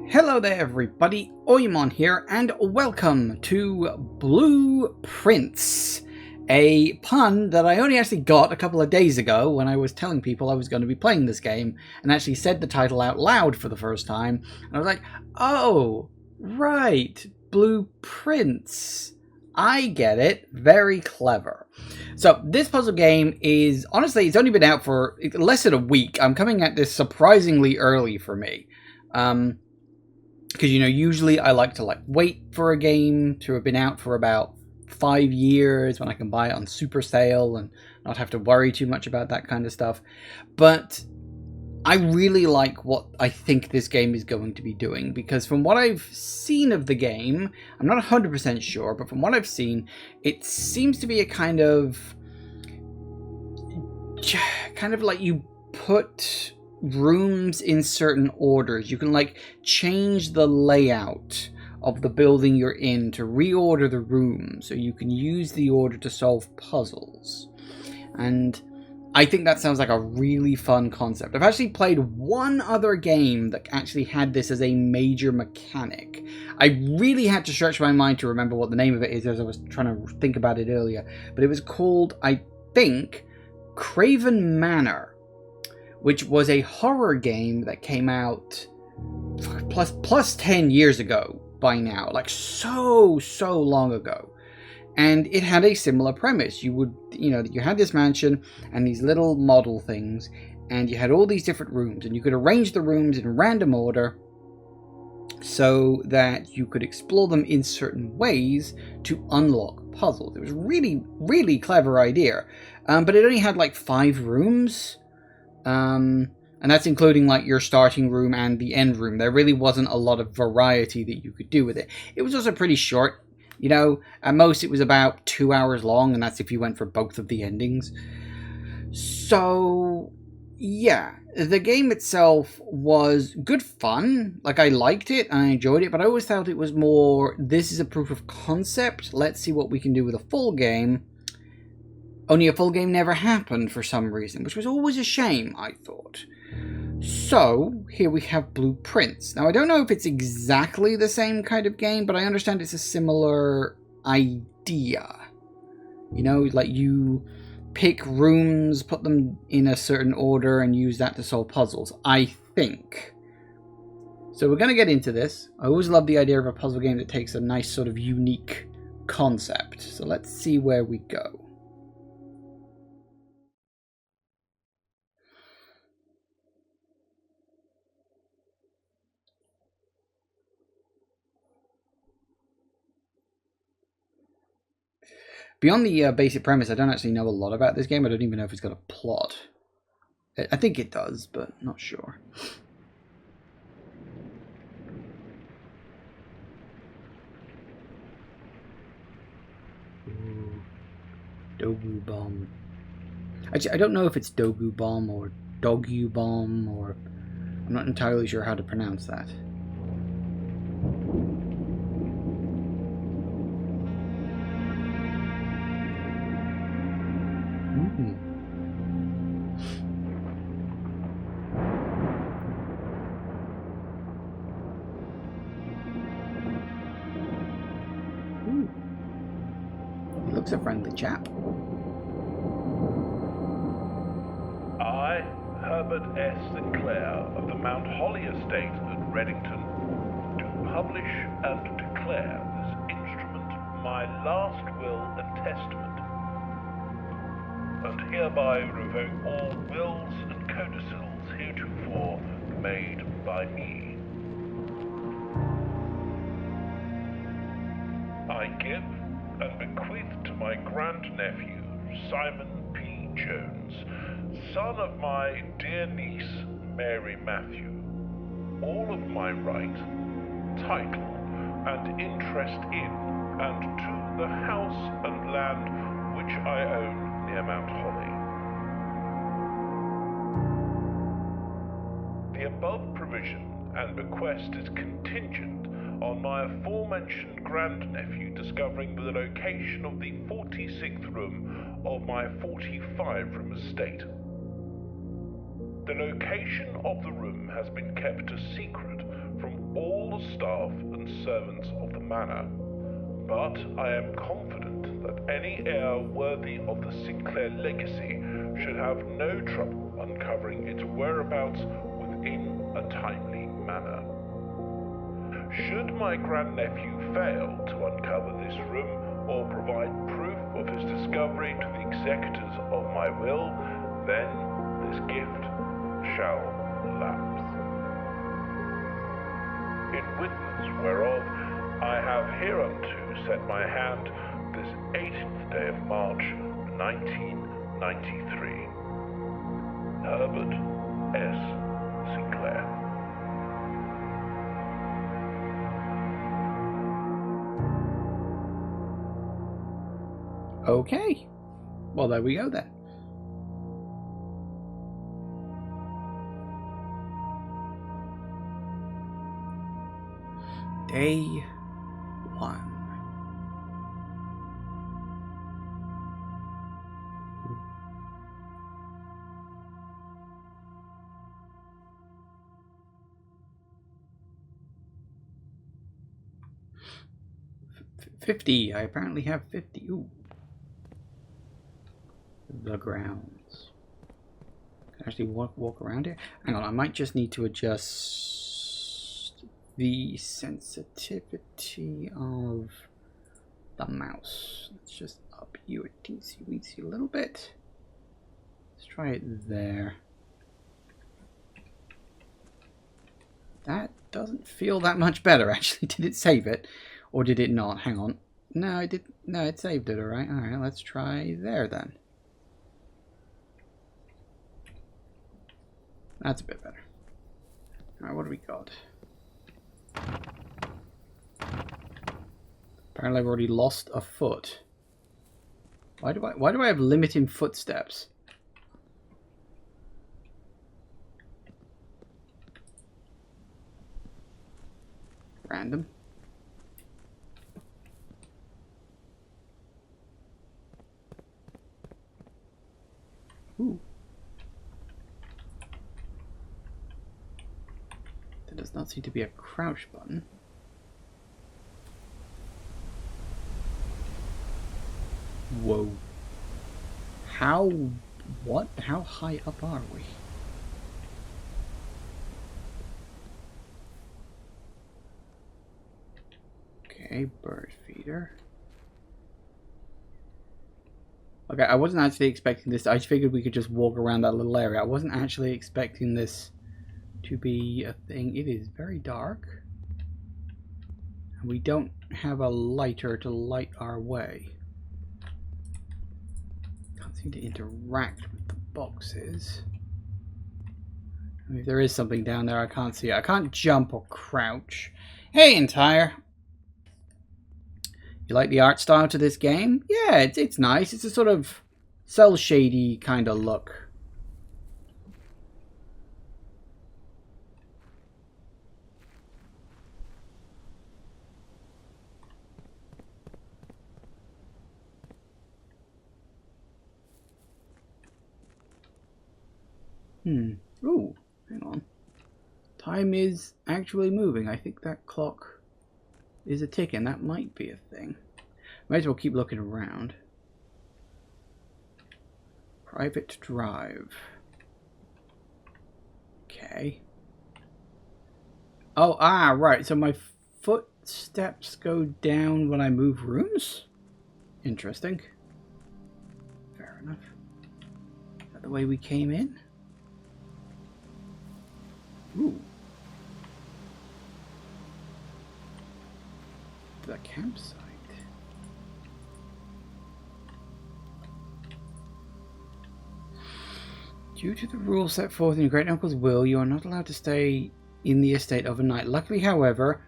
Hello there everybody, Oymon here, and welcome to Blue Prince. A pun that I only actually got a couple of days ago when I was telling people I was going to be playing this game, and actually said the title out loud for the first time, and I was like, oh, right, Blue Prince. I get it. Very clever. So this puzzle game is, honestly, it's only been out for less than a week. I'm coming at this surprisingly early for me. Because, usually I like to wait for a game to have been out for about 5 years when I can buy it on super sale and not have to worry too much about that kind of stuff. But I really like what I think this game is going to be doing, because from what I've seen of the game, I'm not 100% sure, but from what I've seen, it seems to be a kind of like you put rooms in certain orders. You can change the layout of the building you're in to reorder the rooms, so you can use the order to solve puzzles. And I think that sounds like a really fun concept. I've actually played one other game that actually had this as a major mechanic. I really had to stretch my mind to remember what the name of it is, as I was trying to think about it earlier, but it was called, I think, Craven Manor, which was a horror game that came out plus 10 years ago by now, so long ago. And it had a similar premise. You had this mansion and these little model things, and you had all these different rooms, and you could arrange the rooms in random order so that you could explore them in certain ways to unlock puzzles. It was really, really clever idea. But it only had 5 rooms. And that's including your starting room and the end room. There really wasn't a lot of variety that you could do with it. It was also pretty short. At most it was about 2 hours long, and that's if you went for both of the endings. So, yeah, the game itself was good fun. I liked it and I enjoyed it, but I always felt it was more, this is a proof of concept. Let's see what we can do with a full game. Only a full game never happened for some reason, which was always a shame, I thought. So, here we have Blue Prince. Now, I don't know if it's exactly the same kind of game, but I understand it's a similar idea. You pick rooms, put them in a certain order, and use that to solve puzzles, I think. So we're going to get into this. I always love the idea of a puzzle game that takes a nice sort of unique concept. So let's see where we go. Beyond the basic premise, I don't actually know a lot about this game. I don't even know if it's got a plot. I think it does, but not sure. Ooh. Dogu Bomb. Actually, I don't know if it's Dogu Bomb or Dogu Bomb, or I'm not entirely sure how to pronounce that. He looks a friendly chap. I, Herbert S. Sinclair of the Mount Holly Estate at Reddington, do publish and declare this instrument my last will and testament, and hereby revoke all wills and codicils heretofore made by me. I give and bequeath to my grandnephew, Simon P. Jones, son of my dear niece, Mary Matthew, all of my right, title, and interest in and to the house and land which I own near Mount Holly. The above provision and bequest is contingent on my aforementioned grandnephew discovering the location of the 46th room of my 45-room estate. The location of the room has been kept a secret from all loyal staff and servants of the manor, but I am confident that any heir worthy of the Sinclair legacy should have no trouble uncovering its whereabouts within a timely manner. Should my grandnephew fail to uncover this room or provide proof of his discovery to the executors of my will, then this gift shall lapse. In witness whereof I have hereunto set my hand this 18th day of March, 1993. Herbert S. Sinclair. Okay. Well, there we go then. Day 1. $50. I apparently have 50. Ooh. The grounds. Can I actually walk around here? Hang on, I might just need to adjust the sensitivity of the mouse. Let's just up you a teensy weensy a little bit. Let's try it there. That doesn't feel that much better, actually. Did it save it? Or did it not? Hang on. No, it did. No, it saved it, alright. Alright, let's try there then. That's a bit better. Alright, what do we got? Apparently I've already lost a foot. Why do I have limiting footsteps? Random. Ooh. There does not seem to be a crouch button. Whoa. How high up are we? Okay, bird feeder. Okay, I wasn't actually expecting this. I figured we could just walk around that little area. I wasn't actually expecting this to be a thing. It is very dark. And we don't have a lighter to light our way. Can't seem to interact with the boxes. I mean, if there is something down there, I can't see it. I can't jump or crouch. Hey, Entire. You like the art style to this game? Yeah, it's nice. It's a sort of cell shady kind of look. Ooh, hang on. Time is actually moving. I think that clock is a ticking. That might be a thing. Might as well keep looking around. Private drive. Okay. Oh, right. So my footsteps go down when I move rooms? Interesting. Fair enough. Is that the way we came in? Ooh. The campsite. Due to the rules set forth in your great uncle's will, you are not allowed to stay in the estate overnight. Luckily, however,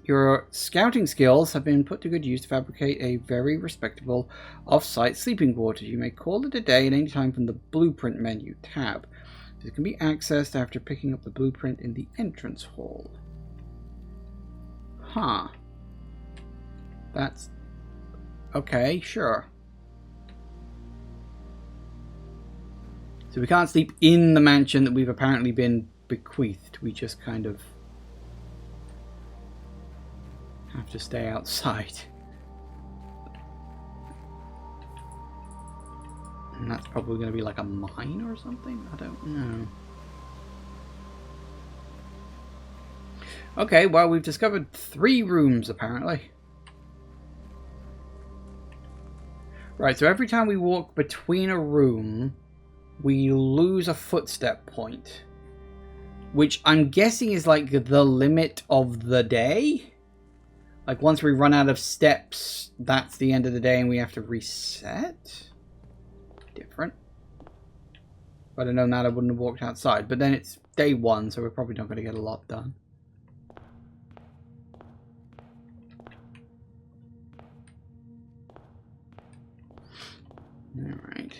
your scouting skills have been put to good use to fabricate a very respectable off-site sleeping quarters. You may call it a day at any time from the blueprint menu tab. It can be accessed after picking up the blueprint in the entrance hall. Huh. That's... okay, sure. So we can't sleep in the mansion that we've apparently been bequeathed. We just kind of have to stay outside. And that's probably going to be like a mine or something? I don't know. Okay, well, we've discovered 3 rooms, apparently. Right, so every time we walk between a room, we lose a footstep point. Which I'm guessing is like the limit of the day? Like once we run out of steps, that's the end of the day and we have to reset? Different. If I'd have known that, I wouldn't have walked outside. But then it's day 1, so we're probably not going to get a lot done. Alright.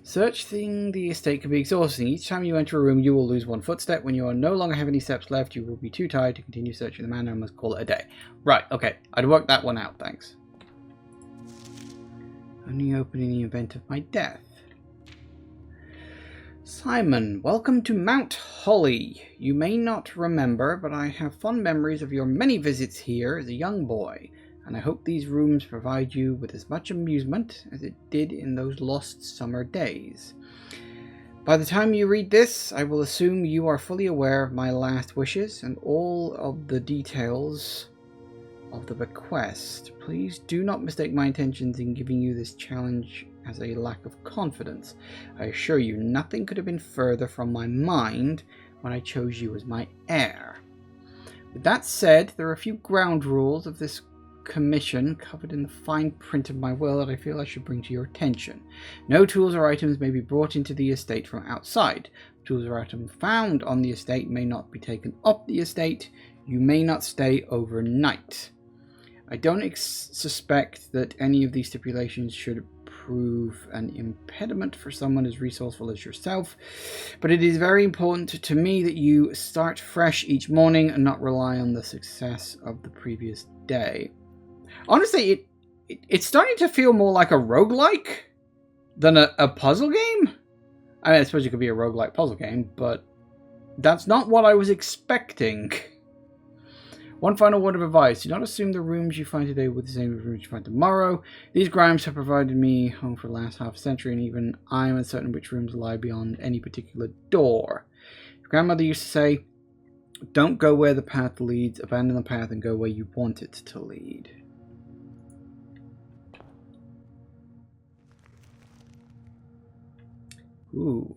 Searching the estate can be exhausting. Each time you enter a room, you will lose 1 footstep. When you no longer have any steps left, you will be too tired to continue searching the manor and must call it a day. Right, okay. I'd worked that one out, thanks. Only open in the event of my death. Simon, welcome to Mount Holly. You may not remember, but I have fond memories of your many visits here as a young boy, and I hope these rooms provide you with as much amusement as it did in those lost summer days. By the time you read this, I will assume you are fully aware of my last wishes and all of the details of the bequest. Please do not mistake my intentions in giving you this challenge as a lack of confidence. I assure you, nothing could have been further from my mind when I chose you as my heir. With that said, there are a few ground rules of this commission covered in the fine print of my will that I feel I should bring to your attention. No tools or items may be brought into the estate from outside. Tools or items found on the estate may not be taken up the estate. You may not stay overnight. I don't suspect that any of these stipulations should prove an impediment for someone as resourceful as yourself, but it is very important to me that you start fresh each morning and not rely on the success of the previous day. Honestly, it's starting to feel more like a roguelike than a puzzle game. I mean, I suppose it could be a roguelike puzzle game, but that's not what I was expecting. One final word of advice. Do not assume the rooms you find today will be the same as rooms you find tomorrow. These grimes have provided me home for the last half century, and even I am uncertain which rooms lie beyond any particular door. Your grandmother used to say, don't go where the path leads, abandon the path and go where you want it to lead. Ooh.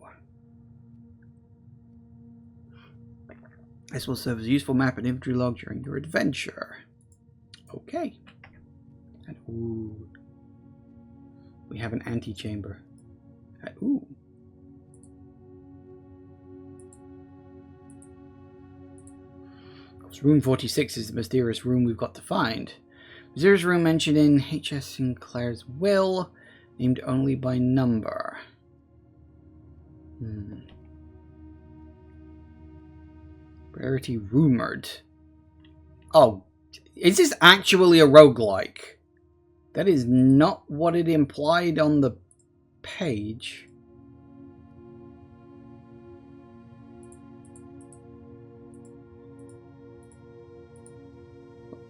This will serve as a useful map and inventory log during your adventure. Okay. And ooh. We have an antechamber. Ooh. Room 46 is the mysterious room we've got to find. Mysterious room mentioned in H.S. Sinclair's will, named only by number. Rarity rumored. Oh, is this actually a roguelike? That is not what it implied on the page.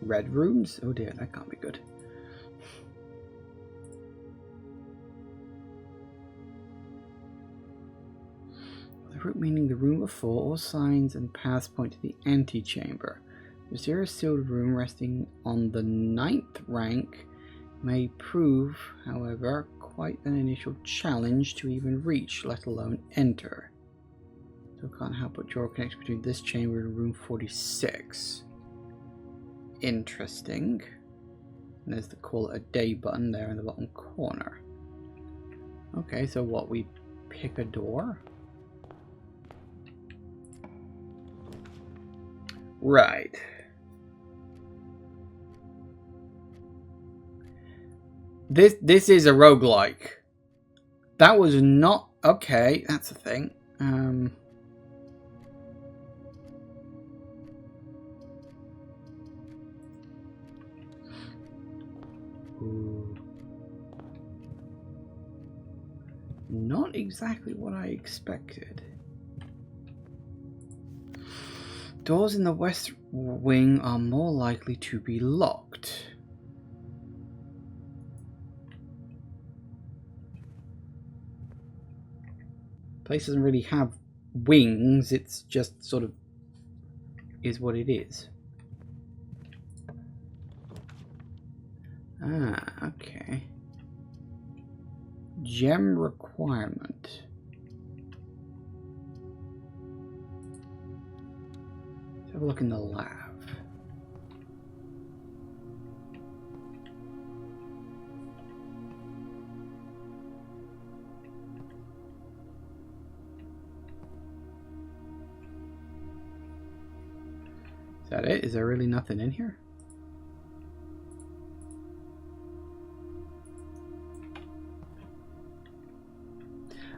Red rooms? Oh dear, that can't be good. The root meaning the room before, all signs and paths point to the antechamber. The mysterious sealed room resting on the 9th rank may prove, however, quite an initial challenge to even reach, let alone enter. So I can't help but draw a connection between this chamber and room 46. Interesting. And there's the call it a day button there in the bottom corner. Okay, so what, we pick a door? Right. This is a roguelike. That was not... Okay, that's a thing. Ooh. Not exactly what I expected. Doors in the west wing are more likely to be locked. Place doesn't really have wings, it's just sort of is what it is. Ah, okay. Gem requirement. Let's have a look in the lab. Is that it? Is there really nothing in here?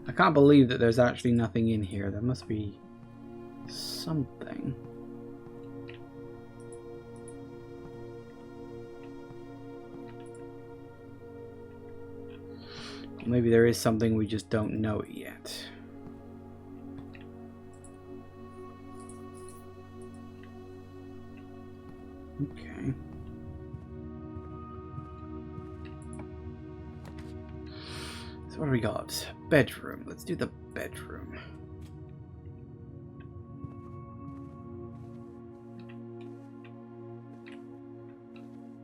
I can't believe that there's actually nothing in here. There must be something. Maybe there is something, we just don't know it yet. Okay. So what do we got? Bedroom. Let's do the bedroom.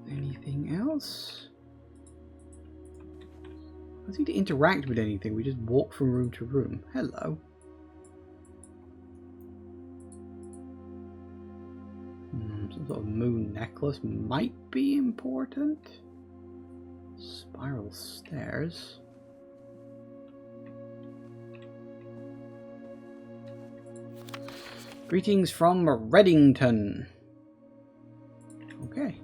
Anything else? I don't need to interact with anything. We just walk from room to room. Hello. Some sort of moon necklace might be important. Spiral stairs. Greetings from Reddington. Okay.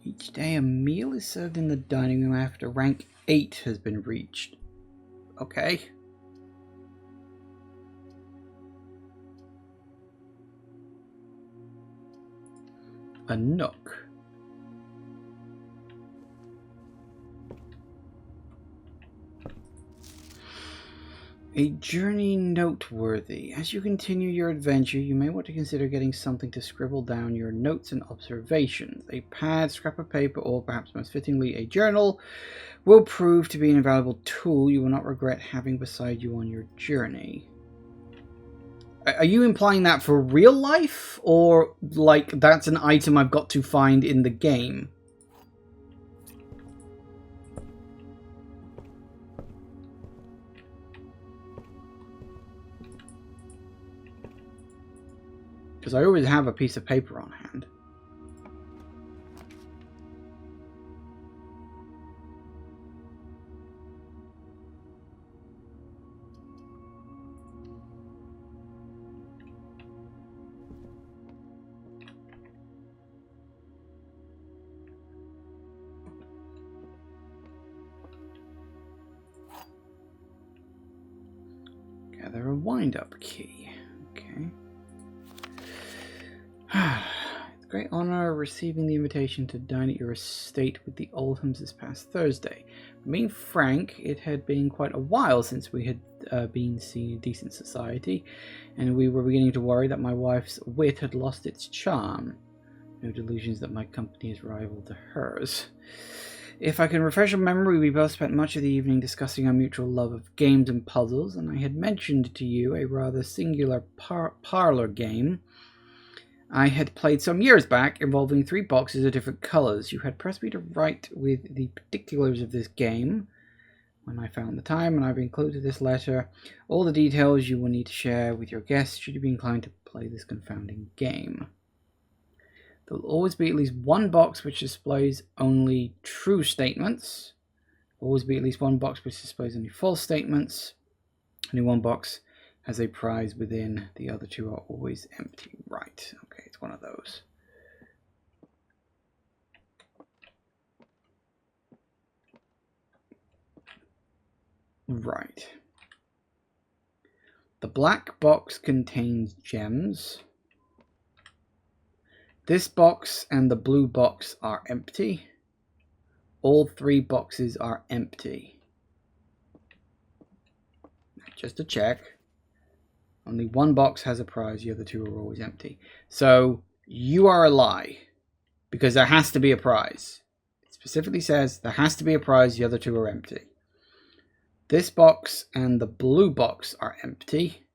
Each day a meal is served in the dining room after rank 8 has been reached. Okay. A nook. A journey noteworthy. As you continue your adventure, you may want to consider getting something to scribble down your notes and observations. A pad, scrap of paper, or perhaps most fittingly a journal will prove to be an invaluable tool you will not regret having beside you on your journey. Are you implying that for real life? Or like that's an item I've got to find in the game? Because I always have a piece of paper on hand. Gather a wind-up key. Okay. It's a great honor receiving the invitation to dine at your estate with the Oldhams this past Thursday. Being frank, it had been quite a while since we had been seen in decent society, and we were beginning to worry that my wife's wit had lost its charm. No delusions that my company is rival to hers. If I can refresh your memory, we both spent much of the evening discussing our mutual love of games and puzzles, and I had mentioned to you a rather singular parlor game I had played some years back, involving 3 boxes of different colours. You had pressed me to write with the particulars of this game when I found the time, and I've included this letter, all the details you will need to share with your guests should you be inclined to play this confounding game. There will always be at least one box which displays only true statements. There will always be at least one box which displays only false statements. Only one box has a prize within. The other two are always empty. Right. Okay, it's one of those. Right. The black box contains gems. This box and the blue box are empty. All three boxes are empty. Just to check. Only one box has a prize, the other two are always empty. So, you are a lie. Because there has to be a prize. It specifically says there has to be a prize, the other two are empty. This box and the blue box are empty.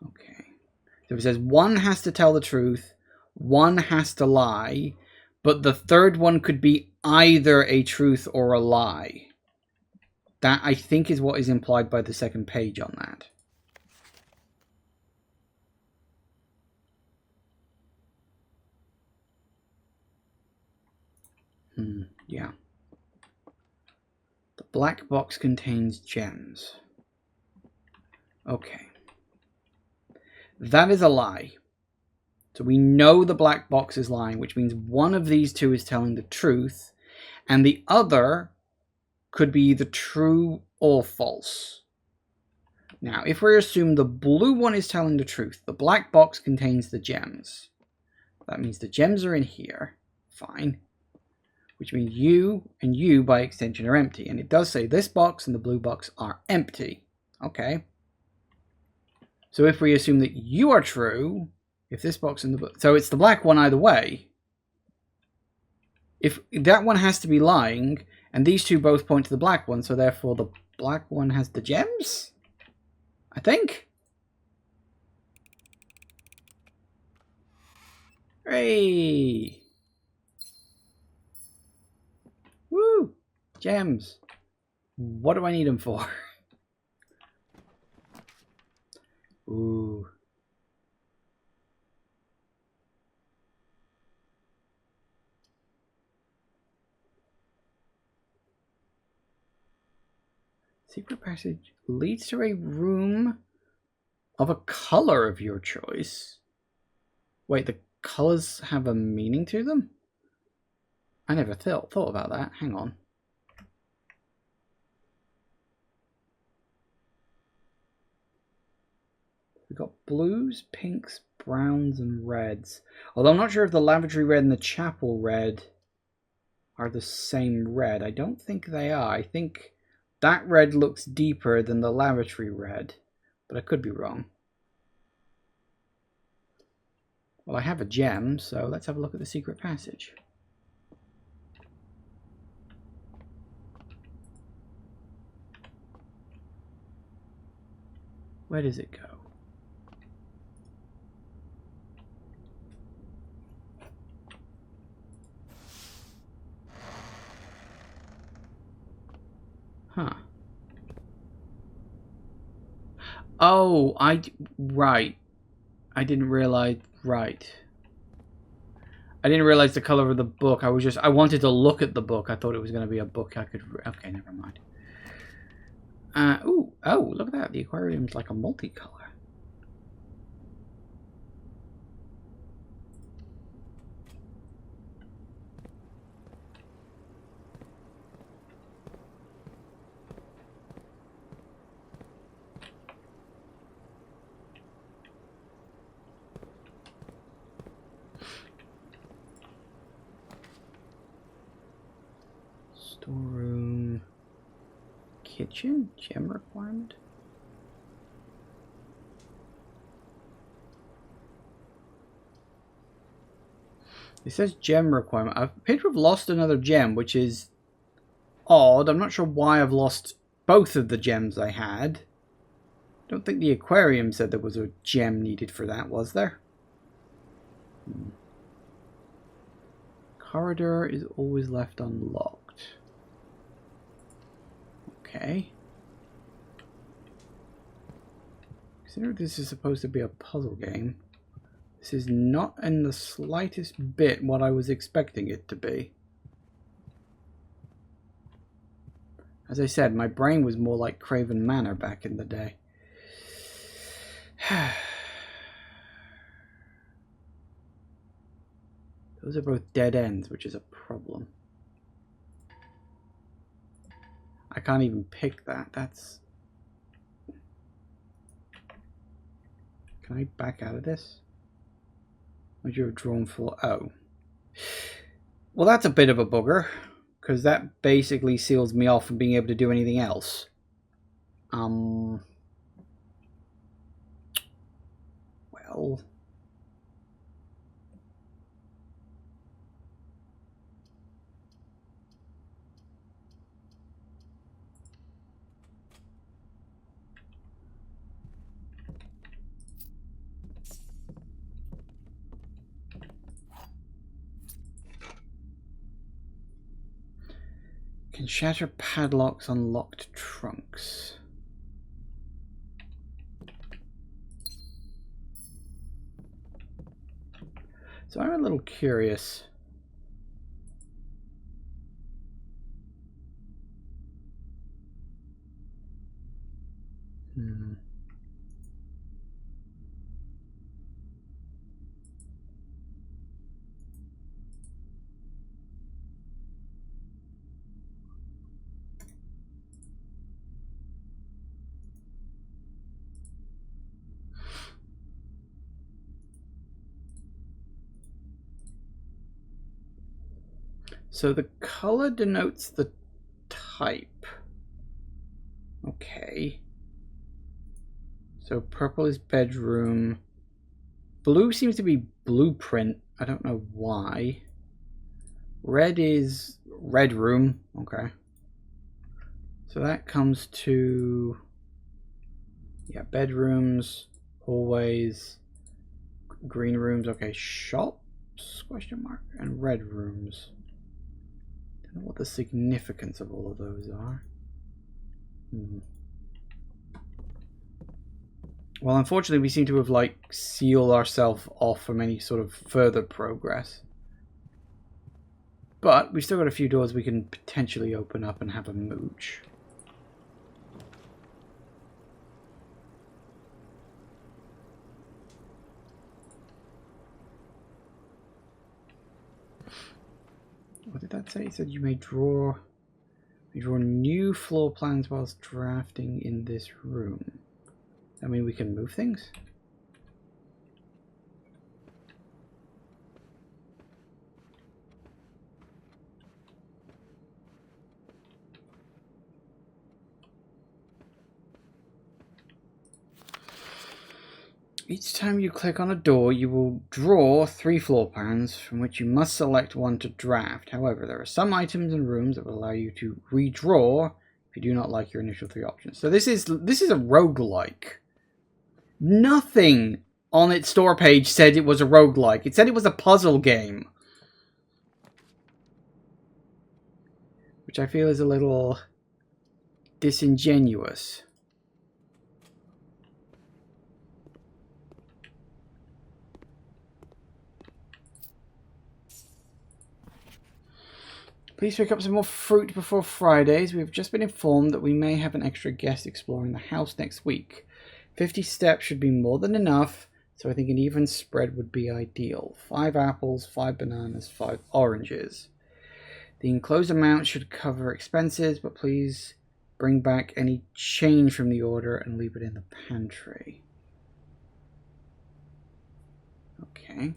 Okay. So it says one has to tell the truth, one has to lie, but the third one could be either a truth or a lie. That, I think, is what is implied by the second page on that. Yeah. The black box contains gems. Okay. That is a lie. So we know the black box is lying, which means one of these two is telling the truth, and the other could be either true or false. Now, if we assume the blue one is telling the truth, the black box contains the gems. That means the gems are in here. Fine. Which means you and you, by extension, are empty. And it does say this box and the blue box are empty. Okay. So if we assume that you are true, if this box and the... So it's the black one either way. If that one has to be lying, and these two both point to the black one, so therefore the black one has the gems? I think. Hey! Woo! Gems. What do I need them for? Ooh. Secret passage leads to a room of a color of your choice. Wait, the colors have a meaning to them? I never thought about that. Hang on. We've got blues, pinks, browns, and reds. Although I'm not sure if the lavatory red and the chapel red are the same red. I don't think they are. I think that red looks deeper than the lavatory red, but I could be wrong. Well, I have a gem, so let's have a look at the secret passage. Where does it go? Huh. Oh, right. I didn't realize, right. I didn't realize the color of the book. I wanted to look at the book. I thought it was going to be a book I could, okay, never mind. Oh, look at that. The aquarium's like a multicolor. Storeroom. Kitchen? Gem requirement? It says gem requirement. I appear to have lost another gem, which is odd. I'm not sure why I've lost both of the gems I had. I don't think the aquarium said there was a gem needed for that, was there? Corridor is always left unlocked. Okay. Consider this is supposed to be a puzzle game. This is not in the slightest bit what I was expecting it to be. As I said, my brain was more like Craven Manor back in the day. Those are both dead ends, which is a problem. I can't even pick that. That's... Can I back out of this? Would you have drawn for... Oh. Well, that's a bit of a bugger, because that basically seals me off from being able to do anything else. Well... Can shatter padlocks on locked trunks. So I'm a little curious. So the color denotes the type. Okay. So purple is bedroom. Blue seems to be blueprint. I don't know why. Red is red room. Okay. So that comes to... Yeah, bedrooms, hallways, green rooms. Okay, shops, question mark, and red rooms. Don't know what the significance of all of those are. Well, unfortunately, we seem to have, like, sealed ourselves off from any sort of further progress. But we've still got a few doors we can potentially open up and have a mooch. What did that say? It said you may draw new floor plans whilst drafting in this room. I mean, we can move things? Each time you click on a door, you will draw 3 floor plans from which you must select one to draft. However, there are some items and rooms that will allow you to redraw if you do not like your initial 3 options. So this is a roguelike. Nothing on its store page said it was a roguelike. It said it was a puzzle game. Which I feel is a little disingenuous. Please pick up some more fruit before Fridays. We have just been informed that we may have an extra guest exploring the house next week. 50 steps should be more than enough, so I think an even spread would be ideal. 5 apples, 5 bananas, 5 oranges. The enclosed amount should cover expenses, but please bring back any change from the order and leave it in the pantry. Okay.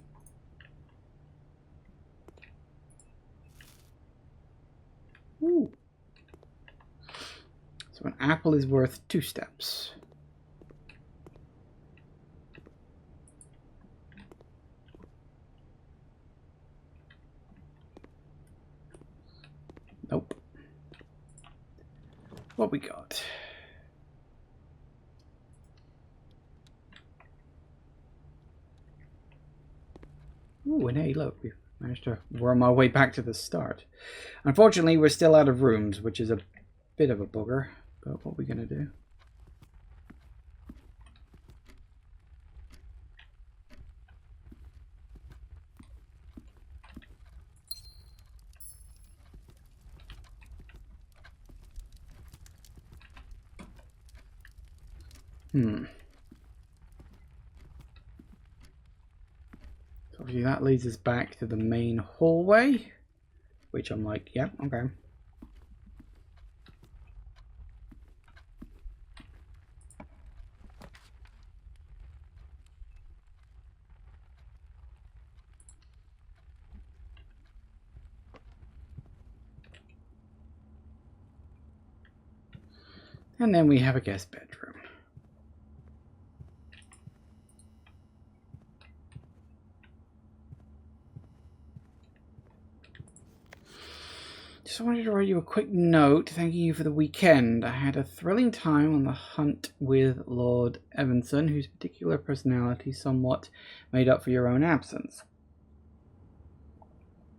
Ooh. So an apple is worth 2 steps. Nope. What we got? Ooh, and hey, look, we've managed to worm our way back to the start. Unfortunately, we're still out of rooms, which is a bit of a bugger. But what are we going to do? Obviously that leads us back to the main hallway, which I'm like, yeah, okay. And then we have a guest bedroom. Just wanted to write you a quick note thanking you for the weekend. I had a thrilling time on the hunt with Lord Evanson, whose particular personality somewhat made up for your own absence.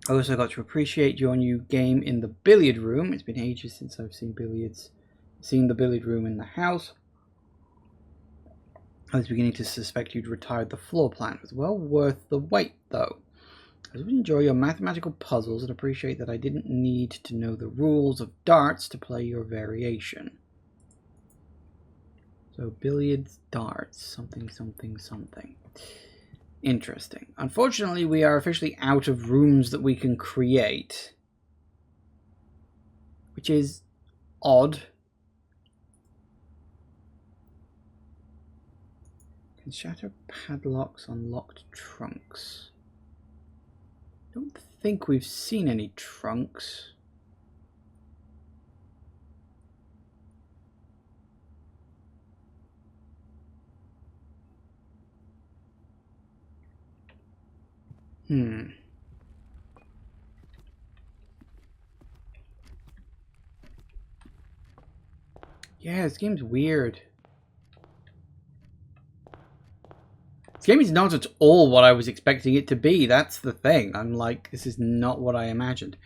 I also got to appreciate your new game in the billiard room. It's been ages since I've seen the billiard room in the house. I was beginning to suspect you'd retired the floor plan. It was well worth the wait, though. I really enjoy your mathematical puzzles and appreciate that I didn't need to know the rules of darts to play your variation. So, billiards, darts, something, something, something. Interesting. Unfortunately, we are officially out of rooms that we can create, which is odd. Can shatter padlocks on locked trunks. Don't think we've seen any trunks. Yeah, this game's weird. This game is not at all what I was expecting it to be. That's the thing. I'm like, this is not what I imagined.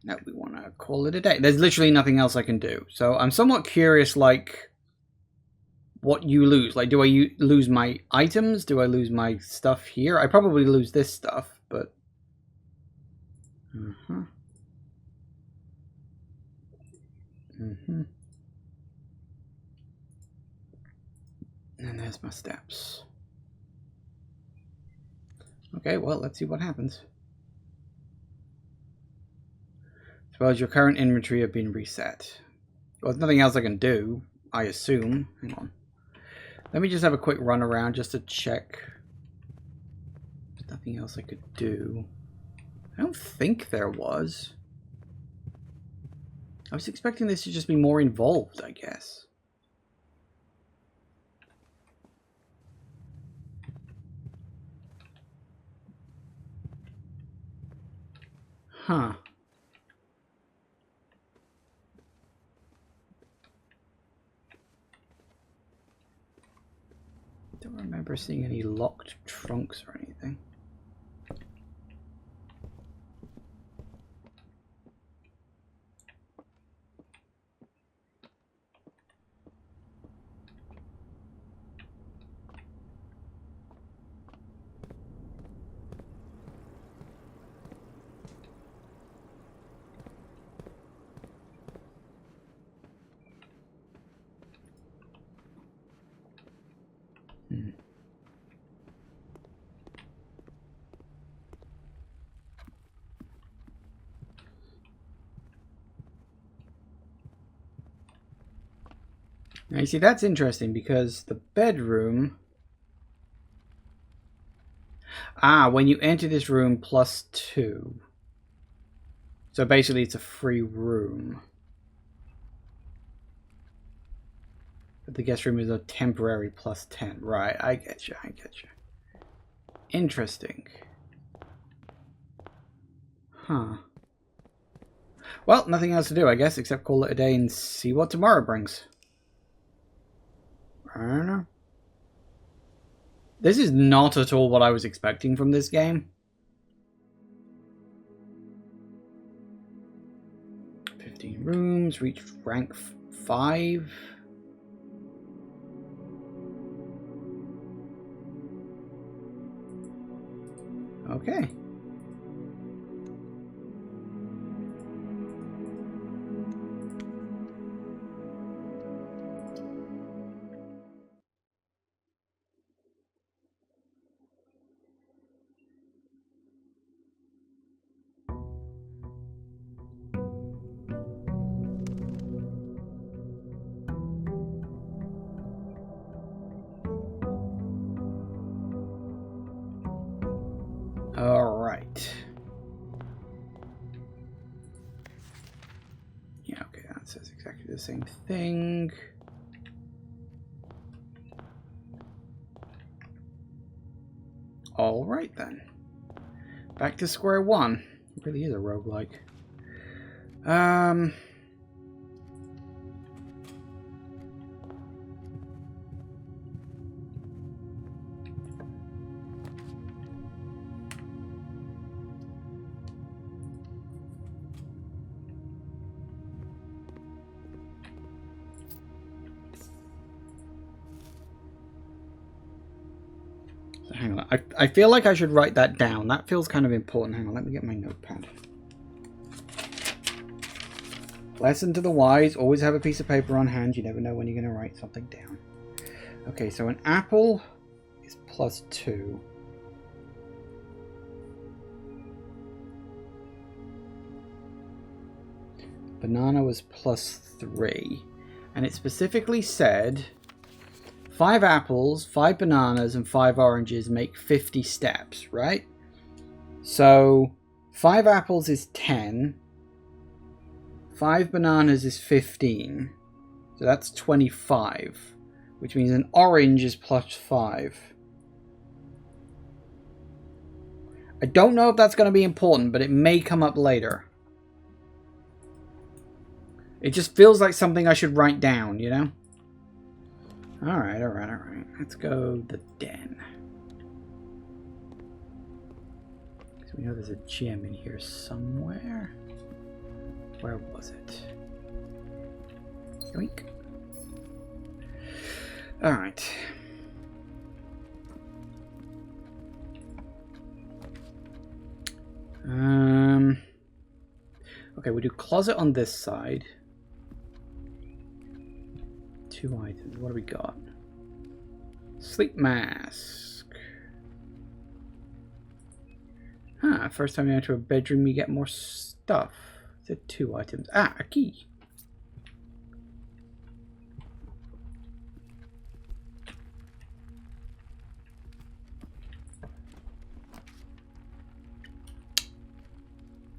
Now we want to call it a day. There's literally nothing else I can do. So I'm somewhat curious, like, what you lose. Like, do I lose my items? Do I lose my stuff here? I probably lose this stuff, but... And there's my steps. Okay, well, let's see what happens. Suppose your current inventory have been reset. Well, there's nothing else I can do, I assume. Hang on. Let me just have a quick run around just to check. There's nothing else I could do. I don't think there was. I was expecting this to just be more involved, I guess. Huh. Don't remember seeing any locked trunks or anything. Now you see, that's interesting because the bedroom... when you enter this room +2. So basically it's a free room. But the guest room is a temporary +10. Right, I get you, I get you. Interesting. Huh. Well, nothing else to do, I guess, except call it a day and see what tomorrow brings. I don't know. This is not at all what I was expecting from this game. 15 rooms, reached rank 5. Okay. Right. Yeah, okay, that says exactly the same thing. All right, then. Back to square one. It really is a roguelike. So hang on. I feel like I should write that down. That feels kind of important. Hang on, let me get my notepad. Lesson to the wise, always have a piece of paper on hand. You never know when you're going to write something down. Okay, so an apple is +2. Banana was +3. And it specifically said 5 apples, 5 bananas, and 5 oranges make 50 steps, right? So 5 apples is 10. 5 bananas is 15. So that's 25. Which means an orange is +5. I don't know if that's going to be important, but it may come up later. It just feels like something I should write down, you know? Alright. Let's go the den. So we know there's a gem in here somewhere. Where was it? Yoink. Alright. Okay, we do closet on this side. 2 items. What do we got? Sleep mask. Huh, first time you enter a bedroom you get more stuff. Is it 2 items? Ah, a key.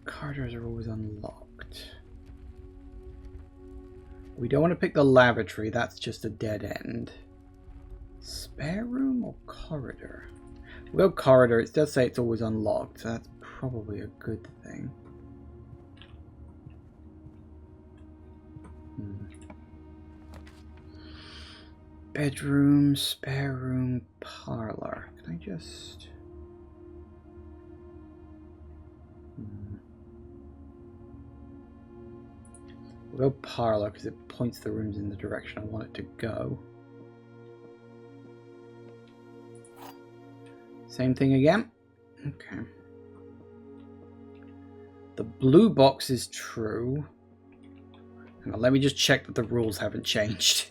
Corridors are always unlocked. We don't want to pick the lavatory, that's just a dead end. Spare room or corridor? We'll go corridor. It does say it's always unlocked, so that's probably a good thing. Bedroom, spare room, parlor. Can I just... We'll go parlor because it points the rooms in the direction I want it to go. Same thing again. Okay. The blue box is true. Hang on, let me just check that the rules haven't changed.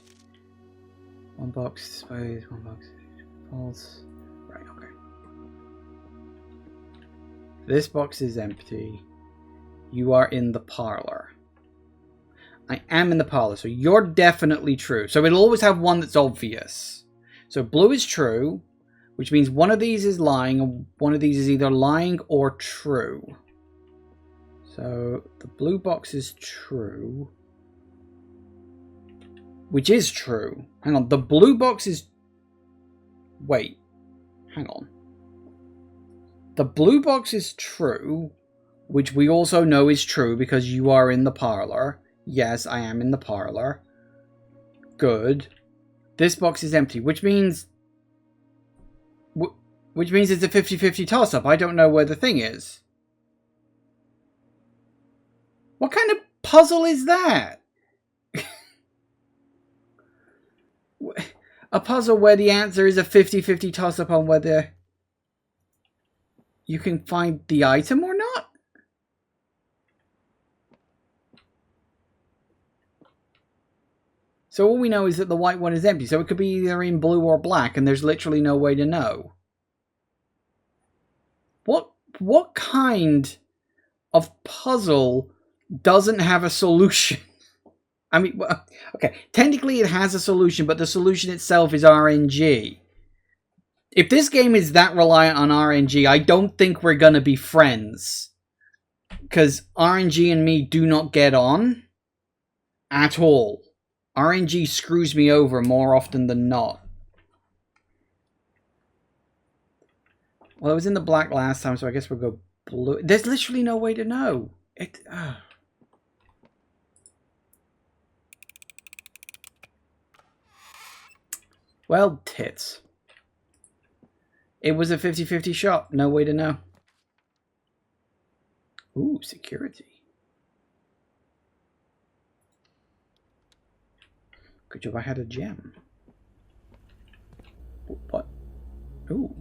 1 box displays, 1 box false. Right, okay. This box is empty. You are in the parlor. I am in the parlor, so you're definitely true. So it'll always have one that's obvious. So blue is true, which means one of these is lying, and one of these is either lying or true. So the blue box is true. Which is true. Hang on, the blue box is... Wait. Hang on. The blue box is true, which we also know is true because you are in the parlor. Yes, I am in the parlor. Good. This box is empty, which means... Which means it's a 50-50 toss-up. I don't know where the thing is. What kind of puzzle is that? A puzzle where the answer is a 50-50 toss-up on whether you can find the item or not? So all we know is that the white one is empty. So it could be either in blue or black, and there's literally no way to know. What kind of puzzle doesn't have a solution? I mean, okay, technically it has a solution, but the solution itself is RNG. If this game is that reliant on RNG, I don't think we're gonna be friends. Because RNG and me do not get on at all. RNG screws me over more often than not. Well, I was in the black last time, so I guess we'll go blue. There's literally no way to know. Well, tits. It was a 50-50 shot. No way to know. Ooh, security. Good job I had a gem. What? Ooh.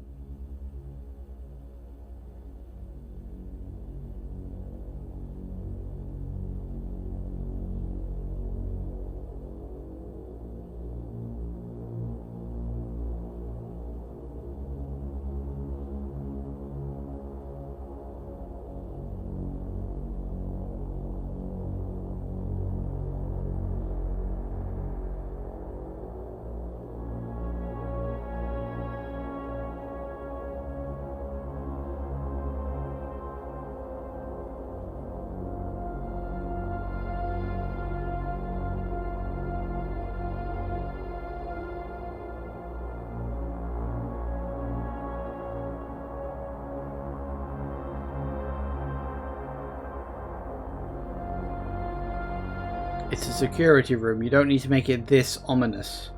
It's a security room. You don't need to make it this ominous.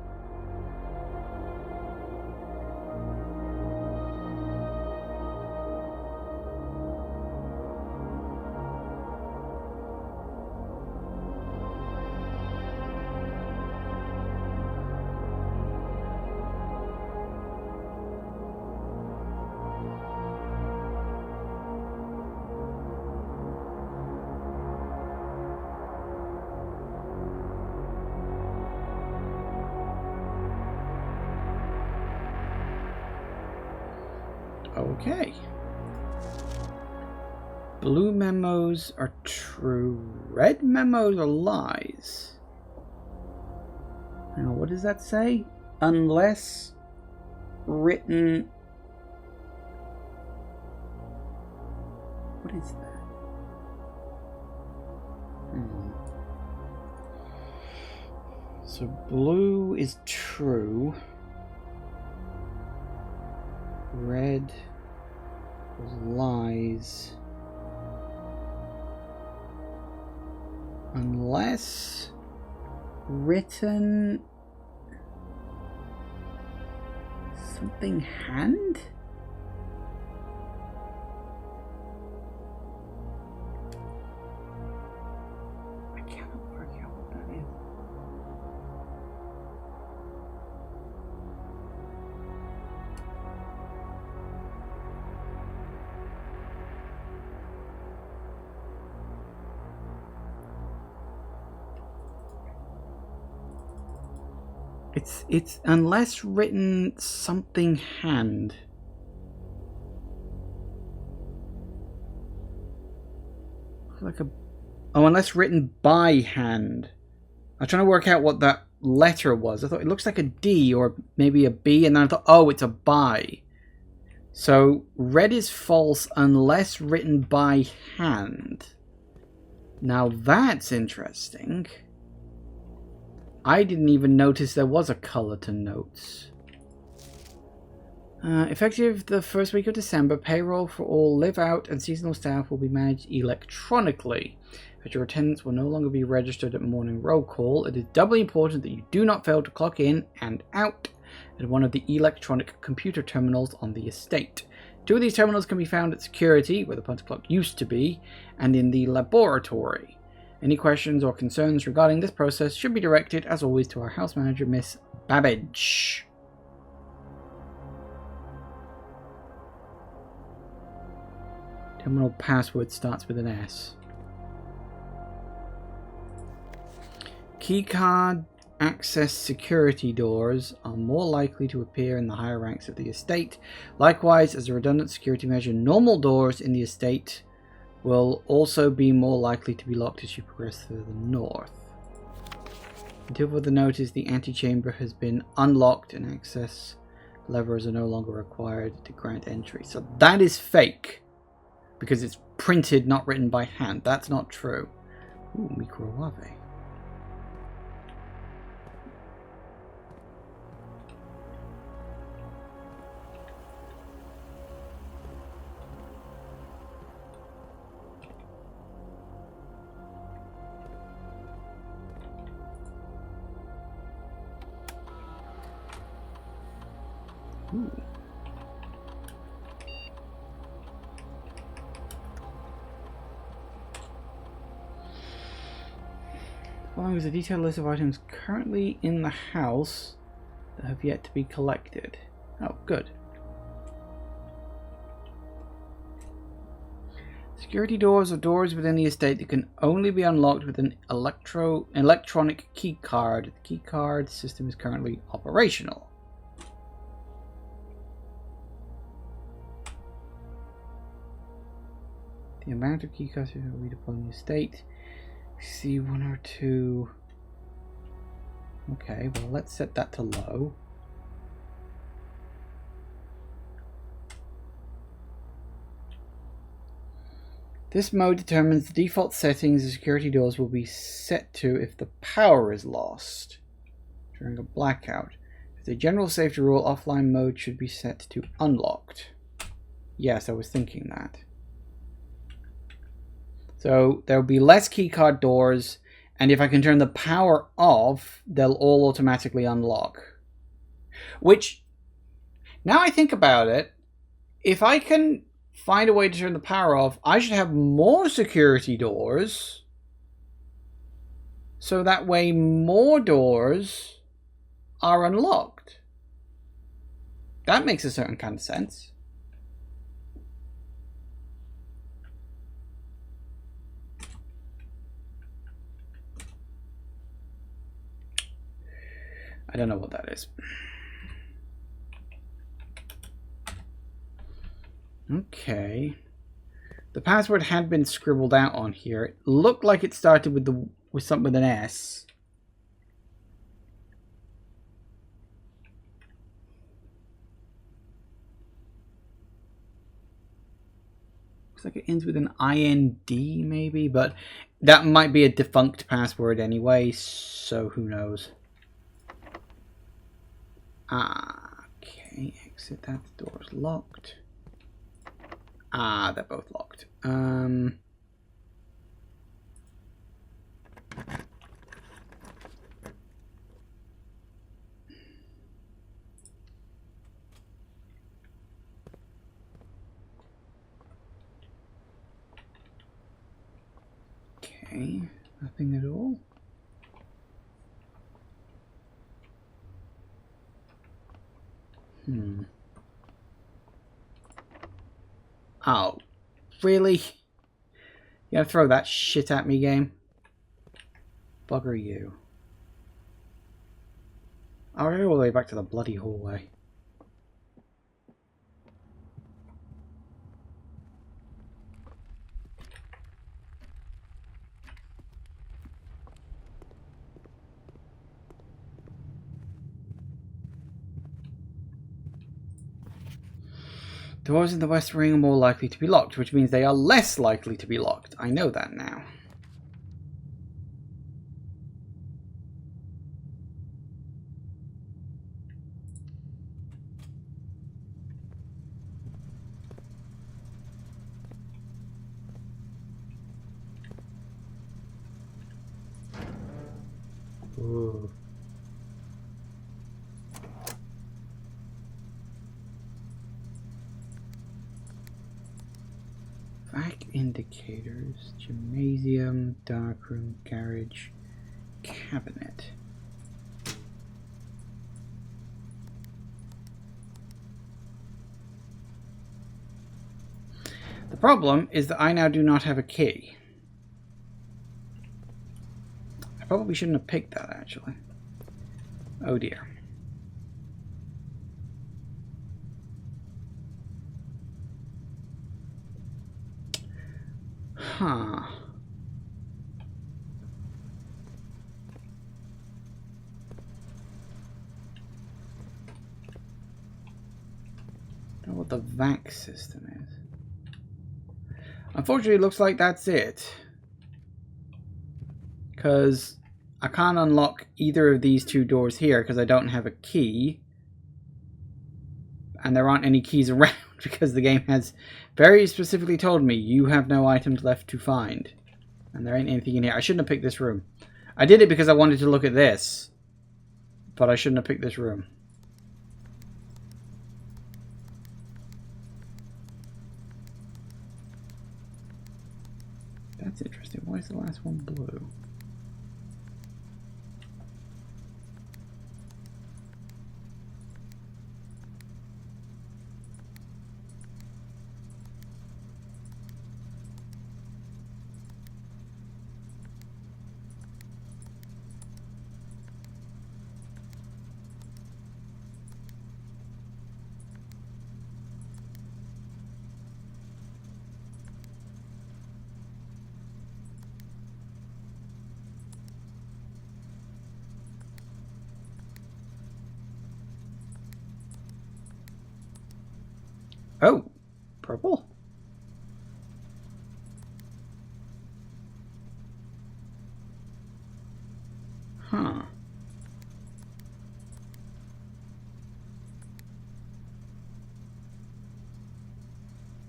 Okay. Blue memos are true. Red memos are lies. Now, what does that say? Unless written... What is that? So blue is true. Red was lies. Unless written something hand? I cannot work out what that is. It's unless written something hand. Unless written by hand. I'm trying to work out what that letter was. I thought it looks like a D or maybe a B, and then I thought, oh, it's a by. So red is false unless written by hand. Now that's interesting. I didn't even notice there was a color to notes. Effective the first week of December, payroll for all live-out and seasonal staff will be managed electronically. But your attendance will no longer be registered at morning roll call. It is doubly important that you do not fail to clock in and out at one of the electronic computer terminals on the estate. 2 of these terminals can be found at security, where the punch clock used to be, and in the laboratory. Any questions or concerns regarding this process should be directed, as always, to our house manager, Miss Babbage. Terminal password starts with an S. Keycard access security doors are more likely to appear in the higher ranks of the estate. Likewise, as a redundant security measure, normal doors in the estate will also be more likely to be locked as you progress further north. Until further notice, the antechamber has been unlocked and access Levers are no longer required to grant entry. So that is fake. Because it's printed, not written by hand. That's not true. Ooh, microwave. Ooh. Following is a detailed list of items currently in the house that have yet to be collected. Oh, good. Security doors are doors within the estate that can only be unlocked with an electronic key card. The key card system is currently operational. The amount of key cards are redeploying the estate. See, 1 or 2. Okay, well, let's set that to low. This mode determines the default settings the security doors will be set to if the power is lost during a blackout. As a general safety rule, offline mode should be set to unlocked. Yes, I was thinking that. So there will be less keycard doors, and if I can turn the power off, they'll all automatically unlock. Which, now I think about it, if I can find a way to turn the power off, I should have more security doors, so that way more doors are unlocked. That makes a certain kind of sense. I don't know what that is. Okay. The password had been scribbled out on here. It looked like it started with something with an S. Looks like it ends with an IND maybe, but that might be a defunct password anyway, so who knows. Okay, exit that. The door's locked. They're both locked. Okay, nothing at all. Oh, really? You gonna throw that shit at me, game? Bugger you. I'll go all the way back to the bloody hallway. Doors in the West Wing are more likely to be locked, which means they are less likely to be locked. I know that now. Ooh. Vac indicators, gymnasium, darkroom, garage, cabinet. The problem is that I now do not have a key. I probably shouldn't have picked that, actually. Oh dear. Huh. the vac system is. Unfortunately, it looks like that's it. Because I can't unlock either of these two doors here because I don't have a key. And there aren't any keys around because the game has very specifically told me you have no items left to find. And there ain't anything in here. I shouldn't have picked this room. I did it because I wanted to look at this. But I shouldn't have picked this room. That's interesting. Why is the last one blue? Oh, purple? Huh.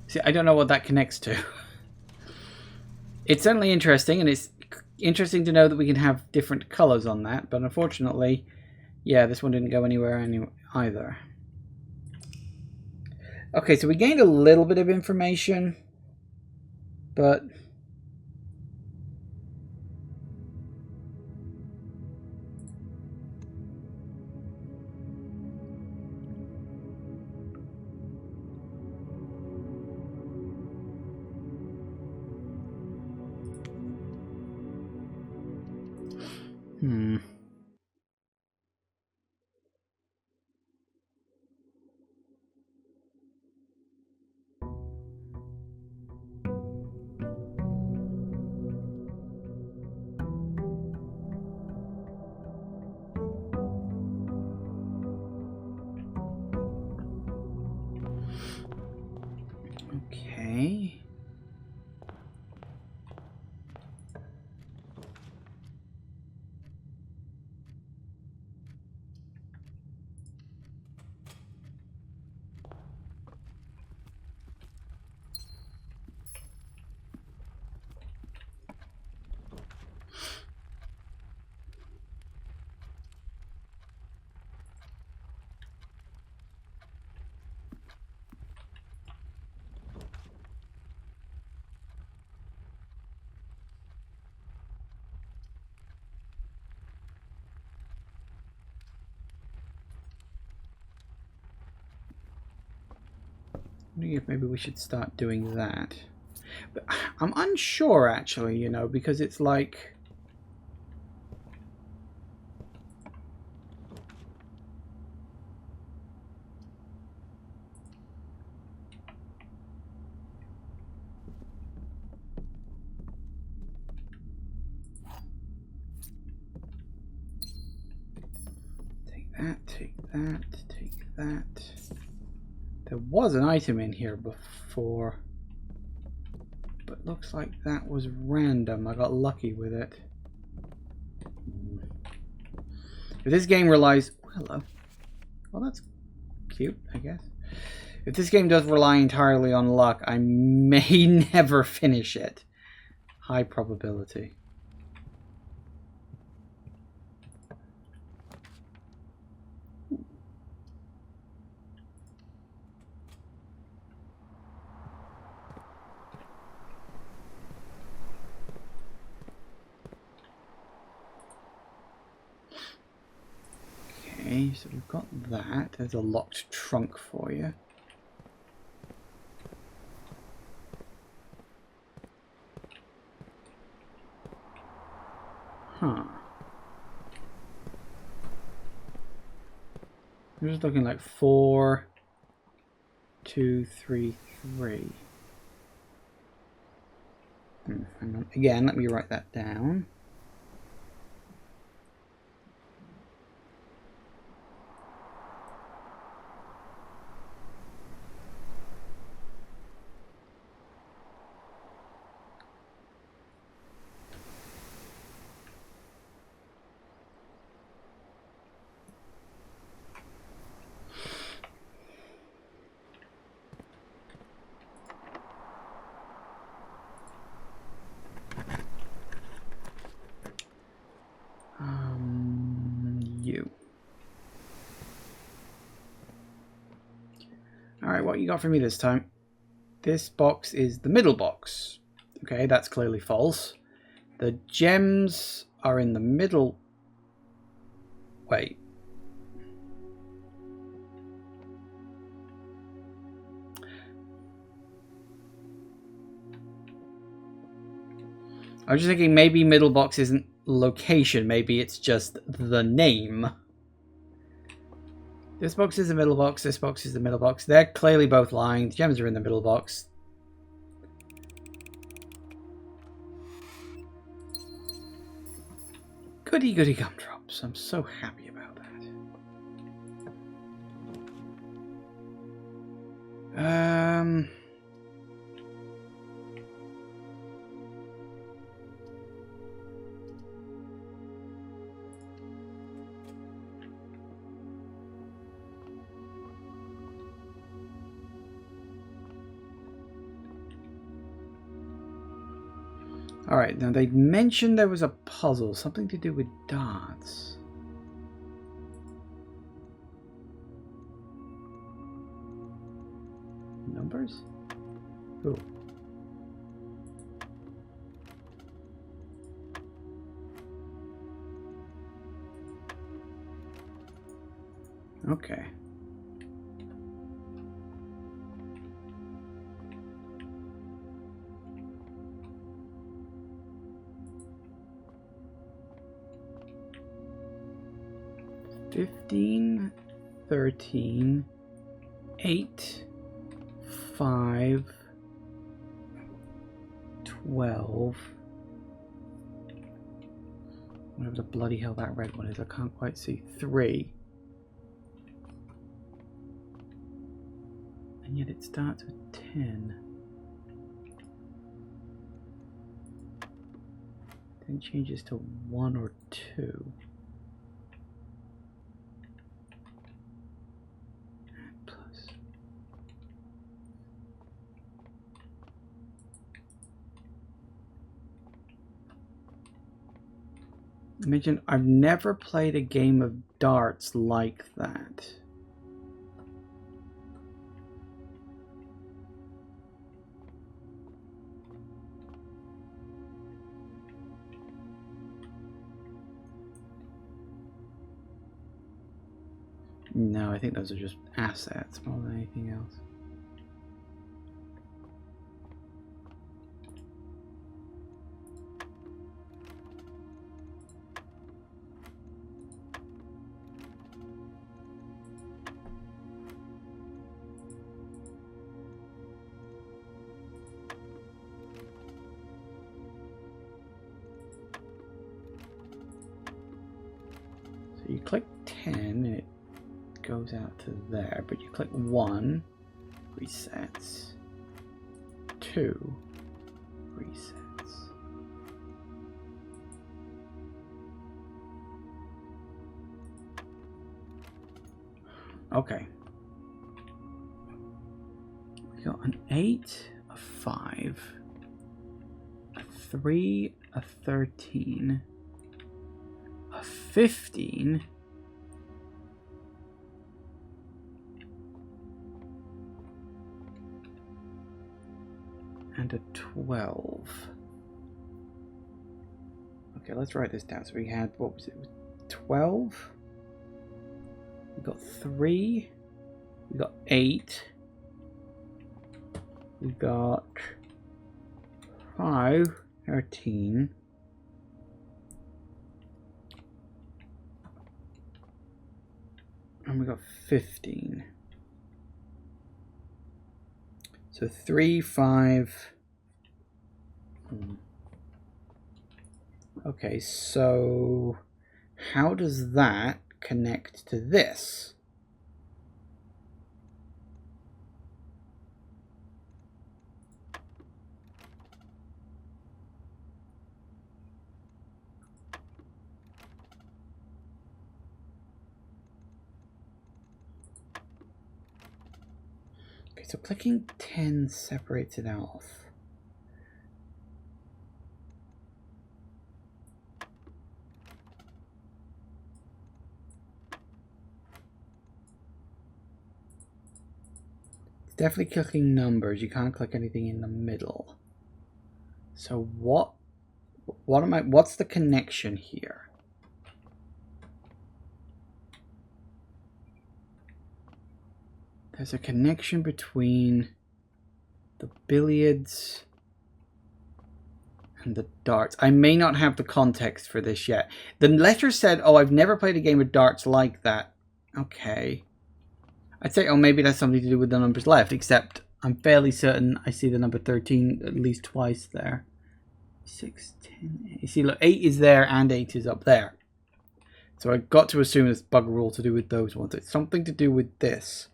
See, I don't know what that connects to. It's certainly interesting, and it's interesting to know that we can have different colors on that, but unfortunately, yeah, this one didn't go anywhere either. Okay, so we gained a little bit of information, but okay. I wonder if maybe we should start doing that. But I'm unsure, actually, you know, because it's like... Take that, take that, take that. There was an item in here before, but looks like that was random. I got lucky with it. If this game relies... Oh, hello. Well, that's cute, I guess. If this game does rely entirely on luck, I may never finish it. High probability. Okay, so we've got that. There's a locked trunk for you. Huh. I'm just looking like 4, 2, 3, 3. Hang on. Again, let me write that down. Alright, what you got for me this time? This box is the middle box. Okay, that's clearly false. The gems are in the middle. Wait. I was just thinking maybe middle box isn't location, maybe it's just the name. This box is the middle box, this box is the middle box. They're clearly both lying. The gems are in the middle box. Goody goody gumdrops. I'm so happy about that. Alright, now they mentioned there was a puzzle, something to do with darts. Numbers? Ooh. Okay. $15, $13, $8, $5, $12. Whatever the bloody hell that red one is, I can't quite see. $3. And yet it starts with 10. Then changes to 1 or 2. Plus. Imagine, I've never played a game of darts like that. No, I think those are just assets more than anything else. So you click 10 and it goes out to there, but you click 1, resets, 2, resets. Okay. We got an 8, a 5, a 3, a 13, a 15, and a 12. Okay, let's write this down. So we had, what was it, 12? We got 3. We got 8. We got 5, 13. And we got 15. So 3, 5. Okay, so how does that connect to this? Okay, so clicking 10 separates it off. definitely clicking numbers. You can't click anything in the middle. So what's the connection here? There's a connection between the billiards and the darts. I may not have the context for this yet. The letter said, oh, I've never played a game of darts like that. Okay. I'd say, oh, maybe that's something to do with the numbers left, except I'm fairly certain I see the number 13 at least twice there. 6, 10, 8. You see, look, 8 is there and 8 is up there. So I've got to assume it's bugger all to do with those ones. It's something to do with this.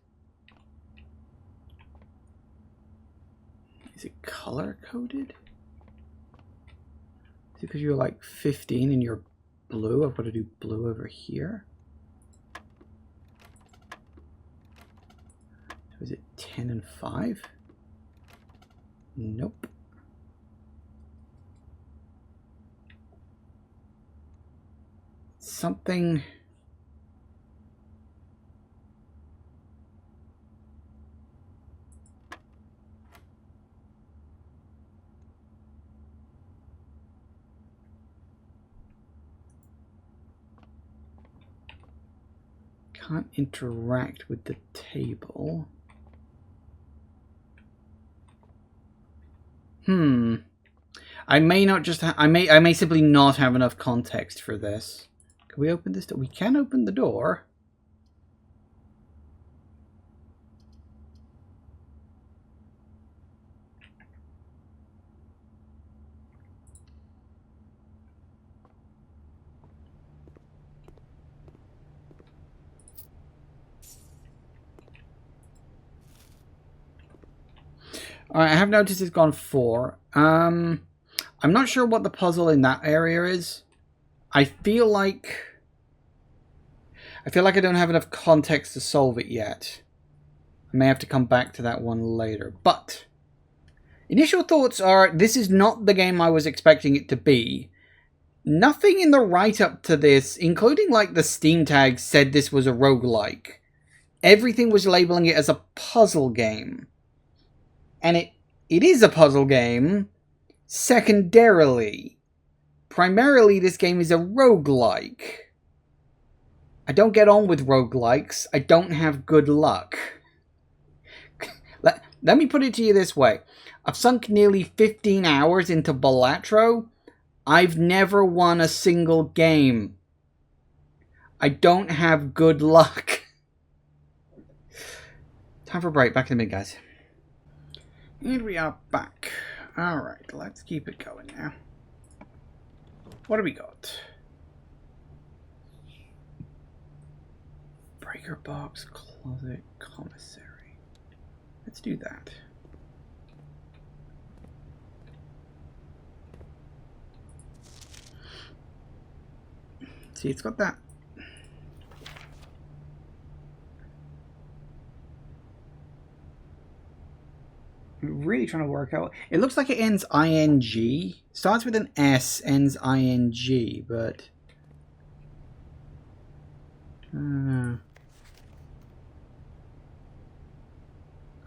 Is it color-coded? Is it because you're like 15 and you're blue? I've got to do blue over here. So is it 10 and 5? Nope. Something... can't interact with the table. I may not just I may simply not have enough context for this. Can we open this door? We can open the door. Alright, I have noticed it's gone 4. I'm not sure what the puzzle in that area is. I feel like I don't have enough context to solve it yet. I may have to come back to that one later. But initial thoughts are, this is not the game I was expecting it to be. Nothing in the write-up to this, including like the Steam tag, said this was a roguelike. Everything was labeling it as a puzzle game. And it is a puzzle game, secondarily. Primarily, this game is a roguelike. I don't get on with roguelikes. I don't have good luck. Let me put it to you this way. I've sunk nearly 15 hours into Balatro. I've never won a single game. I don't have good luck. Time for a break. Back in a minute, guys. And we are back. Alright, let's keep it going now. What do we got? Breaker box, closet, commissary. Let's do that. See, it's got that. I'm really trying to work out. It looks like it ends ing. Starts with an S, ends ing, but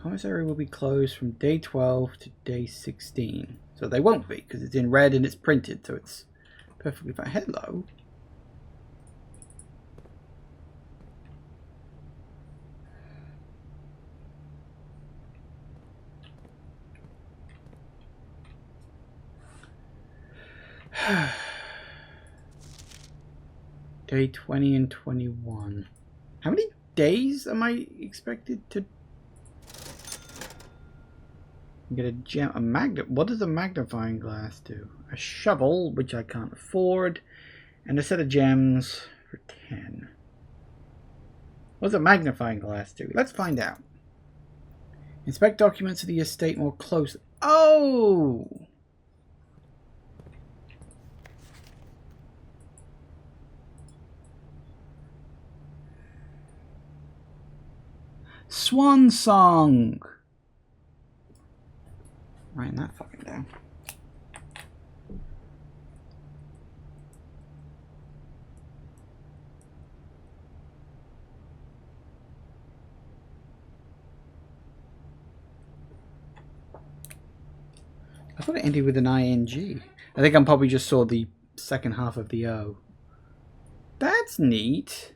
commissary will be closed from day 12 to day 16. So they won't be, because it's in red and it's printed, so it's perfectly fine. Hello. Day 20 and 21. How many days am I expected to get a gem? What does a magnifying glass do? A shovel, which I can't afford, and a set of gems for 10. What does a magnifying glass do? Let's find out. Inspect documents of the estate more closely. Oh! Swan Song! Writing that fucking down. thought it ended with an ing. I think I probably just saw the second half of the O. That's neat.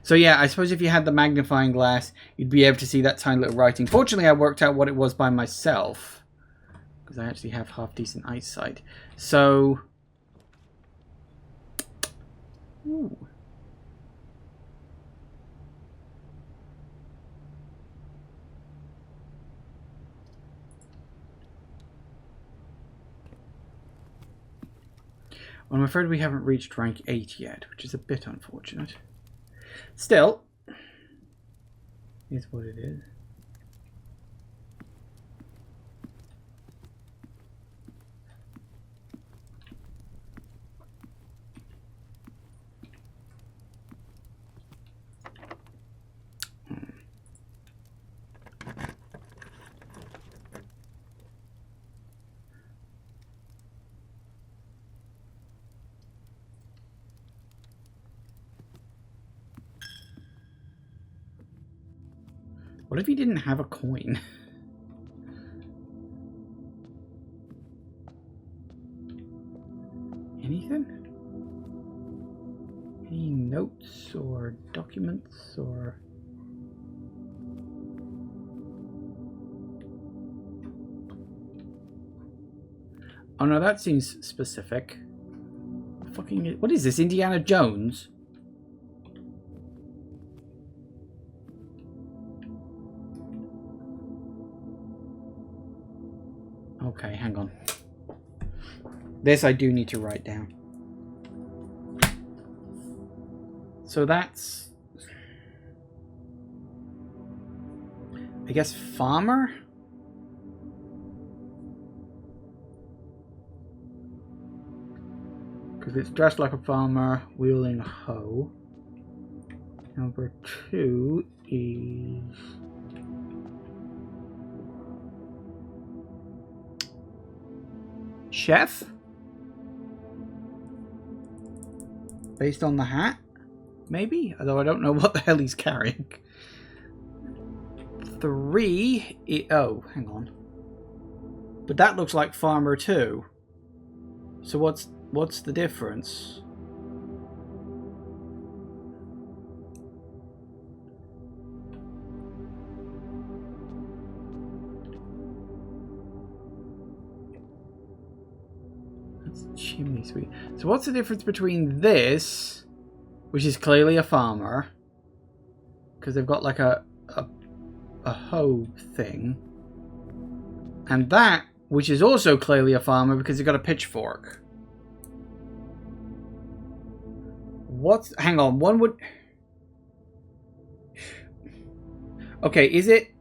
So yeah, I suppose if you had the magnifying glass, you'd be able to see that tiny little writing. Fortunately, I worked out what it was by myself, because I actually have half decent eyesight. So, ooh. Well, I'm afraid we haven't reached rank 8 yet, which is a bit unfortunate. Still, is what it is. What if he didn't have a coin? Anything? Any notes or documents or... Oh no, that seems specific. Fucking... What is this, Indiana Jones? Okay, hang on. This I do need to write down. So that's... I guess farmer? Because it's dressed like a farmer wielding a hoe. Number 2 is... chef? Based on the hat? Maybe? Although I don't know what the hell he's carrying. 3... Oh, hang on. But that looks like farmer too. So what's the difference? That's chimney sweep. So what's the difference between this, which is clearly a farmer, because they've got like a hoe thing, and that, which is also clearly a farmer because they've got a pitchfork? What's... Hang on, one would... Okay, is it...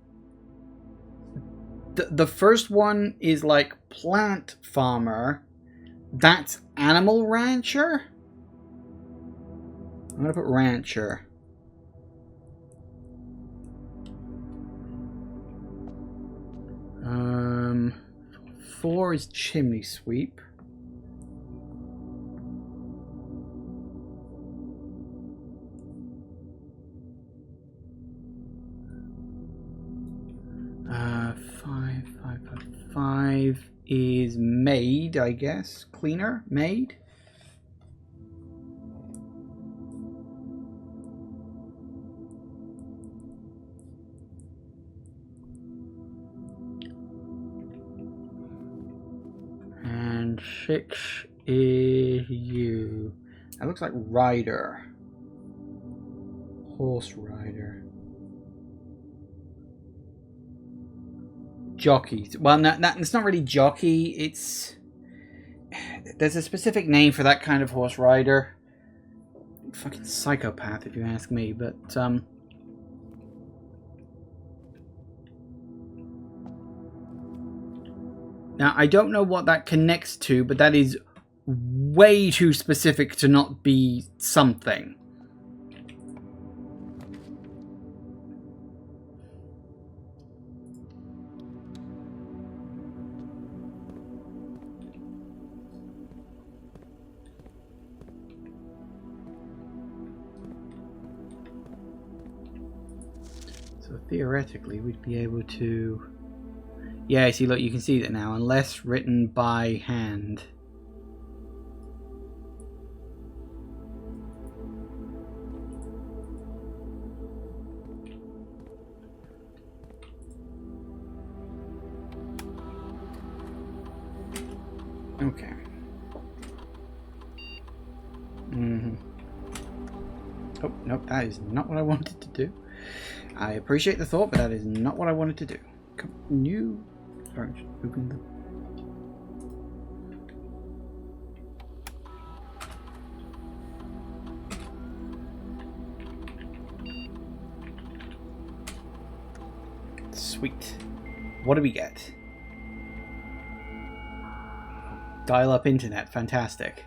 The first one is like plant farmer. That's animal rancher? I'm gonna put rancher. 4 is chimney sweep. Five is maid, I guess. Cleaner? Maid? And 6 is you. That looks like rider. Horse rider. Jockey. Well, it's not really jockey. It's... There's a specific name for that kind of horse rider. Fucking psychopath, if you ask me. But, now, I don't know what that connects to, but that is way too specific to not be something. So theoretically, we'd be able to... Yeah, see, look, you can see that now. Unless written by hand. Okay. Oh, nope, that is not what I wanted to do. I appreciate the thought, but that is not what I wanted to do. New... Sorry, just open the... Sweet. What do we get? Dial-up internet, fantastic.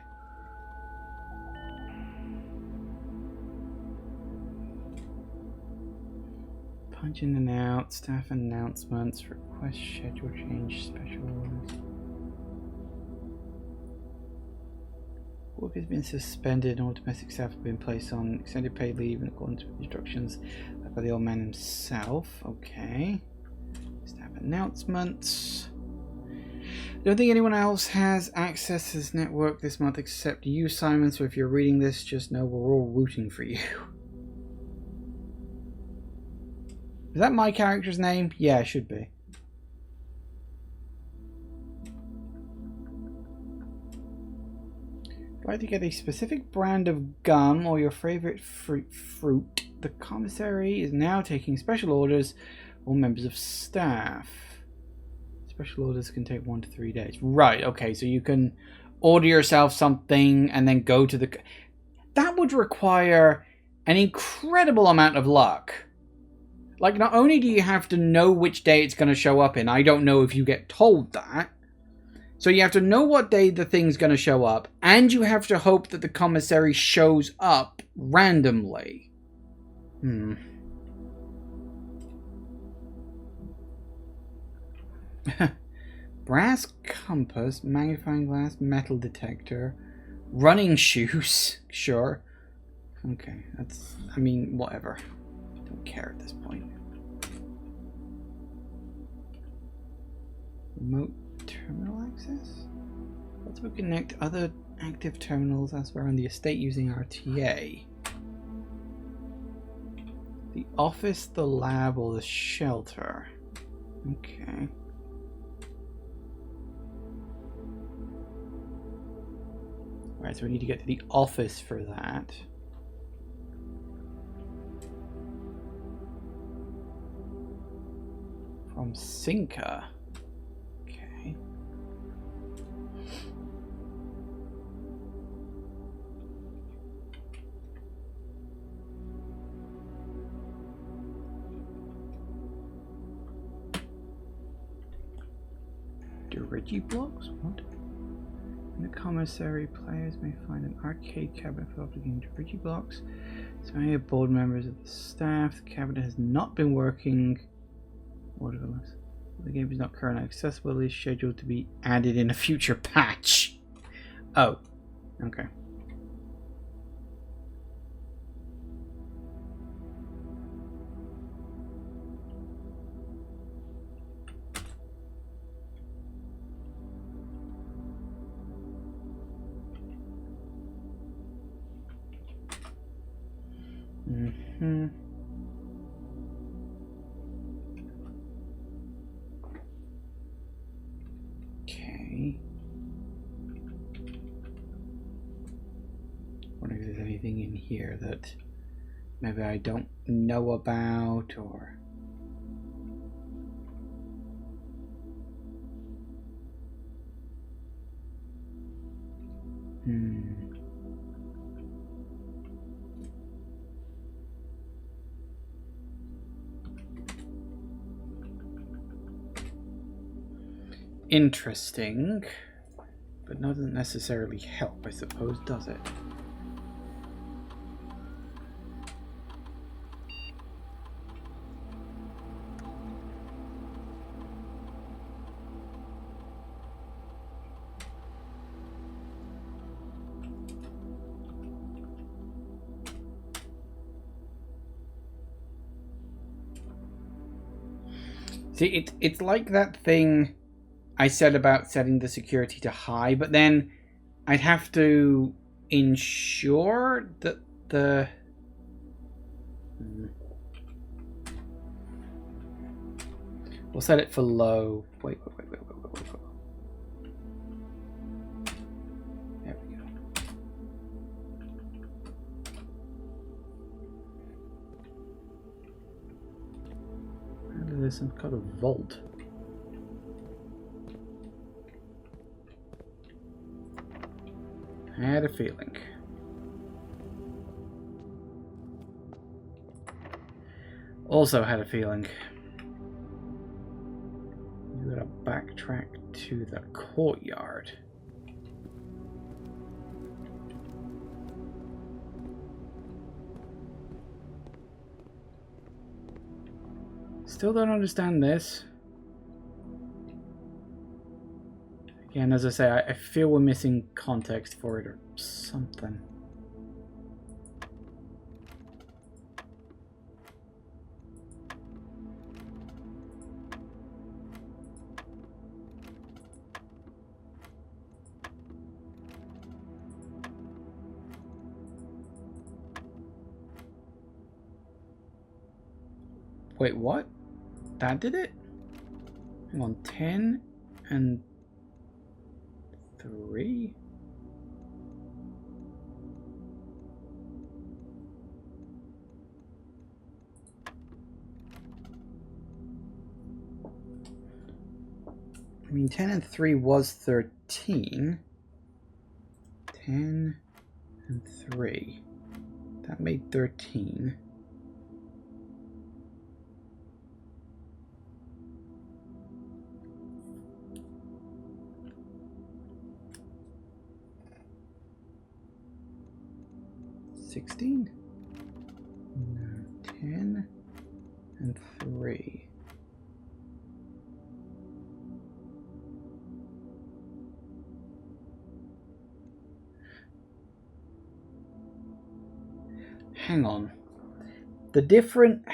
Punch in and out, staff announcements, request schedule change, special orders. Work has been suspended and all domestic staff have been placed on extended paid leave in accordance with instructions left by the old man himself. Okay. Staff announcements. I don't think anyone else has access to this network this month except you, Simon, so if you're reading this, just know we're all rooting for you. Is that my character's name? Yeah, it should be. If I had to get a specific brand of gum or your favorite fruit, the commissary is now taking special orders or members of staff. Special orders can take 1 to 3 days. Right, okay, so you can order yourself something and then go to the... That would require an incredible amount of luck. Like, not only do you have to know which day it's going to show up in, I don't know if you get told that. So you have to know what day the thing's going to show up, and you have to hope that the commissary shows up randomly. Brass compass, magnifying glass, metal detector, running shoes. Sure. Okay, that's... I mean, whatever. Don't care at this point. Remote terminal access? Let's connect other active terminals elsewhere on the estate using RTA. The office, the lab, or the shelter. Okay. Right, so we need to get to the office for that. From Cinca. Okay. Digiblocks? What? In the commissary, players may find an arcade cabinet filled with Digiblocks. So many board members of the staff. The cabinet has not been working. The game is not currently accessible. It is scheduled to be added in a future patch. Oh, okay. Okay. Wonder if there's anything in here that maybe I don't know about, or... Interesting, but doesn't necessarily help, I suppose, does it? See, it's like that thing I said about setting the security to high, but then I'd have to ensure that the... We'll set it for low. Wait. There we go. There's some kind of vault. I had a feeling. Also had a feeling. You gotta backtrack to the courtyard. Still don't understand this. Again, as I say, I feel we're missing context for it or something. Wait, what? That did it? Hang on, 10 and 3? I mean, 10 and 3 was 13. 10 and 3. That made 13. $16? No, 10 and 3. Hang on. The different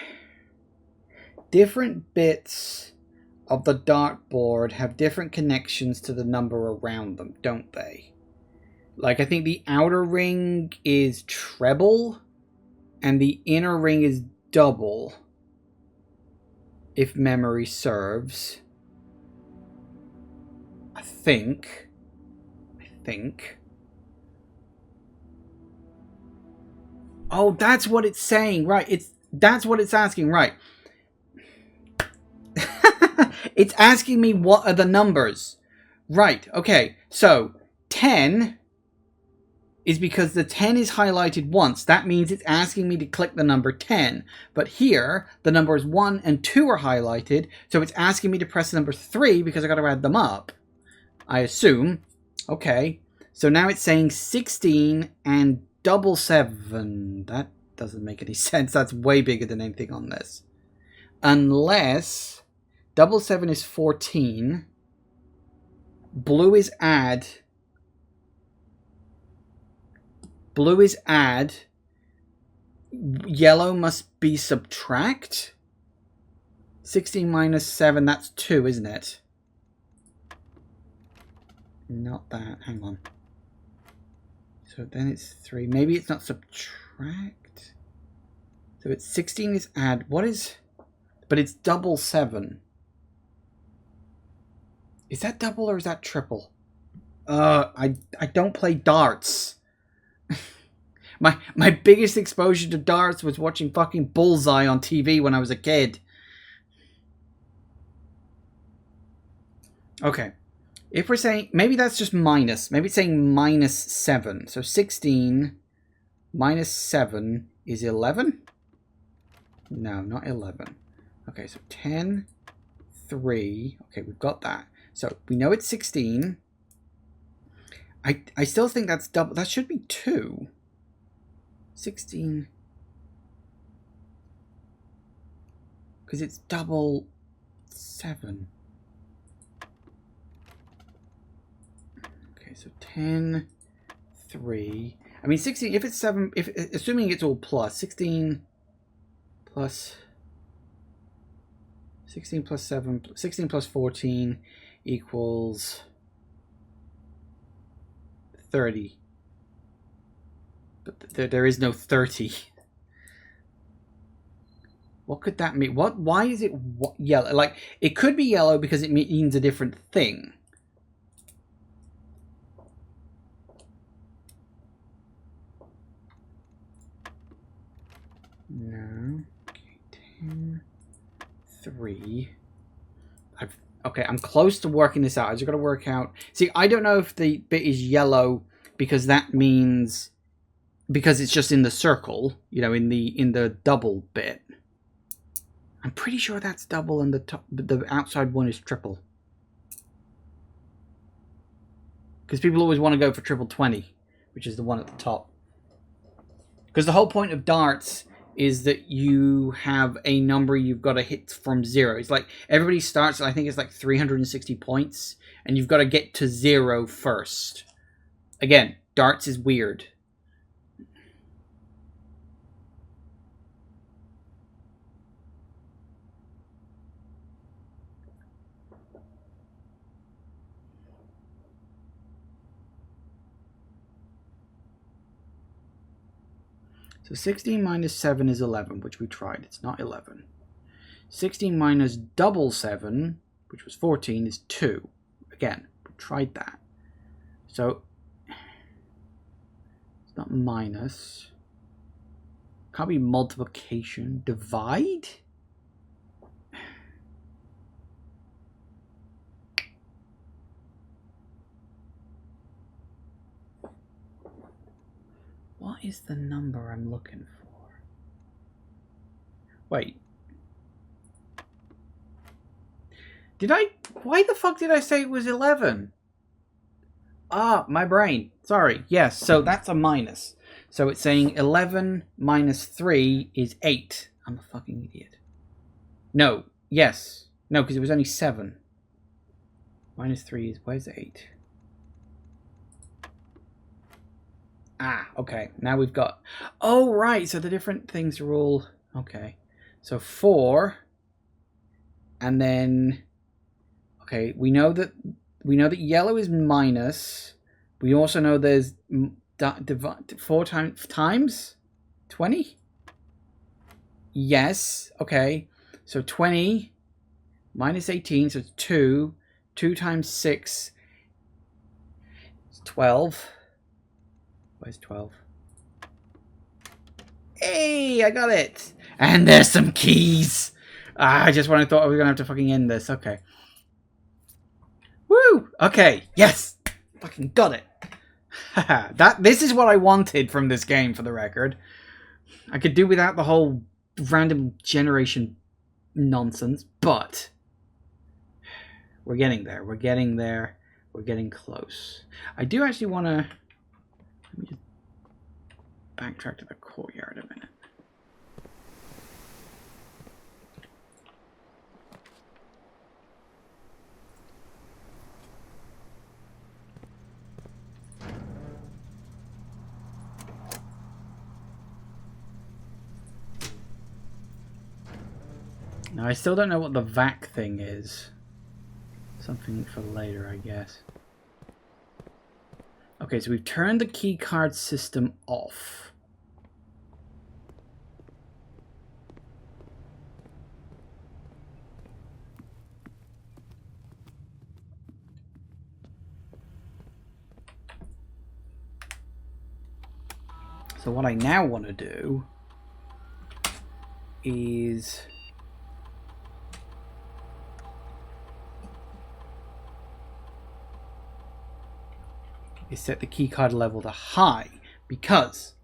bits of the dartboard have different connections to the number around them, don't they? Like, I think the outer ring is treble, and the inner ring is double, if memory serves. I think. Oh, that's what it's saying, right? That's what it's asking, right? It's asking me what are the numbers. Right, okay. So, 10... is because the 10 is highlighted once. That means it's asking me to click the number 10. But here, the numbers 1 and 2 are highlighted, so it's asking me to press the number 3 because I got to add them up. I assume. Okay. So now it's saying 16 and double 7. That doesn't make any sense. That's way bigger than anything on this. Unless double 7 is 14. Blue is add. Blue is add. Yellow must be subtract. 16 minus 7, that's 2, isn't it? Not that. Hang on. So then it's 3. Maybe it's not subtract. So it's 16 is add. What is... But it's double 7. Is that double or is that triple? I don't play darts. My biggest exposure to darts was watching fucking Bullseye on TV when I was a kid. Okay. If we're saying... Maybe that's just minus. Maybe it's saying minus 7. So 16 minus 7 is 11? No, not 11. Okay, so 10, 3. Okay, we've got that. So we know it's 16. I still think that's double. That should be 2. 16. Because it's double 7. Okay, so 10, 3. I mean, 16, if it's 7, assuming it's all plus, 16 plus 16 plus 7, 16 plus 14 equals 30. But there is no 30. What could that mean? Why is it yellow? Like, it could be yellow because it means a different thing. No. Okay, 10, 3. Okay, I'm close to working this out. I just got to work out. See, I don't know if the bit is yellow because that means because it's just in the circle, you know, in the double bit. I'm pretty sure that's double and the outside one is triple. Because people always want to go for triple 20, which is the one at the top. Because the whole point of darts is that you have a number you've got to hit from 0. It's like everybody starts, I think it's like 360 points, and you've got to get to 0 first. Again, darts is weird. So 16 minus 7 is 11, which we tried. It's not 11. 16 minus double 7, which was 14, is 2. Again, we tried that. So it's not minus. Can't be multiplication. Divide? What is the number I'm looking for? Wait. Why the fuck did I say it was 11? Ah, my brain. Sorry. Yes, so that's a minus. So it's saying 11 minus 3 is 8. I'm a fucking idiot. No. Yes. No, because it was only 7. Minus 3 is... Where's 8? Ah, okay. Now we've got... Oh, right. So the different things are all... Okay. So 4. And then... Okay, we know that yellow is minus. We also know there's 4 times 20? Yes. Okay. So 20 minus 18, so it's 2. 2 times 6 is 12. Where's 12? Hey, I got it. And there's some keys. I just when I thought I was going to have to fucking end this. Okay. Woo! Okay, yes! Fucking got it. This is what I wanted from this game, for the record. I could do without the whole random generation nonsense, but we're getting there. We're getting there. We're getting close. I do actually want to... Let me just backtrack to the courtyard a minute. Now, I still don't know what the VAC thing is. Something for later, I guess. Okay, so we've turned the keycard system off. So what I now want to do is... set the keycard level to high, because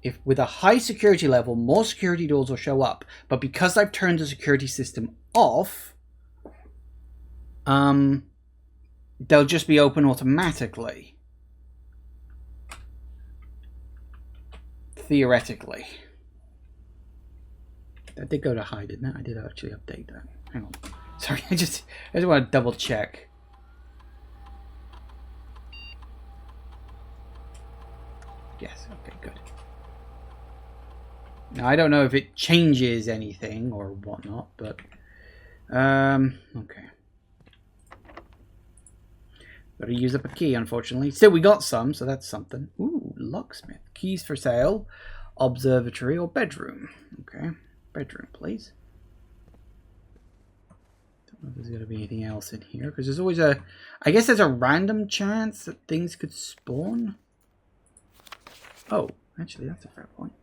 if with a high security level, more security doors will show up. But because I've turned the security system off, they'll just be open automatically. Theoretically. That did go to high, didn't it? I did actually update that. Hang on. Sorry, I just want to double check. Yes, okay, good. Now, I don't know if it changes anything or whatnot, but Okay. Gotta use up a key, unfortunately. Still, we got some, so that's something. Ooh, locksmith. Keys for sale. Observatory or bedroom. Okay. Bedroom, please. Don't know if there's gonna be anything else in here, because there's always a... I guess there's a random chance that things could spawn. Oh, actually, that's a fair point.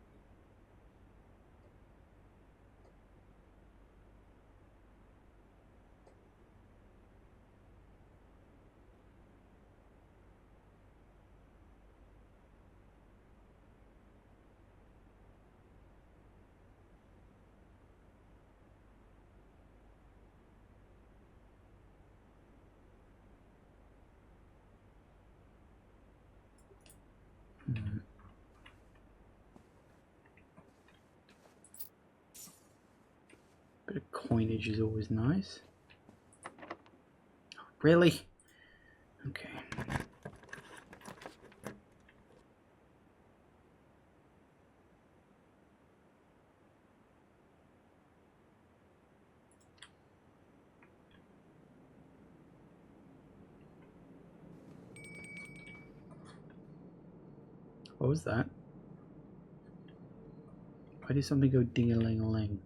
Bit of coinage is always nice. Really? Okay. What was that? Why did something go ding-a-ling-a-ling?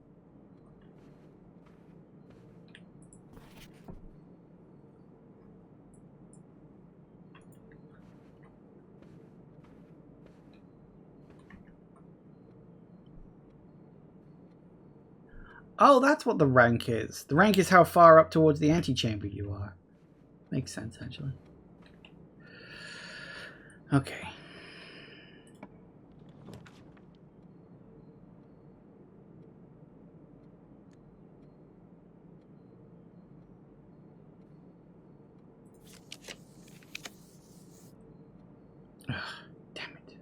Oh, that's what the rank is. The rank is how far up towards the antechamber you are. Makes sense, actually. Okay. Ugh, damn it.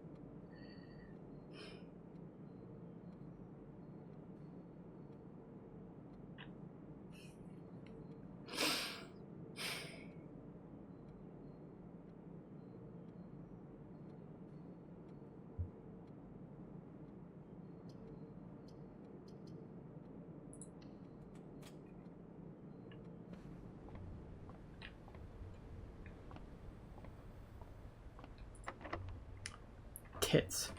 Tits.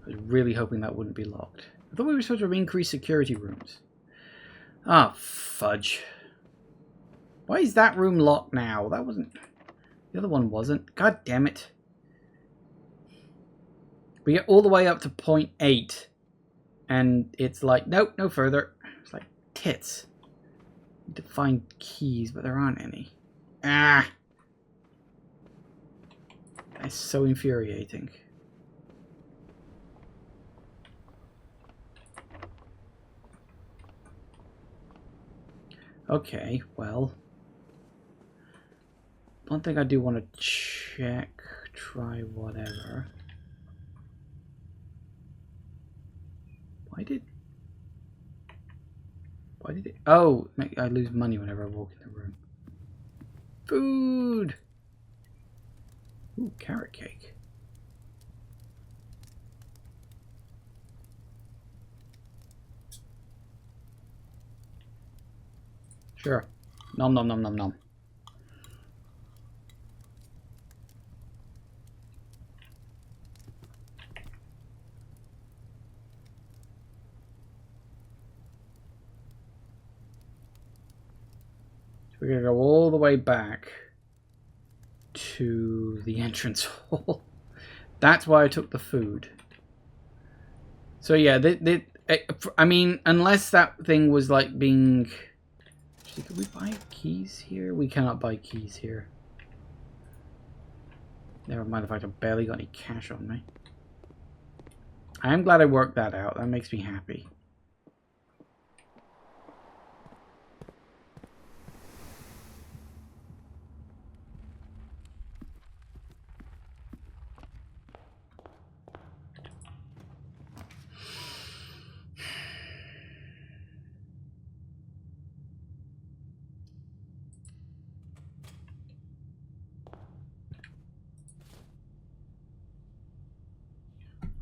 I was really hoping that wouldn't be locked. I thought we were supposed to increase security rooms. Ah, fudge. Why is that room locked now? That wasn't... The other one wasn't. God damn it. We get all the way up to 0.8. And it's like, nope, no further. It's like, tits. Need to find keys, but there aren't any. Ah! That's so infuriating. Okay, well. One thing I do want to check, try whatever. Why did it? Oh, I lose money whenever I walk in the room. Food! Ooh, carrot cake. Sure. Nom nom nom nom nom. We're gonna go all the way back to the entrance hall. That's why I took the food. So yeah, I mean, unless that thing was like being... Actually, could we buy keys here? We cannot buy keys here. Never mind the fact I barely got any cash on me. I am glad I worked that out. That makes me happy.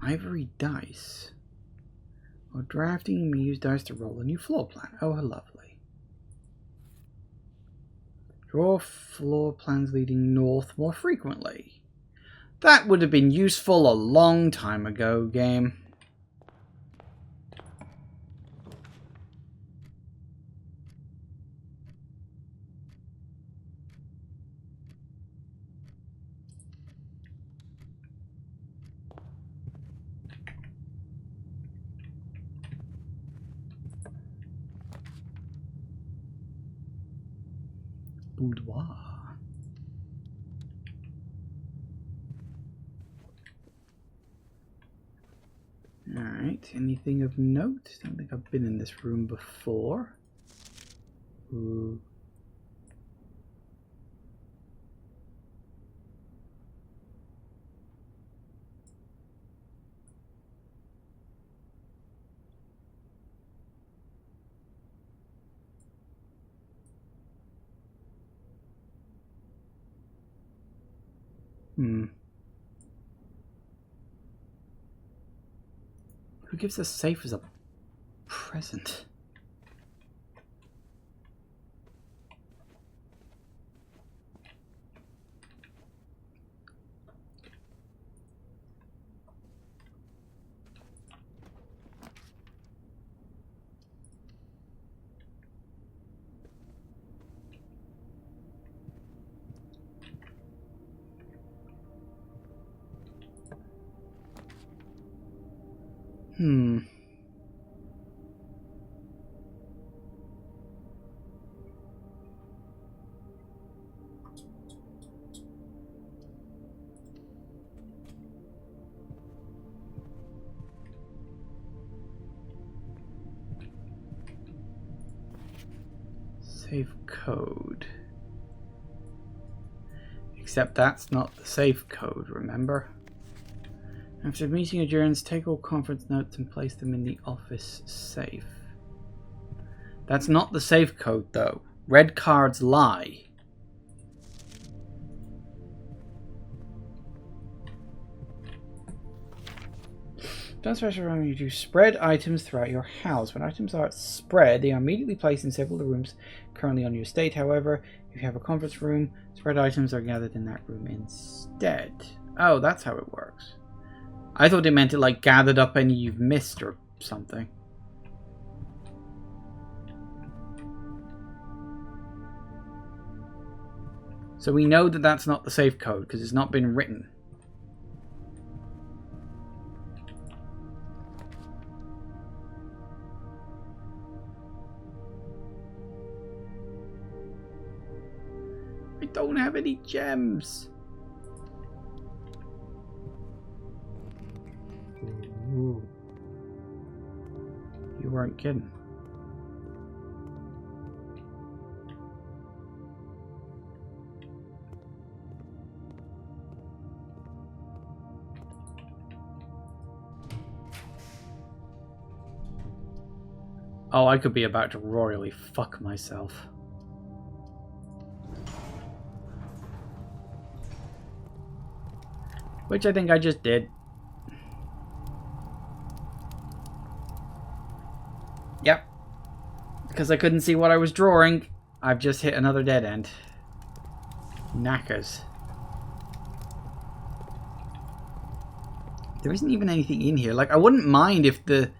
Ivory dice. While drafting, you may use dice to roll a new floor plan. Oh, how lovely. Draw floor plans leading north more frequently. That would have been useful a long time ago, game. Boudoir. Alright, anything of note? I don't think I've been in this room before. Ooh. Who gives us safe as a present? Safe code. Except that's not the safe code, remember? After the meeting adjourns, take all conference notes and place them in the office safe. That's not the safe code, though. Red cards lie. Don't special room, you do spread items throughout your house. When items are spread, they are immediately placed in several of the rooms currently on your estate. However, if you have a conference room, spread items are gathered in that room instead. Oh, that's how it works. I thought it meant it like gathered up any you've missed or something. So we know that that's not the safe code because it's not been written. I don't have any gems. Ooh. You weren't kidding. Oh, I could be about to royally fuck myself. Which I think I just did. Yep. Because I couldn't see what I was drawing, I've just hit another dead end. Knackers. There isn't even anything in here. Like, I wouldn't mind if the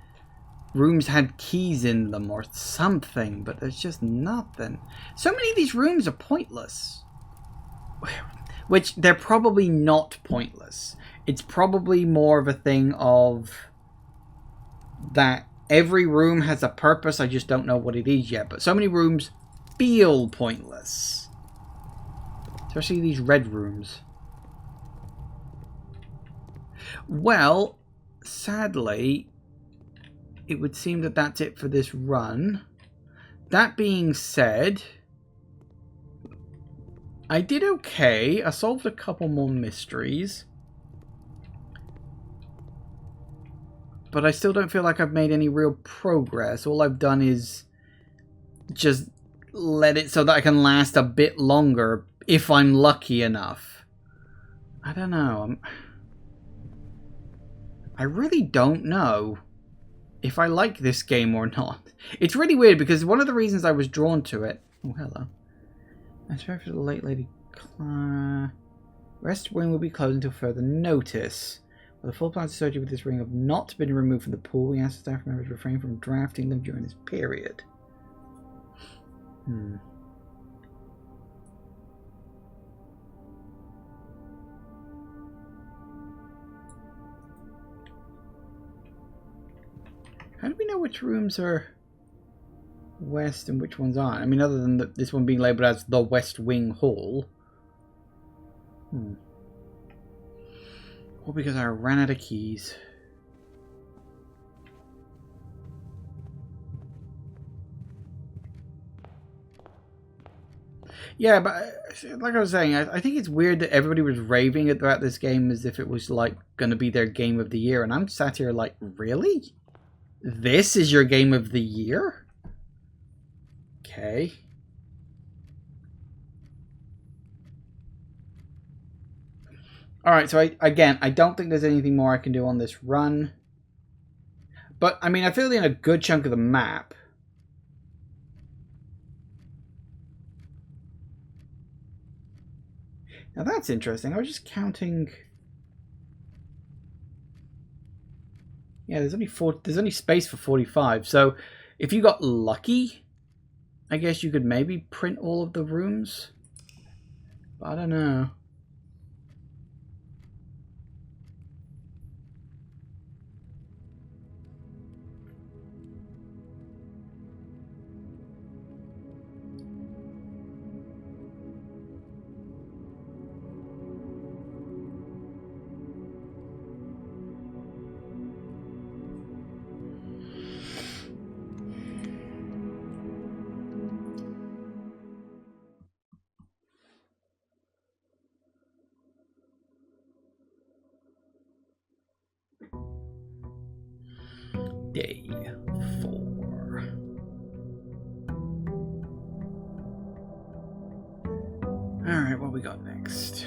rooms had keys in them or something, but there's just nothing. So many of these rooms are pointless. Which, they're probably not pointless. It's probably more of a thing of that every room has a purpose, I just don't know what it is yet. But so many rooms feel pointless. Especially these red rooms. Well, sadly, it would seem that that's it for this run. That being said, I did okay. I solved a couple more mysteries. But I still don't feel like I've made any real progress. All I've done is just let it so that I can last a bit longer if I'm lucky enough. I don't know. I really don't know if I like this game or not. It's really weird because one of the reasons I was drawn to it... Oh, hello. I swear for the late lady. West wing will be closed until further notice. While the full plans associated with this ring have not been removed from the pool, we ask staff members to refrain from drafting them during this period. How do we know which rooms are west and which ones aren't? I mean, other than this one being labelled as the West Wing Hall. Well, because I ran out of keys. Yeah, but like I was saying, I think it's weird that everybody was raving about this game as if it was like going to be their game of the year, and I'm sat here like, really? This is your game of the year? Okay. Alright, so I don't think there's anything more I can do on this run. But, I mean, I filled in a good chunk of the map. Now that's interesting. I was just counting... Yeah, there's only space for 45. So, if you got lucky, I guess you could maybe print all of the rooms. But I don't know. Day 4. Alright, what we got next?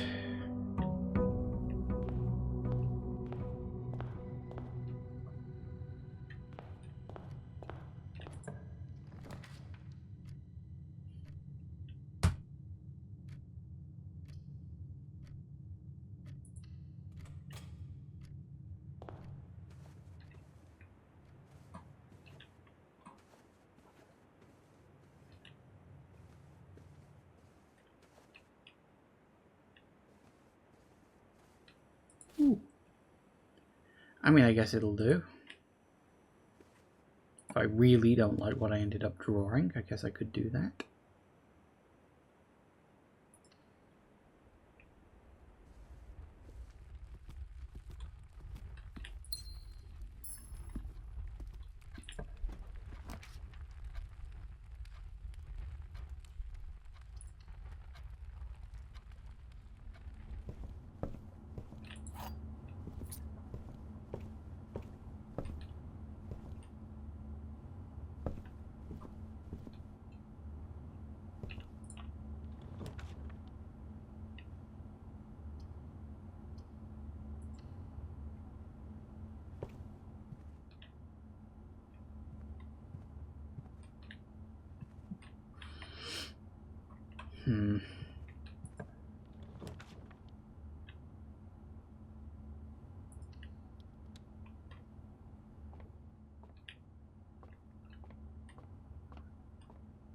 I mean, I guess it'll do. If I really don't like what I ended up drawing, I guess I could do that.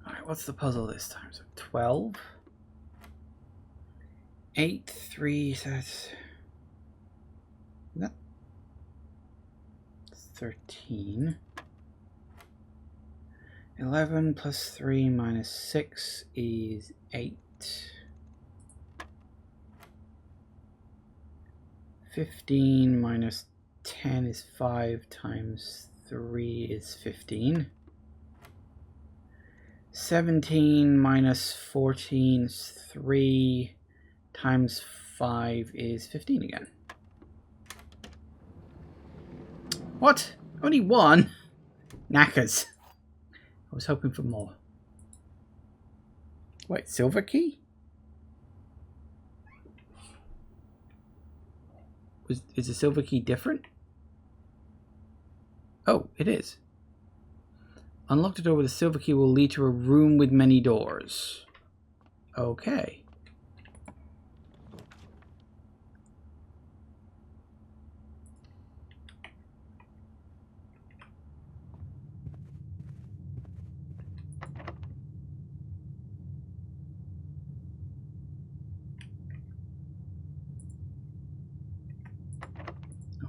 Alright, what's the puzzle this time? So 12? 8, 3, that's... That... 13. 11 plus 3 minus 6 is 8. 15 minus 10 is 5 times 3 is 15. 17 minus 14 is 3 times 5 is 15 again. What? Only one? Knackers. I was hoping for more. Wait, silver key? Is the silver key different? Oh, it is. Unlock the door with a silver key will lead to a room with many doors. Okay.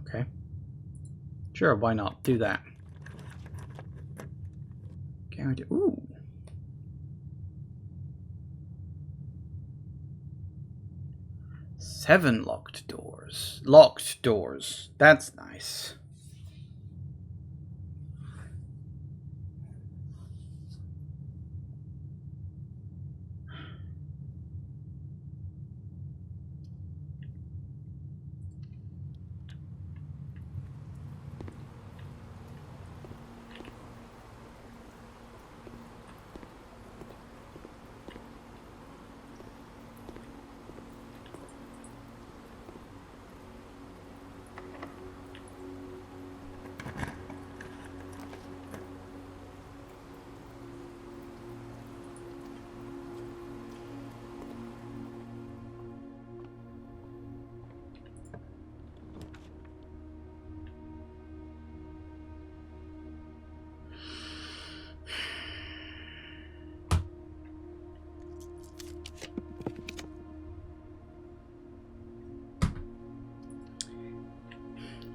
Okay. Sure, why not? Do that. Guarantee. Ooh. Seven locked doors. Locked doors. That's nice.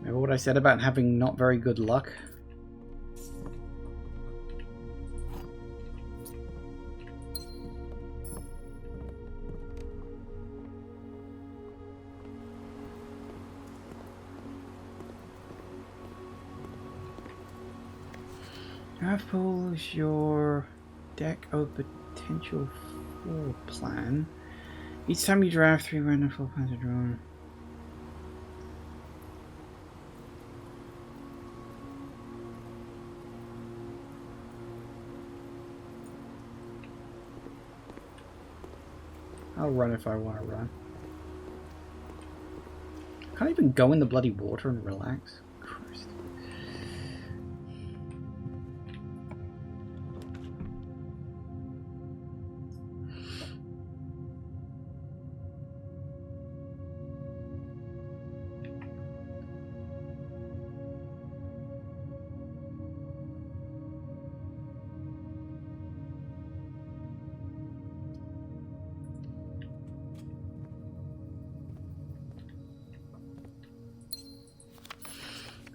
Remember what I said about having not very good luck? Draft pool is your deck of potential floor plan. Each time you draft 3 random floor plans are drawn. I'll run if I want to run. Can't even go in the bloody water and relax. Christ.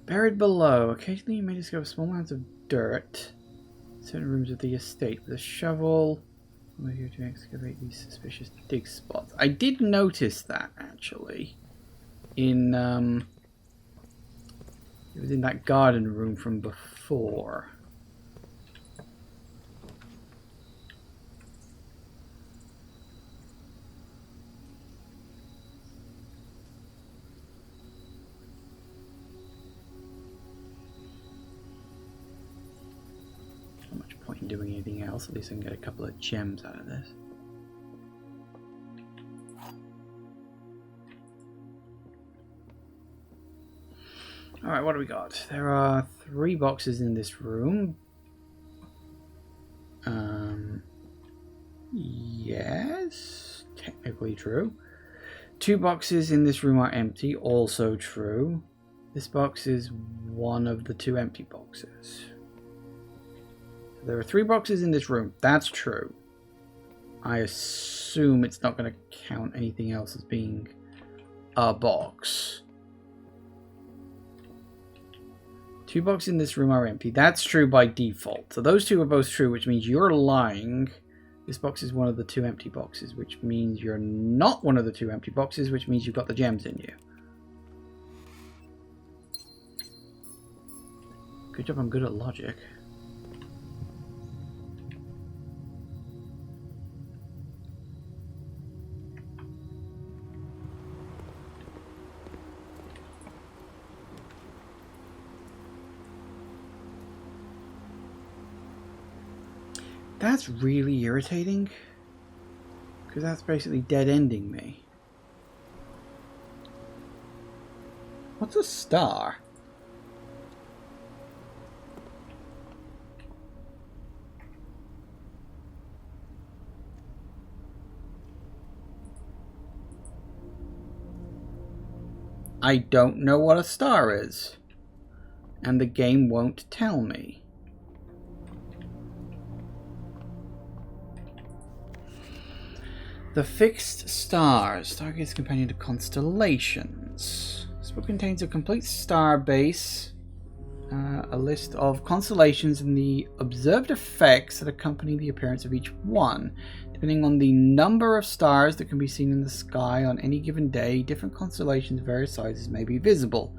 Buried below. Occasionally you may discover small amounts of dirt in certain rooms of the estate. With a shovel, we're here to excavate these suspicious dig spots. I did notice that, actually. In, it was in that garden room from before. Doing anything else, at least I can get a couple of gems out of this. Alright, what do we got? There are 3 boxes in this room. Yes, technically true. 2 boxes in this room are empty, also true. This box is one of the 2 empty boxes. There are 3 boxes in this room. That's true. I assume it's not going to count anything else as being a box. 2 boxes in this room are empty. That's true by default. So those 2 are both true, which means you're lying. This box is one of the 2 empty boxes, which means you're not one of the 2 empty boxes, which means you've got the gems in you. Good job, I'm good at logic. That's really irritating, because that's basically dead-ending me. What's a star? I don't know what a star is. And the game won't tell me. The fixed stars. Stargate's companion to constellations. This book contains a complete star base, a list of constellations and the observed effects that accompany the appearance of each one. Depending on the number of stars that can be seen in the sky on any given day, different constellations of various sizes may be visible.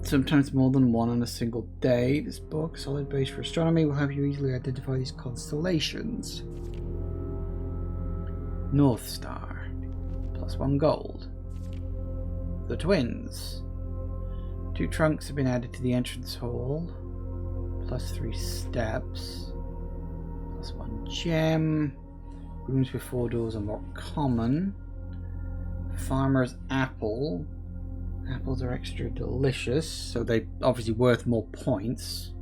Sometimes more than one on a single day. This book, solid base for astronomy, will help you easily identify these constellations. North Star, +1 gold. The Twins. 2 trunks have been added to the entrance hall, +3 steps, +1 gem. Rooms with 4 doors are more common. Farmer's Apple. Apples are extra delicious, so they're obviously worth more points.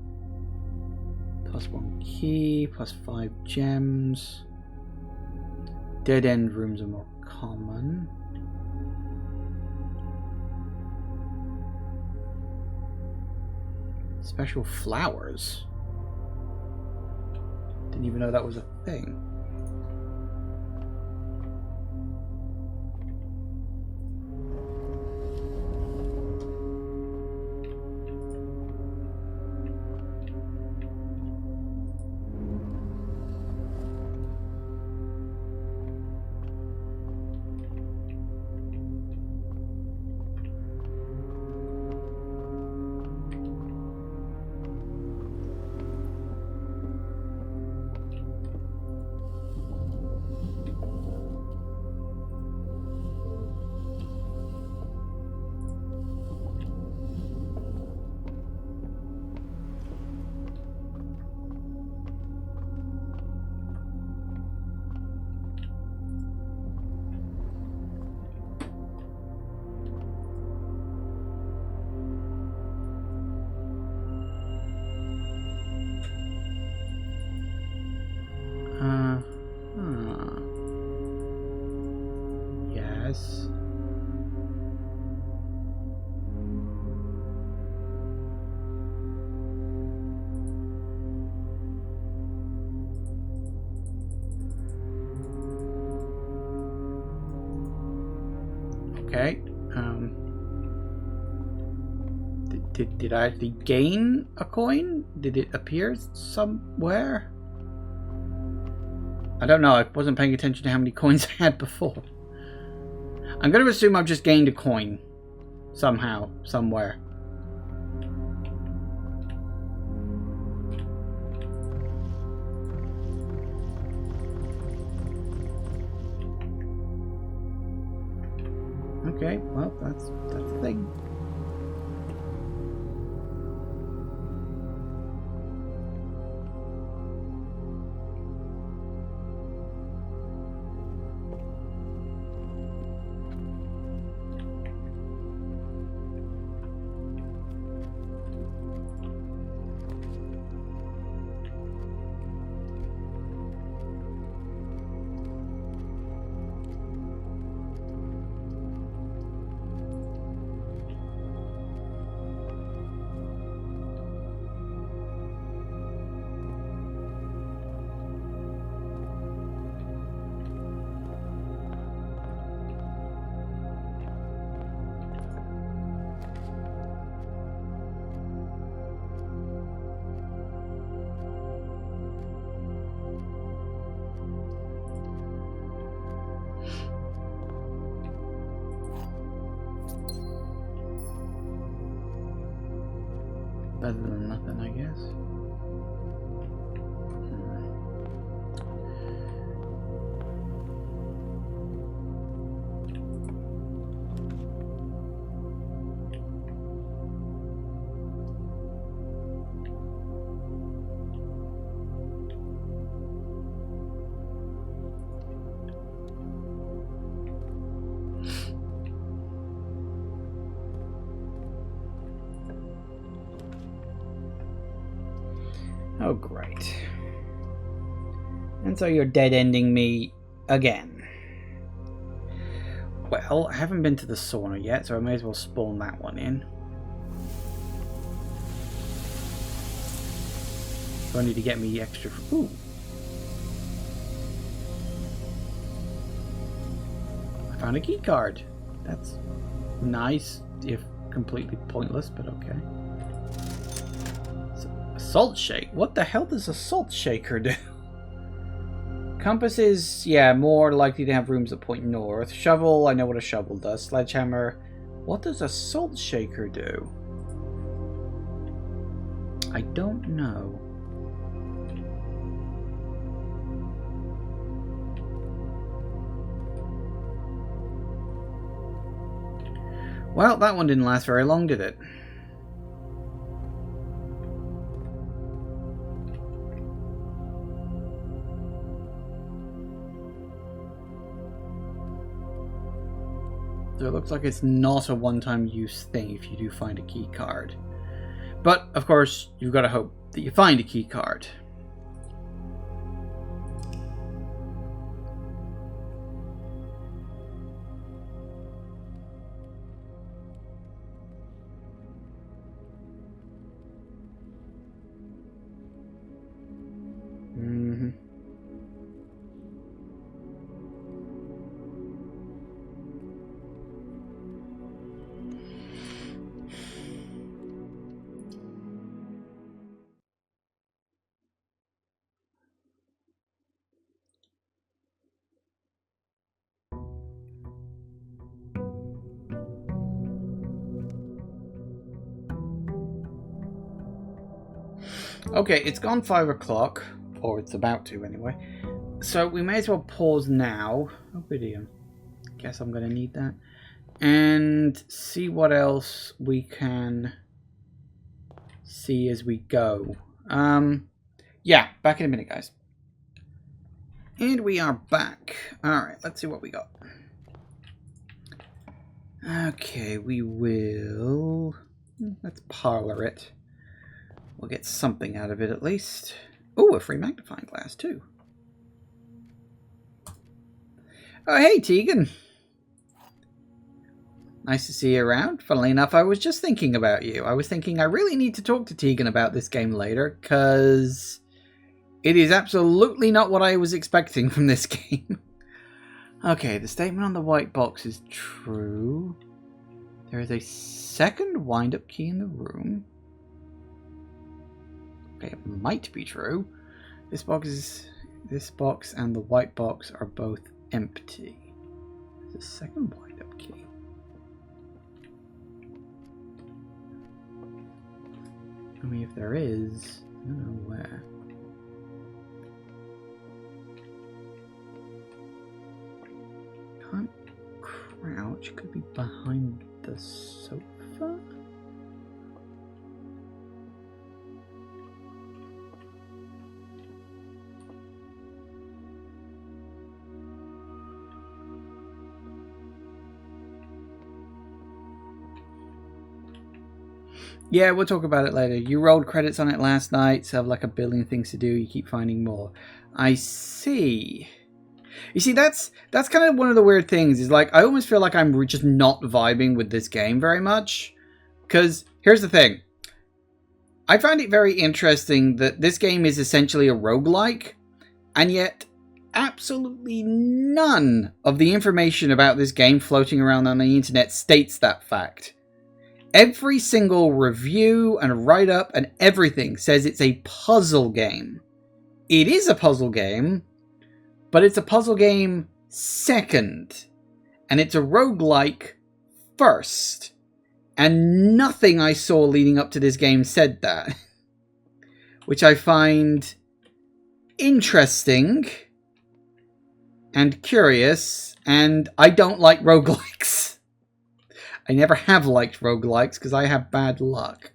+1 key, +5 gems. Dead end rooms are more common. Special flowers. Didn't even know that was a thing. Yes. Okay. Did I actually gain a coin? Did it appear somewhere? I don't know. I wasn't paying attention to how many coins I had before. I'm going to assume I've just gained a coin. Somehow. Somewhere. Okay, well, that's the thing. Better than nothing, I guess. Oh, great. And so you're dead-ending me again. Well, well, I haven't been to the sauna yet, so I may as well spawn that one in. So I need to get me extra... Ooh. I found a key card. That's nice, if completely pointless, but okay. Salt shake? What the hell does a salt shaker do? Compass is, yeah, more likely to have rooms that point north. Shovel, I know what a shovel does. Sledgehammer, what does a salt shaker do? I don't know. Well, that one didn't last very long, did it? So it looks like it's not a one-time use thing if you do find a key card. But, of course, you've got to hope that you find a key card. Okay, it's gone 5 o'clock, or it's about to anyway. So we may as well pause now. Oh, video. Guess I'm going to need that. And see what else we can see as we go. Yeah, back in a minute, guys. And we are back. Alright, let's see what we got. Okay, we will... Let's parlor it. We'll get something out of it at least. Oh, a free magnifying glass too. Oh, hey, Tegan. Nice to see you around. Funnily enough, I was just thinking about you. I was thinking I really need to talk to Tegan about this game later, because it is absolutely not what I was expecting from this game. Okay, the statement on the white box is true. There is a second wind-up key in the room. Okay, it might be true. This box and the white box are both empty. There's a second wind-up key. I mean, if there is, I don't know where. Can't crouch. Could be behind the sofa. Yeah, we'll talk about it later. You rolled credits on it last night, so have like a billion things to do. You keep finding more. I see. You see, that's kind of one of the weird things. Is like I almost feel like I'm just not vibing with this game very much. Because here's the thing. I find it very interesting that this game is essentially a roguelike, and yet absolutely none of the information about this game floating around on the internet states that fact. Every single review and write-up and everything says it's a puzzle game. It is a puzzle game, but it's a puzzle game second. And it's a roguelike first. And nothing I saw leading up to this game said that. Which I find interesting and curious, and I don't like roguelikes. I never have liked roguelikes because I have bad luck.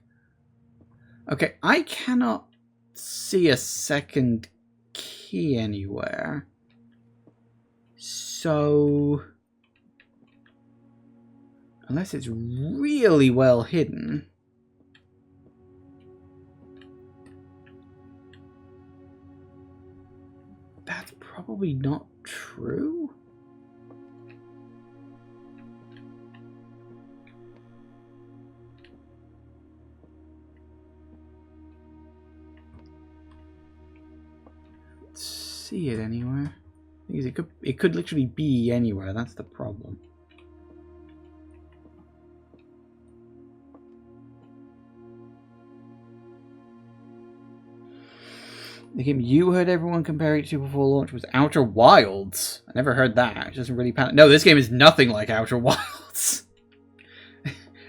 Okay, I cannot see a second key anywhere. So, unless it's really well hidden. That's probably not true. see it anywhere. Because it could literally be anywhere. That's the problem. The game you heard everyone compare it to before launch was Outer Wilds. I never heard that. It doesn't really pan. No, this game is nothing like Outer Wilds.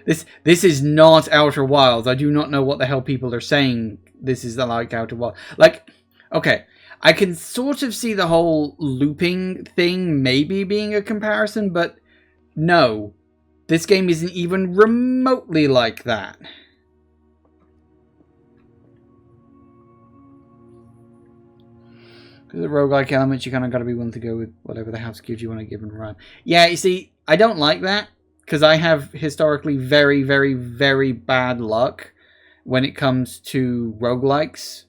This is not Outer Wilds. I do not know what the hell people are saying. This is like Outer Wilds. Like, okay, I can sort of see the whole looping thing maybe being a comparison, but no, this game isn't even remotely like that. Because the roguelike elements, you kind of got to be willing to go with whatever the house gives you on a given run. Yeah, you see, I don't like that, because I have historically very, very, very bad luck when it comes to roguelikes.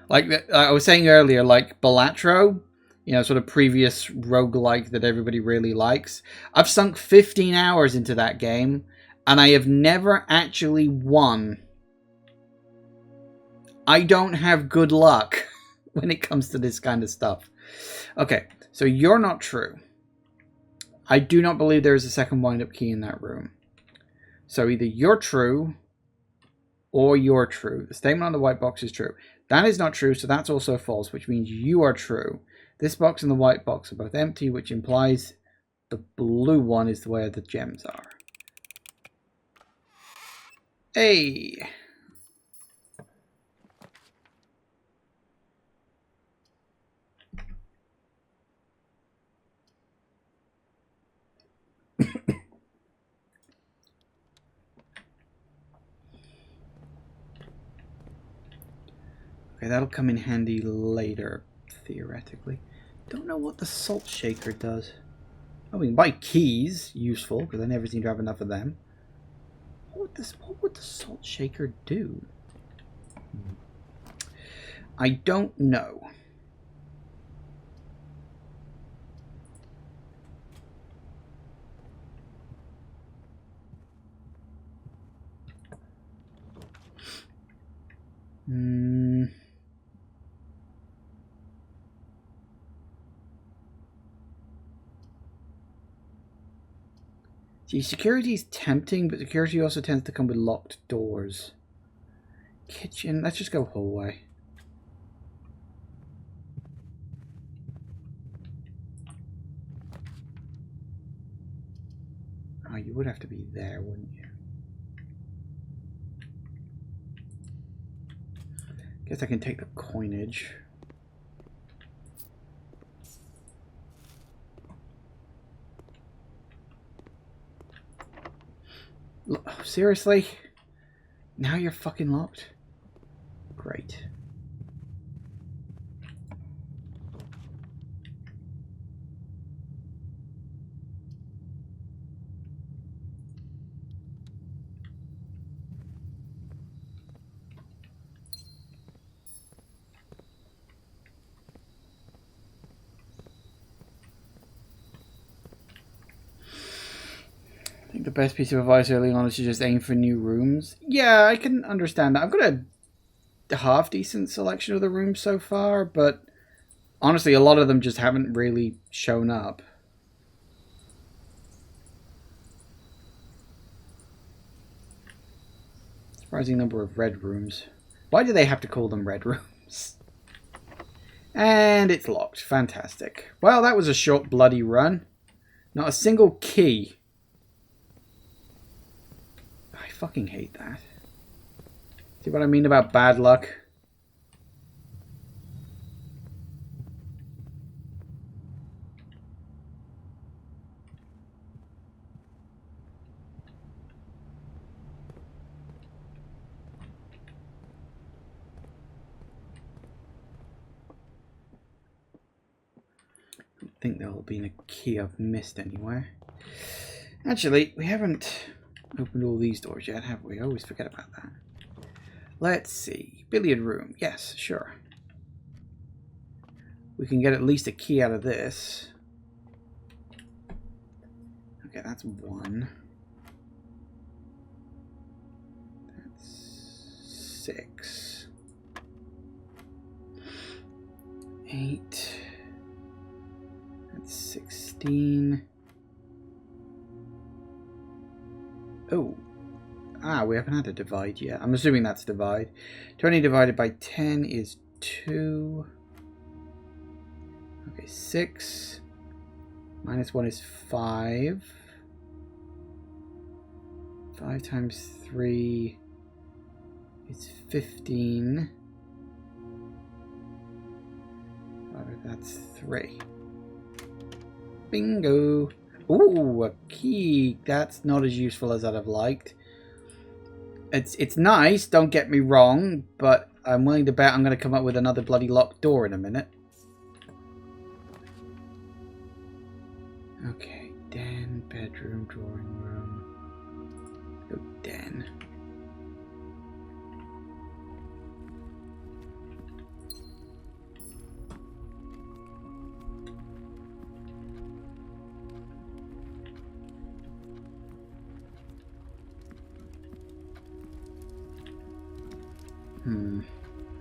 Like I was saying earlier, like Balatro, you know, sort of previous roguelike that everybody really likes. I've sunk 15 hours into that game, and I have never actually won. I don't have good luck when it comes to this kind of stuff. Okay, so you're not true. I do not believe there is a second wind-up key in that room. So either you're true or you're true. The statement on the white box is true. That is not true, so that's also false, which means you are true. This box and the white box are both empty, which implies the blue one is where the gems are. Hey! Okay, that'll come in handy later, theoretically. Don't know what the salt shaker does. Oh, we can buy keys, useful, because I never seem to have enough of them. What would the salt shaker do? I don't know. See, security is tempting, but security also tends to come with locked doors. Kitchen, let's just go hallway. Oh, you would have to be there, wouldn't you? Guess I can take the coinage. Seriously? Now you're fucking locked? Great. I think the best piece of advice early on is to just aim for new rooms. Yeah, I can understand that. I've got a half-decent selection of the rooms so far, but honestly, a lot of them just haven't really shown up. Surprising number of red rooms. Why do they have to call them red rooms? And it's locked. Fantastic. Well, that was a short, bloody run. Not a single key. I fucking hate that. See what I mean about bad luck? I don't think there'll be a key I've missed anywhere. Actually, we haven't opened all these doors yet, have we? I always forget about that. Let's see. Billiard room. Yes, sure. We can get at least a key out of this. Okay, that's one. That's 6. 8. That's 16. Oh. We haven't had a divide yet. I'm assuming that's divide. 20 divided by 10 is 2. Okay, 6. Minus 1 is 5. 5 times 3 is 15. That's 3. Bingo! Ooh, a key. That's not as useful as I'd have liked. It's nice, don't get me wrong, but I'm willing to bet I'm going to come up with another bloody locked door in a minute. Okay, den, bedroom, drawing room. Let's go den.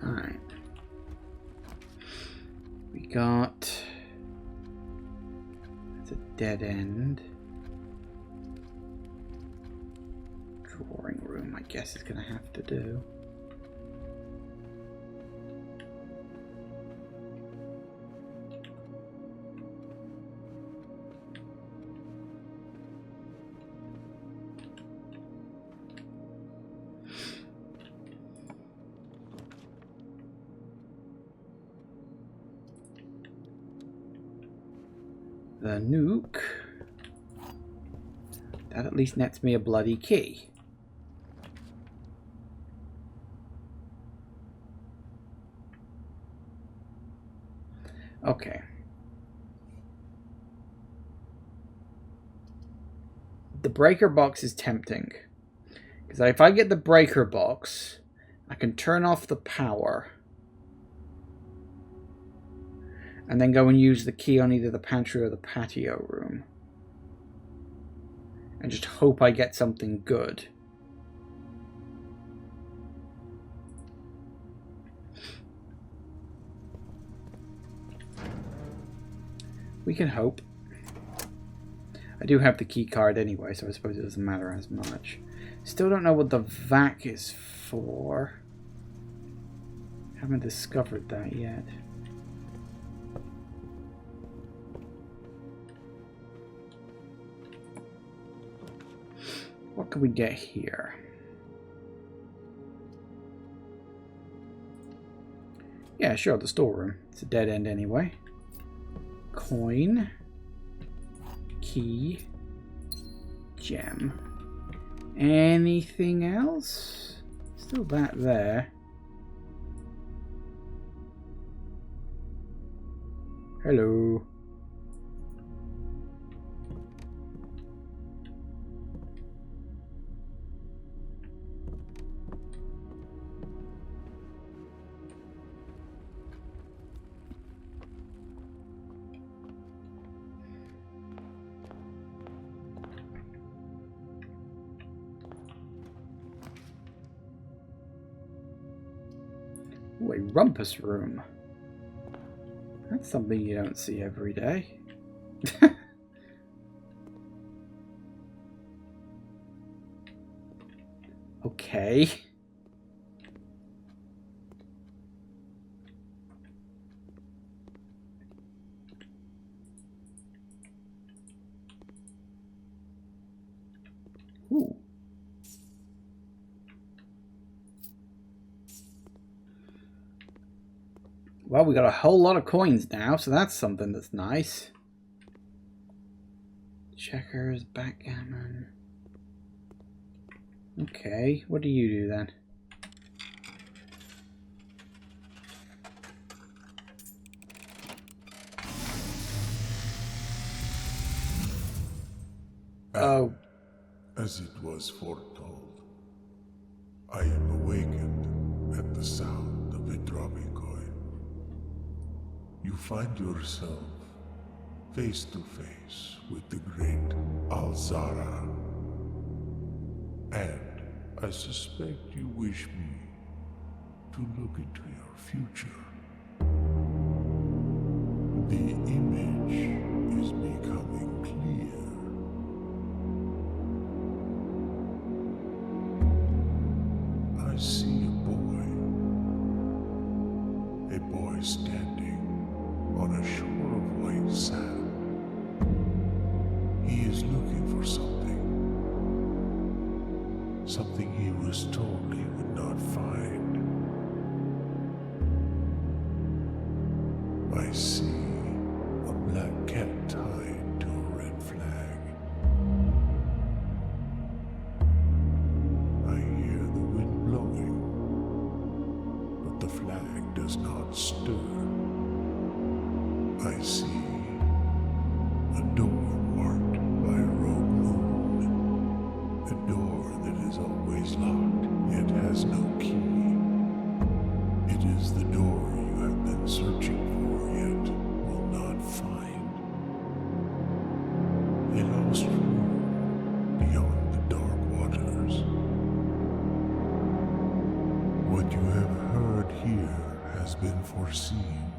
Alright. We got... That's a dead end. Drawing room, I guess, is going to have to do. The nuke. That at least nets me a bloody key. Okay. The breaker box is tempting. Because if I get the breaker box, I can turn off the power. And then go and use the key on either the pantry or the patio room. And just hope I get something good. We can hope. I do have the key card anyway, so I suppose it doesn't matter as much. Still don't know what the vac is for. Haven't discovered that yet. What can we get here? Yeah, sure, the storeroom. It's a dead end anyway. Coin. Key. Gem. Anything else? Still that there. Hello. Ooh, a rumpus room. That's something you don't see every day. Okay. Ooh. Well, we got a whole lot of coins now, so that's something that's nice. Checkers, backgammon. Okay, what do you do then? Oh. As it was foretold, I am awakened at the sound of a dropping coin. You find yourself face to face with the great Alzara. And I suspect you wish me to look into your future. The image is becoming clear. I see a boy standing on a shore of white sand. He is looking for something. Something he was told he would not find. I see a black cat tied to a red flag. I hear the wind blowing, but the flag does not stir. I see a door marked by a rogue moon. A door that is always locked, yet has no key. It is the door you have been searching for, yet will not find. A lost room beyond the dark waters. What you have heard here has been foreseen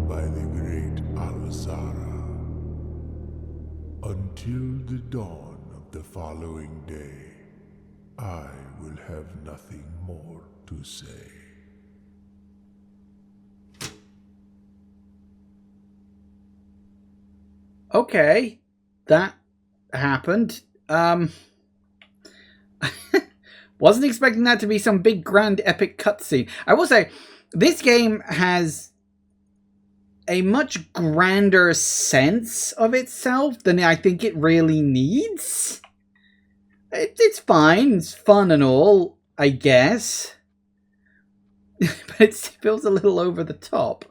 by the great Al-Zara. Until the dawn of the following day, I will have nothing more to say. Okay, that happened. Wasn't expecting that to be some big, grand, epic cutscene. I will say, this game has a much grander sense of itself than I think it really needs. It's fine, it's fun and all, I guess. But it feels a little over the top.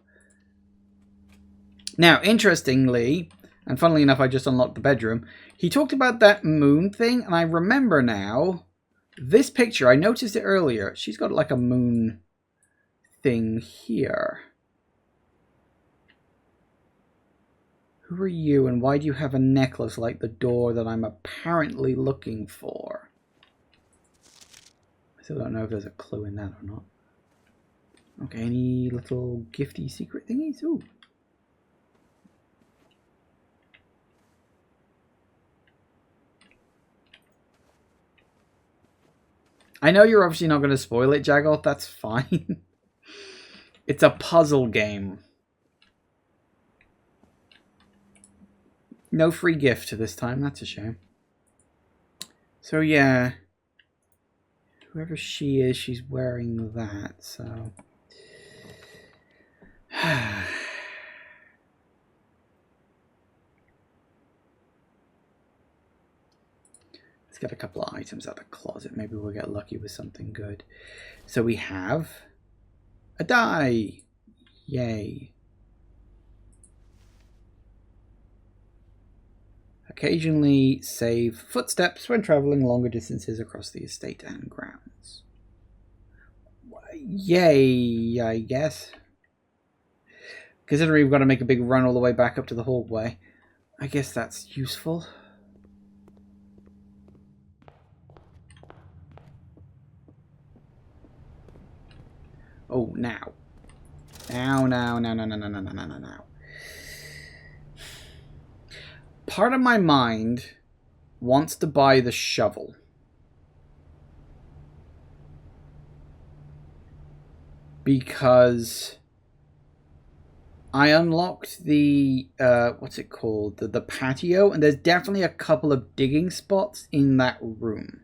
Now, interestingly, and funnily enough, I just unlocked the bedroom, he talked about that moon thing, and I remember now, this picture, I noticed it earlier, she's got like a moon thing here. Who are you, and why do you have a necklace like the door that I'm apparently looking for? I still don't know if there's a clue in that or not. Okay, any little gifty secret thingies? Ooh. I know you're obviously not going to spoil it, Jaggoth, that's fine. It's a puzzle game. No free gift this time, that's a shame. So yeah, whoever she is, she's wearing that, so... Let's get a couple of items out of the closet. Maybe we'll get lucky with something good. So we have a die. Yay. Occasionally save footsteps when traveling longer distances across the estate and grounds. Yay, I guess. Considering we've got to make a big run all the way back up to the hallway, I guess that's useful. Oh, now. Now. Part of my mind wants to buy the shovel. Because I unlocked the, what's it called? The patio, and there's definitely a couple of digging spots in that room.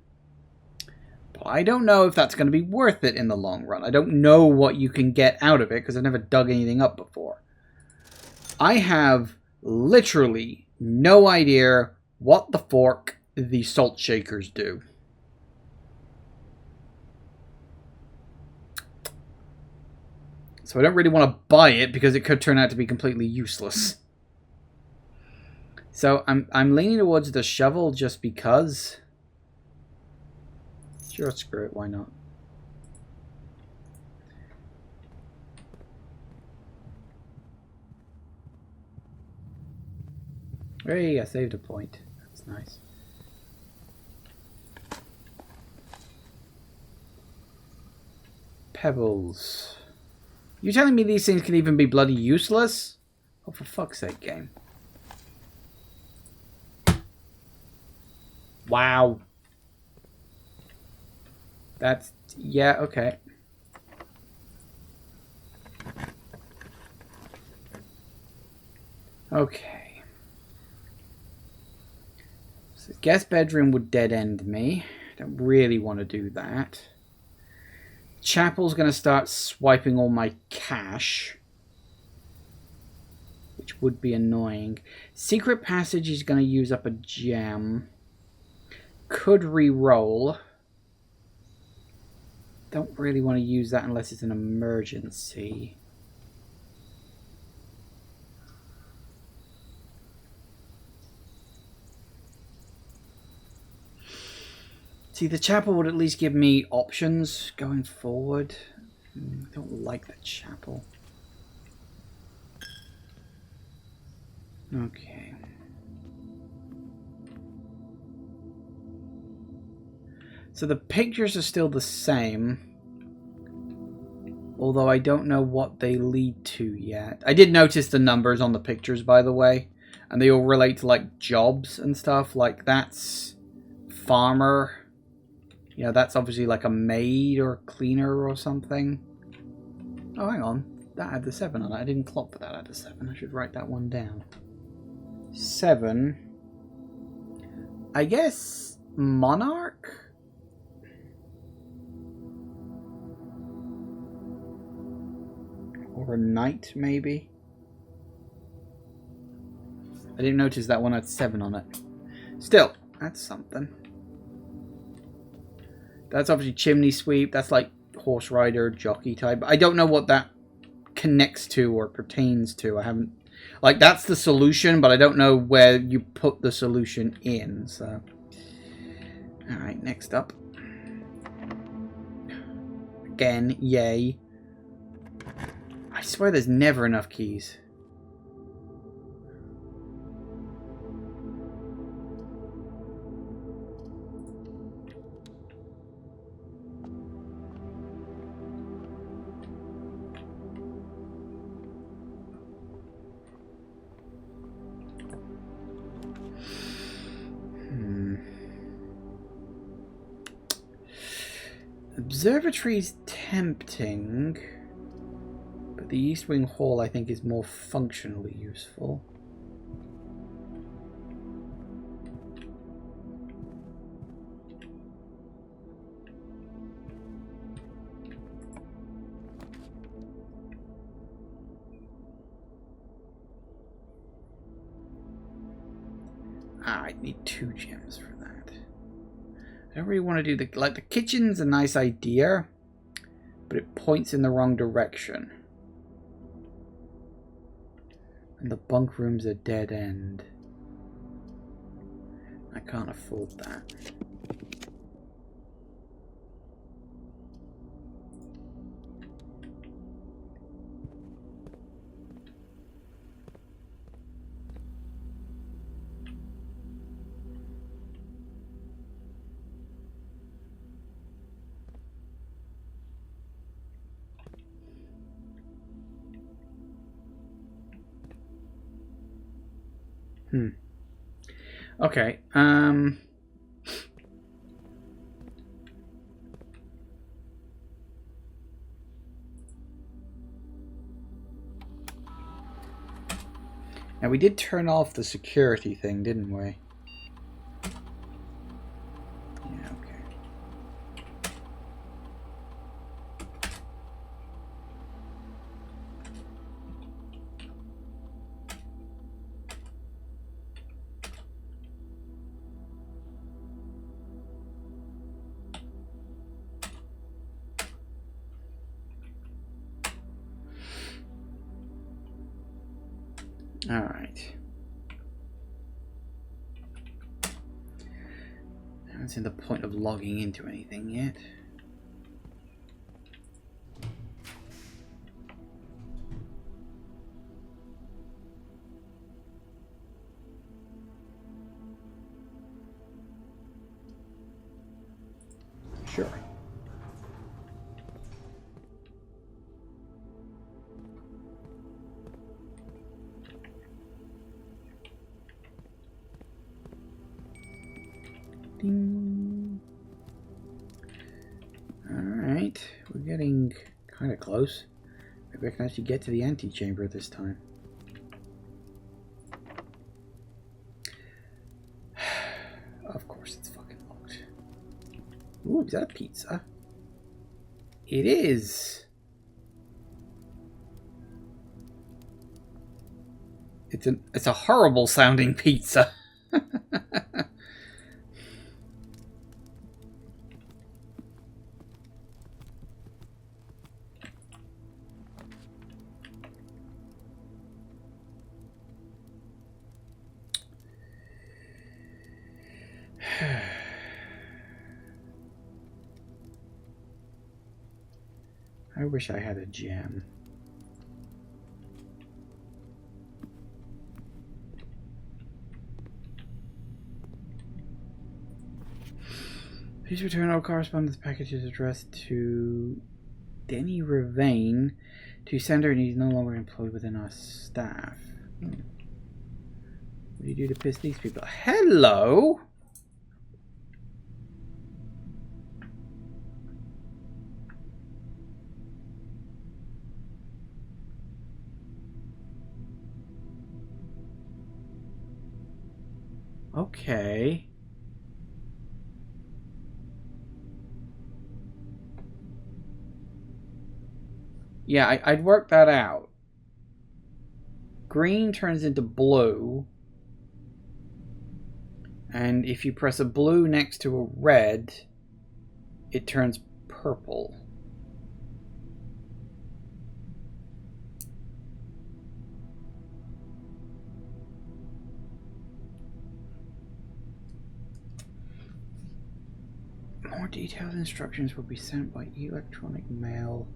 But I don't know if that's going to be worth it in the long run. I don't know what you can get out of it, because I've never dug anything up before. I have literally no idea what the fork the salt shakers do. So I don't really want to buy it because it could turn out to be completely useless. So I'm leaning towards the shovel just because. Sure, screw it, why not? Hey, I saved a point. That's nice. Pebbles. You telling me these things can even be bloody useless? Oh, for fuck's sake, game. Wow. That's... yeah, okay. Okay. So guest bedroom would dead end me. Don't really want to do that. Chapel's going to start swiping all my cash, which would be annoying. Secret passage is going to use up a gem. Could re-roll. Don't really want to use that unless it's an emergency. See, the chapel would at least give me options going forward. I don't like the chapel. Okay. So the pictures are still the same. Although I don't know what they lead to yet. I did notice the numbers on the pictures, by the way. And they all relate to, like, jobs and stuff. Like, that's farmer. You know, that's obviously like a maid or a cleaner or something. Oh, hang on. That had the 7 on it. I didn't clock that had the 7. I should write that one down. 7. I guess monarch? Or a knight, maybe? I didn't notice that one had 7 on it. Still, that's something. That's obviously chimney sweep. That's like horse rider, jockey type. I don't know what that connects to or pertains to. I haven't... like, that's the solution, but I don't know where you put the solution in, so... Alright, next up. Again, yay. I swear there's never enough keys. Observatory's tempting, but the East Wing Hall I think is more functionally useful. I need 2 gems for that. I don't really want to do the... like, the kitchen's a nice idea, but it points in the wrong direction. And the bunk room's a dead end. I can't afford that. Okay, now we did turn off the security thing, didn't we? Yeah, okay. All right. I haven't seen the point of logging into anything yet. Sure. Alright, we're getting kind of close. Maybe I can actually get to the antechamber this time. Of course it's fucking locked. Ooh, is that a pizza? It is! It's a horrible sounding pizza. I wish I had a gem. Please return all correspondence packages addressed to Denny Ravane to sender, and he's no longer employed within our staff. What do you do to piss these people? Hello? Okay. Yeah, I'd work that out. Green turns into blue. And if you press a blue next to a red, it turns purple. More detailed instructions will be sent by electronic mail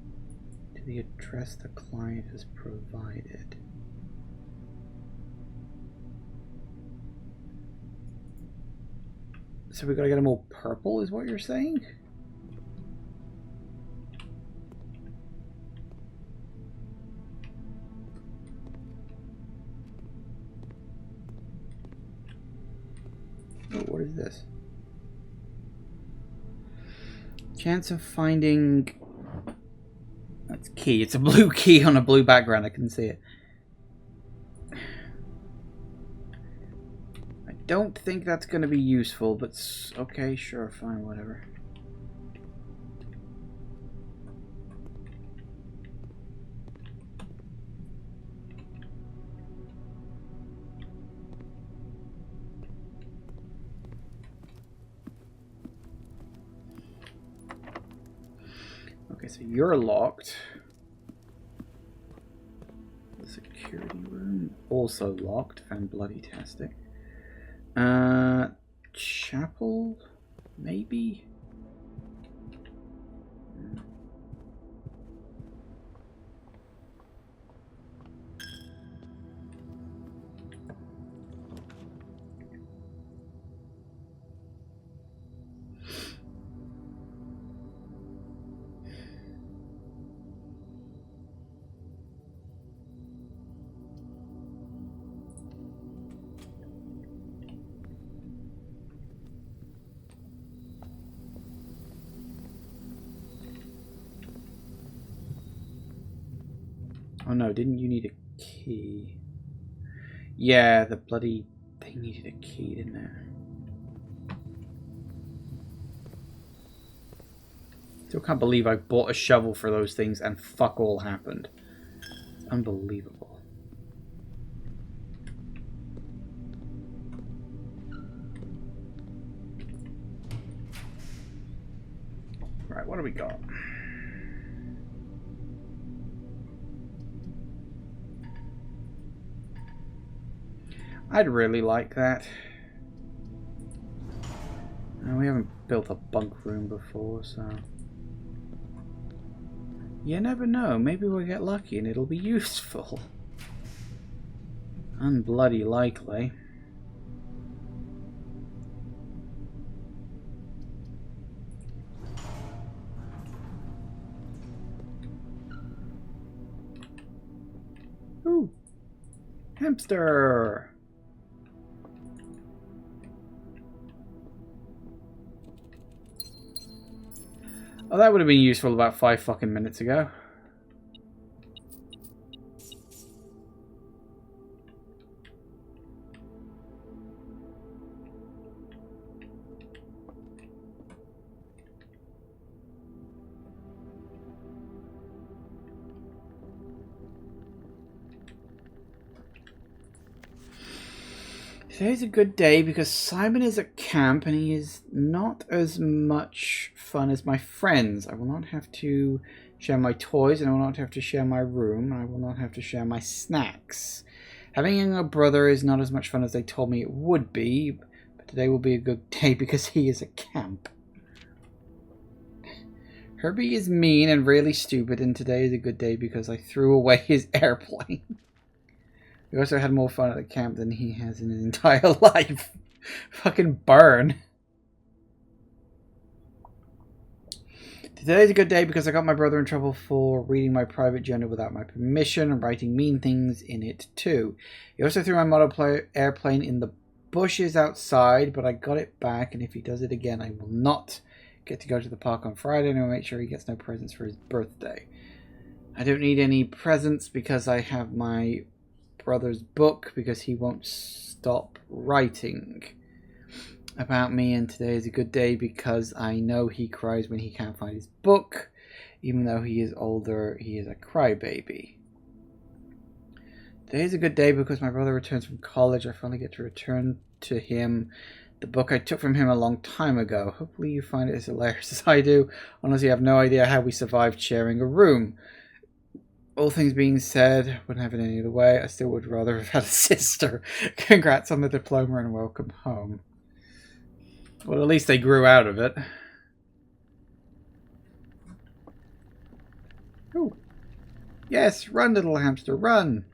to the address the client has provided. So we gotta get them all purple, is what you're saying? Oh, what is this? Chance of finding... That's key. It's a blue key on a blue background. I can see it. I don't think that's going to be useful, but okay, sure, fine, whatever. Okay, so you're locked. The security room also locked. Fan-bloody-tastic. Chapel? Maybe? Oh no, didn't you need a key? Yeah, the bloody thing needed a key, didn't it? Still can't believe I bought a shovel for those things and fuck all happened. It's unbelievable. Right, what do we got? I'd really like that. We haven't built a bunk room before, so... You never know, maybe we'll get lucky and it'll be useful. Unbloody likely. Ooh! Hamster! Oh, that would have been useful about 5 fucking minutes ago. Today's a good day because Simon is at camp and he is not as much fun as my friends. I will not have to share my toys and I will not have to share my room. I will not have to share my snacks. Having a younger brother is not as much fun as they told me it would be, but today will be a good day because he is at camp. Herbie is mean and really stupid, and today is a good day because I threw away his airplane. We also had more fun at the camp than he has in his entire life. Fucking burn. Today's a good day because I got my brother in trouble for reading my private journal without my permission and writing mean things in it too. He also threw my model airplane in the bushes outside, but I got it back, and if he does it again, I will not get to go to the park on Friday, and I'll make sure he gets no presents for his birthday. I don't need any presents because I have my brother's book because he won't stop writing about me, and today is a good day because I know he cries when he can't find his book. Even though he is older, he is a crybaby. Today is a good day because my brother returns from college. I finally get to return to him the book I took from him a long time ago. Hopefully you find it as hilarious as I do. Honestly, I have no idea how we survived sharing a room. All things being said, wouldn't have it any other way. I still would rather have had a sister. Congrats on the diploma and welcome home. Well, at least they grew out of it. Oh. Yes, run, little hamster, run.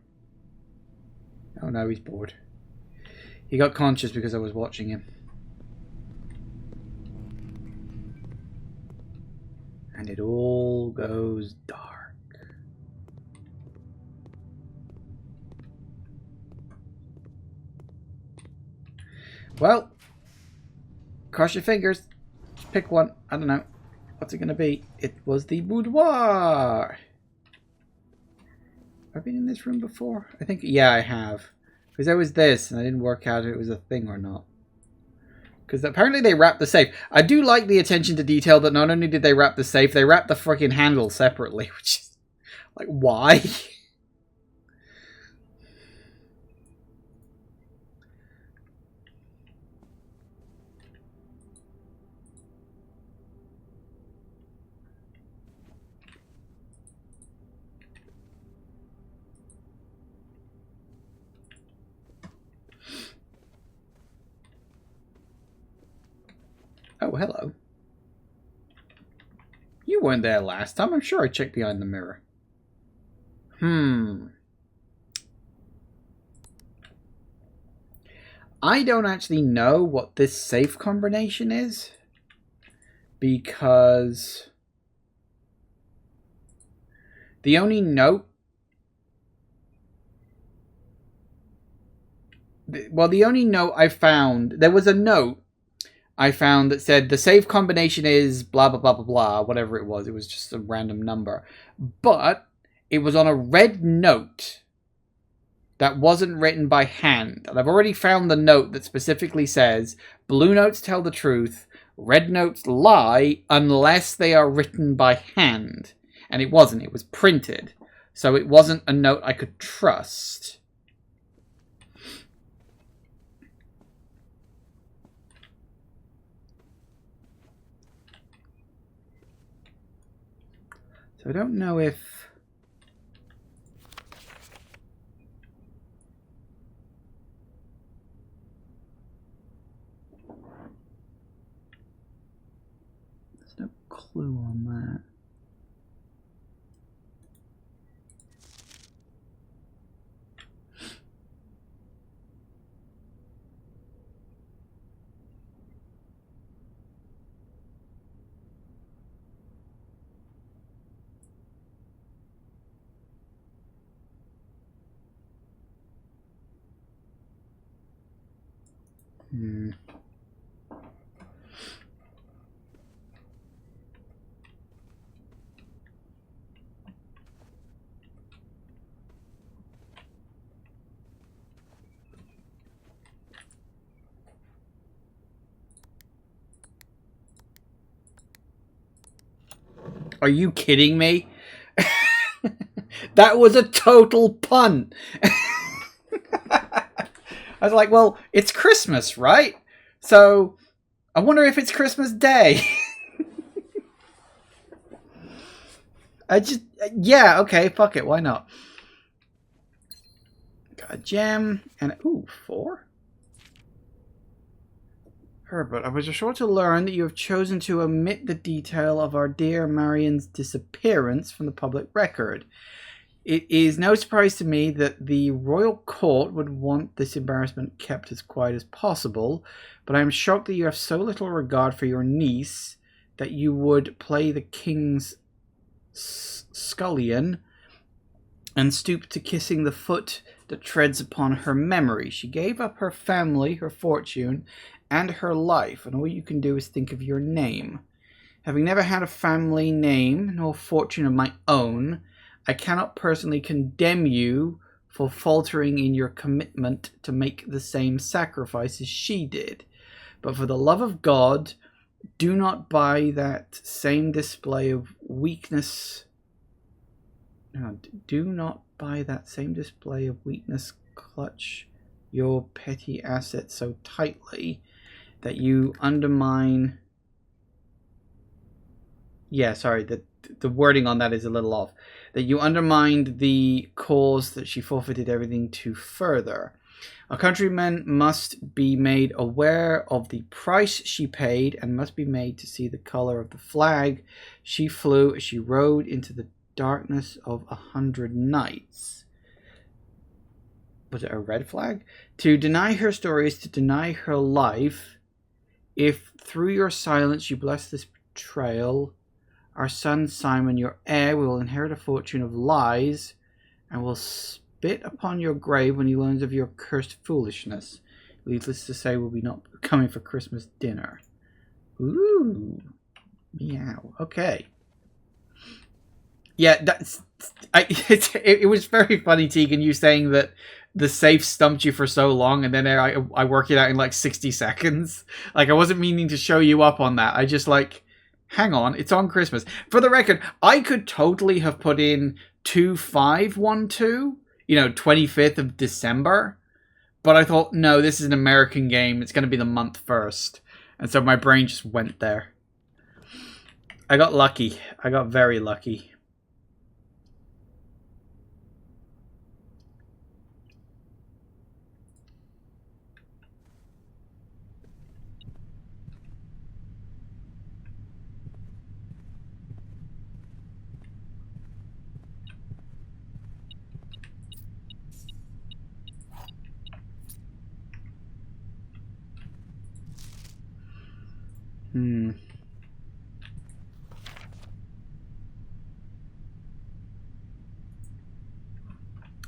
Oh no, he's bored. He got conscious because I was watching him. And it all goes dark. Well, cross your fingers. Just pick one. I don't know. What's it going to be? It was the boudoir. Have I been in this room before? I think, yeah, I have. Because there was this, and I didn't work out if it was a thing or not. Because apparently they wrapped the safe. I do like the attention to detail that not only did they wrap the safe, they wrapped the freaking handle separately. Which is, like, why? Oh, hello. You weren't there last time. I'm sure I checked behind the mirror. I don't actually know what this safe combination is. Because the only note... Well, the only note I found... There was a note I found that said the safe combination is blah, blah, blah, blah, blah, whatever it was. It was just a random number. But it was on a red note that wasn't written by hand. And I've already found the note that specifically says, blue notes tell the truth, red notes lie unless they are written by hand. And it wasn't. It was printed. So it wasn't a note I could trust. So I don't know if... There's no clue on that. Are you kidding me? That was a total pun. I was like, well, it's Christmas, right? So I wonder if it's Christmas Day. Yeah, okay, fuck it, why not? Got a gem and ooh, 4. Herbert, I was assured to learn that you have chosen to omit the detail of our dear Marion's disappearance from the public record. It is no surprise to me that the royal court would want this embarrassment kept as quiet as possible, but I am shocked that you have so little regard for your niece that you would play the king's scullion and stoop to kissing the foot that treads upon her memory. She gave up her family, her fortune, and her life, and all you can do is think of your name. Having never had a family name nor fortune of my own, I cannot personally condemn you for faltering in your commitment to make the same sacrifice as she did. But for the love of God, do not by that same display of weakness... do not by that same display of weakness clutch your petty assets so tightly that you undermine... Yeah, sorry, the wording on that is a little off. That you undermined the cause that she forfeited everything to further. A countryman must be made aware of the price she paid and must be made to see the color of the flag she flew as she rode into the darkness of 100 nights. Was it a red flag? To deny her story is to deny her life. If through your silence you bless this betrayal, our son Simon, your heir, will inherit a fortune of lies and will spit upon your grave when he learns of your cursed foolishness. Needless to say, will be not coming for Christmas dinner. Ooh. Meow. Okay. Yeah, it was very funny, Tegan, you saying that the safe stumped you for so long, and then I work it out in like 60 seconds. Like, I wasn't meaning to show you up on that. I just like, hang on, it's on Christmas. For the record, I could totally have put in 2512, 25th of December. But I thought, no, this is an American game. It's going to be the month first. And so my brain just went there. I got lucky. I got very lucky.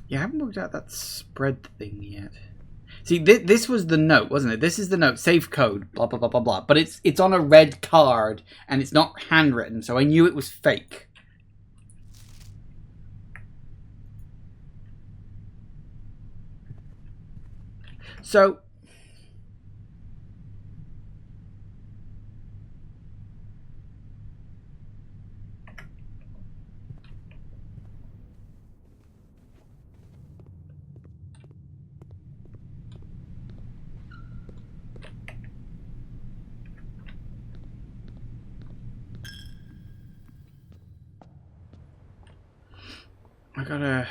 Yeah, I haven't looked at that spread thing yet. See, this was the note, wasn't it? This is the note, safe code, blah, blah, blah, blah, blah. But it's on a red card, and it's not handwritten, so I knew it was fake. So... I gotta...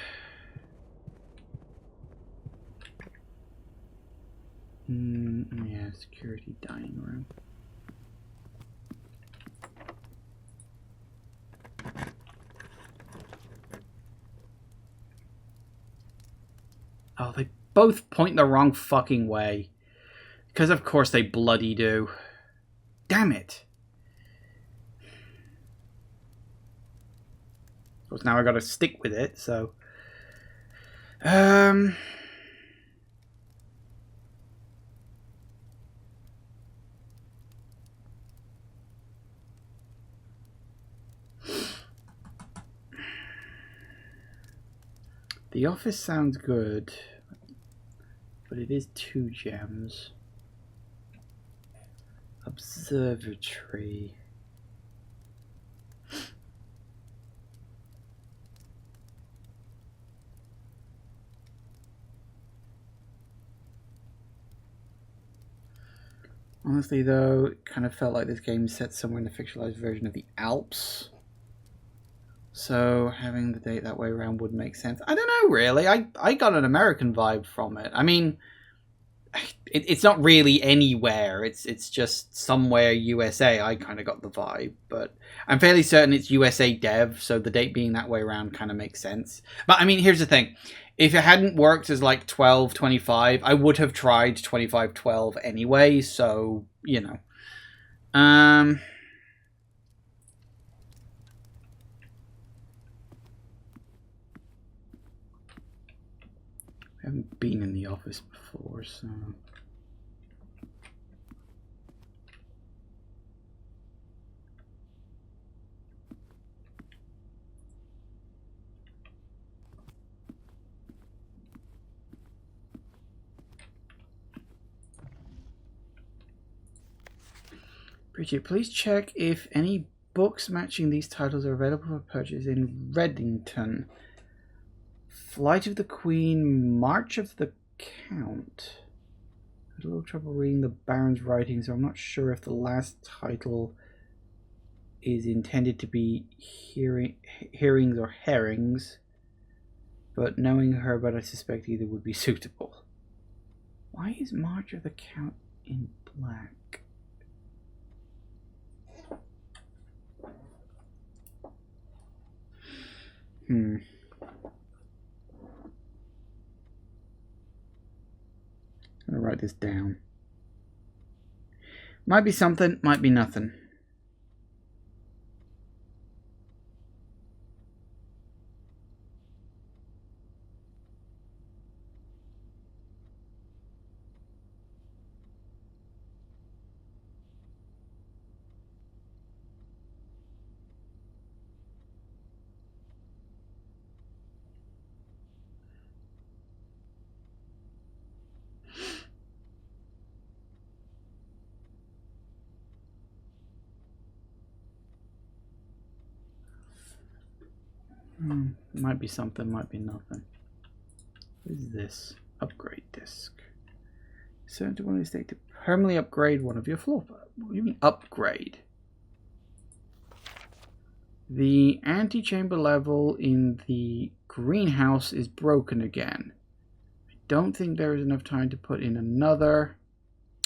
yeah, security dining room. Oh, they both point the wrong fucking way. Because of course they bloody do. Damn it. Of course now I gotta stick with it, so... The office sounds good, but it is 2 gems. Observatory. Honestly, though, it kind of felt like this game is set somewhere in the fictionalized version of the Alps. So having the date that way around would make sense. I don't know, really. I got an American vibe from it. I mean, it's not really anywhere. It's just somewhere USA. I kind of got the vibe, but I'm fairly certain it's USA dev, so the date being that way around kind of makes sense. But I mean, here's the thing. If it hadn't worked as like 12/25, I would have tried 25/12 anyway, so, you know. I haven't been in the office before, so... Bridget, please check if any books matching these titles are available for purchase in Reddington. Flight of the Queen, March of the Count. I had a little trouble reading the Baron's writing, so I'm not sure if the last title is intended to be hearings or herrings, but knowing her, but I suspect either would be suitable. Why is March of the Count in black? I'm gonna write this down. Might be something, might be nothing. Might be something, might be nothing. What is this? Upgrade disk. Certain to one of these to permanently upgrade one of your floor plans. What do you mean upgrade? The antechamber level in the greenhouse is broken again. I don't think there is enough time to put in another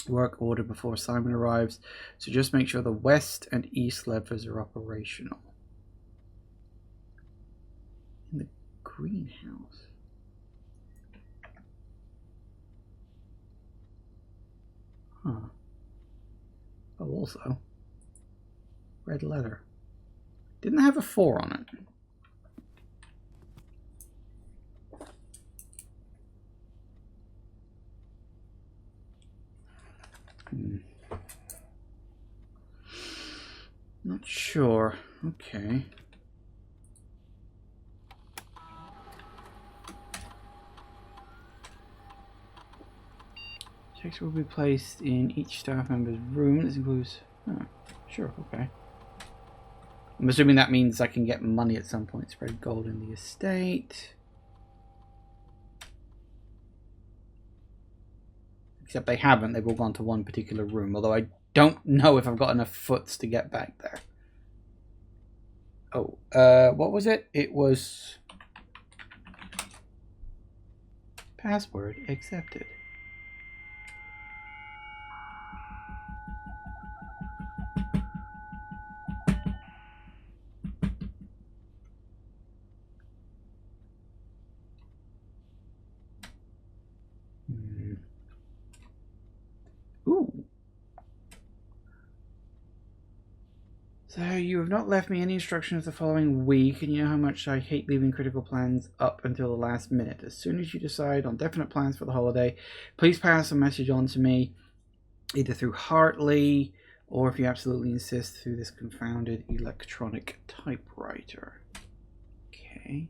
work order before Simon arrives, so just make sure the west and east levers are operational. In the greenhouse. Huh. Oh, also, red letter. Didn't have a 4 on it. Not sure. Okay. Checks will be placed in each staff member's room. This includes... Oh, sure, okay. I'm assuming that means I can get money at some point. Spread gold in the estate. Except they haven't. They've all gone to one particular room. Although I don't know if I've got enough foots to get back there. Oh, what was it? It was... Password accepted. Ooh. So you have not left me any instructions the following week, and you know how much I hate leaving critical plans up until the last minute. As soon as you decide on definite plans for the holiday, please pass a message on to me, either through Hartley, or if you absolutely insist, through this confounded electronic typewriter. Okay.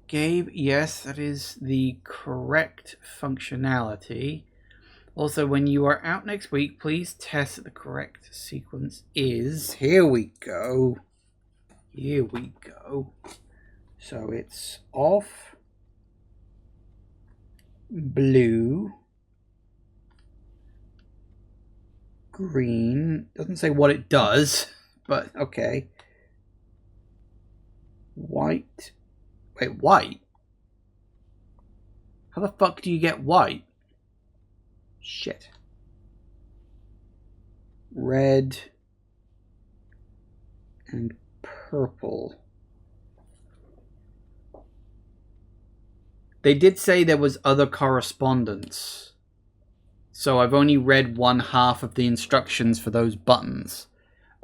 Gabe, yes, that is the correct functionality. Also, when you are out next week, please test that the correct sequence is... Here we go. Here we go. So it's off. Blue. green. Doesn't say what it does, but okay. White. Wait, white? How the fuck do you get white? Shit. Red and purple. They did say there was other correspondence. So I've only read one half of the instructions for those buttons.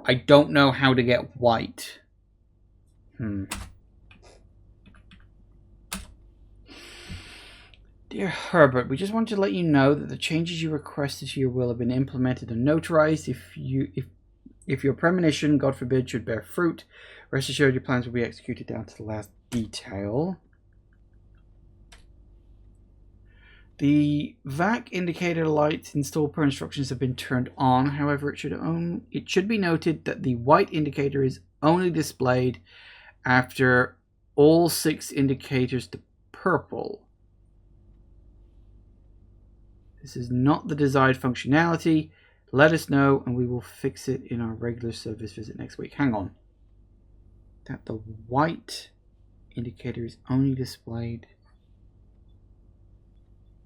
I don't know how to get white. Dear Herbert, we just wanted to let you know that the changes you requested to your will have been implemented and notarized. If your premonition, God forbid, should bear fruit, rest assured your plans will be executed down to the last detail. The VAC indicator lights installed per instructions have been turned on. However, it should be noted that the white indicator is only displayed after all 6 indicators to purple. This is not the desired functionality. Let us know and we will fix it in our regular service visit next week. Hang on. That the white indicator is only displayed.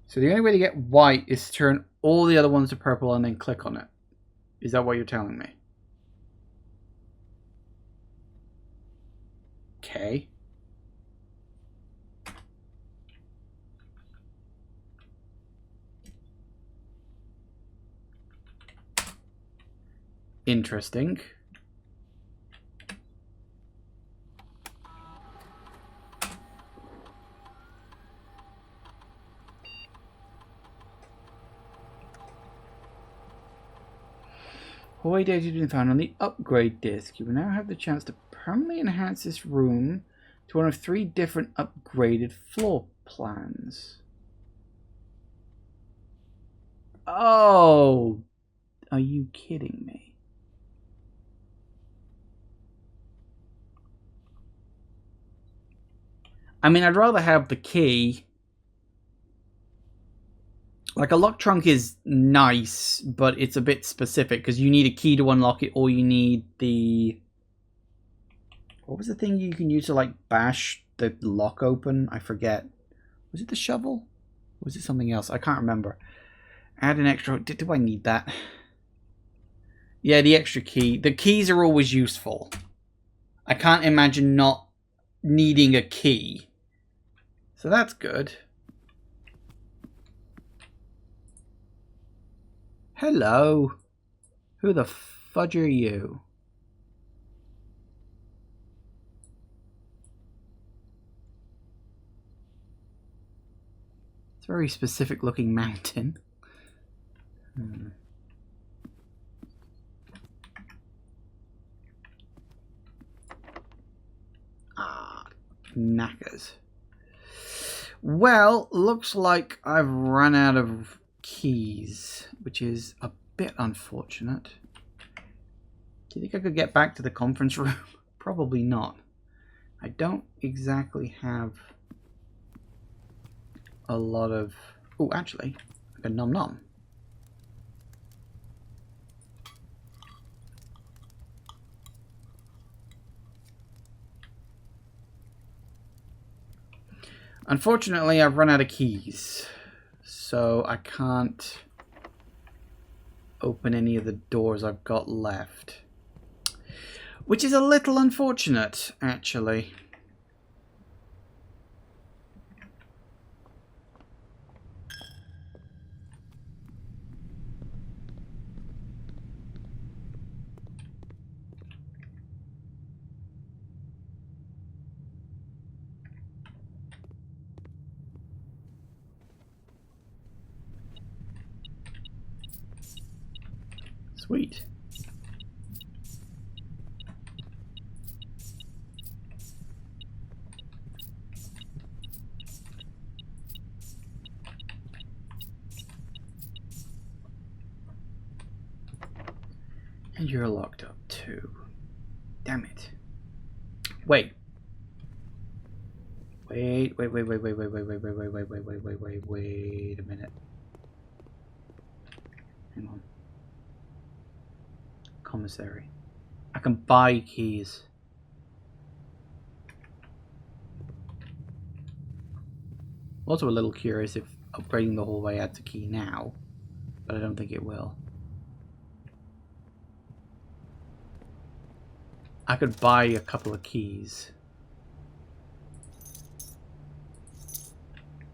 So the only way to get white is to turn all the other ones to purple and then click on it. Is that what you're telling me? Okay. Interesting. Hawaii data has been found on the upgrade disk. You will now have the chance to permanently enhance this room to one of 3 different upgraded floor plans. Oh, are you kidding me? I mean, I'd rather have the key. Like, a lock trunk is nice, but it's a bit specific because you need a key to unlock it, or you need the... What was the thing you can use to, like, bash the lock open? I forget. Was it the shovel? Or was it something else? I can't remember. Add an extra... Do I need that? Yeah, the extra key. The keys are always useful. I can't imagine not needing a key. So that's good. Hello. Who the fudge are you? It's a very specific looking mountain. Knackers. Well, looks like I've run out of keys, which is a bit unfortunate. Do you think I could get back to the conference room? Probably not. I don't exactly have a lot of... Oh, actually, like a nom nom. Unfortunately, I've run out of keys, so I can't open any of the doors I've got left. Which is a little unfortunate, actually. Sweet. And you're locked up too. Damn it. Wait. Wait a minute. Hang on. commissary. I can buy keys. Also a little curious if upgrading the hallway adds a key now, but I don't think it will. I could buy a couple of keys.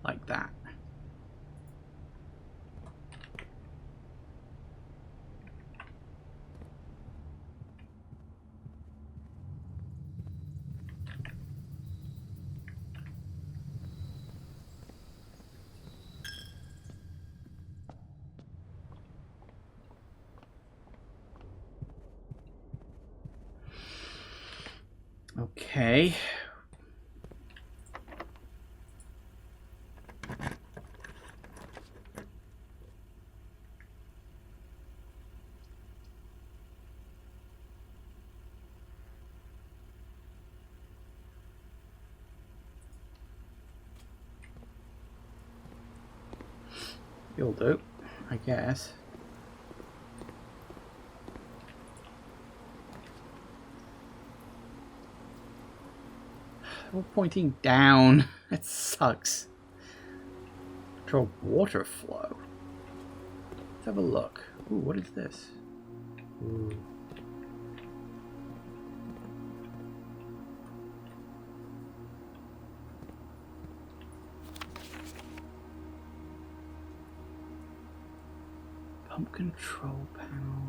Like that. Okay. You'll do, I guess. We're pointing down. It sucks. Control water flow. Let's have a look. Ooh, what is this? Ooh. Pump control panel.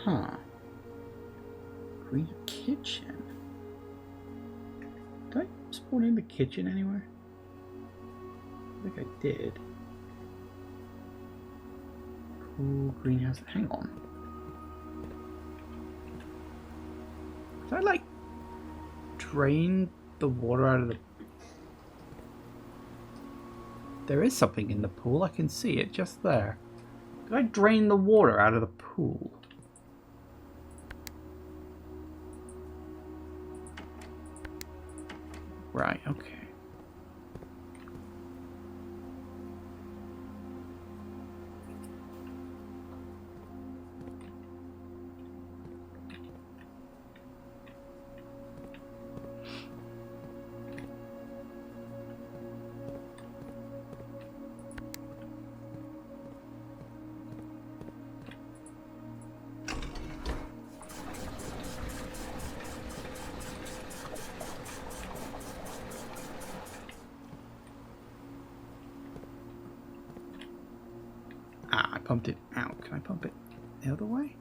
Huh. Green kitchen. Did I spawn in the kitchen anywhere? I think I did. Cool greenhouse. Hang on. Did I like drain the water out of the... There is something in the pool. I can see it just there. Did I drain the water out of the pool? Right, okay. I pumped it out. Can I pump it the other way?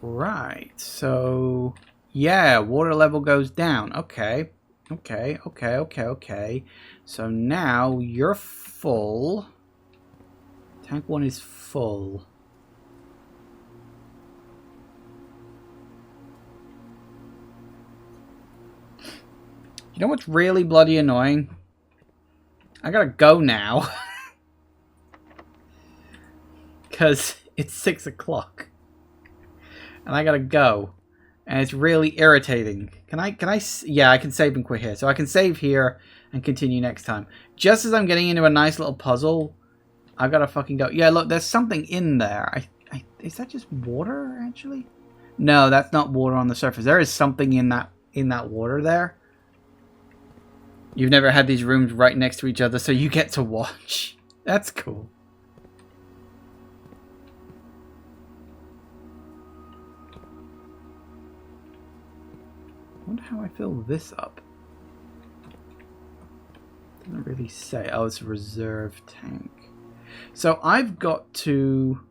Right, so yeah, water level goes down. Okay. So now you're full. Tank 1 is full. You know what's really bloody annoying? I gotta go now. Because it's 6 o'clock. And I gotta go. And it's really irritating. Yeah, I can save and quit here. So I can save here and continue next time. Just as I'm getting into a nice little puzzle, I gotta fucking go. Yeah, look, there's something in there. Is that just water, actually? No, that's not water on the surface. There is something in that water there. You've never had these rooms right next to each other, so you get to watch. That's cool. I wonder how I fill this up. Doesn't really say. Oh, it's a reserve tank. So I've got to,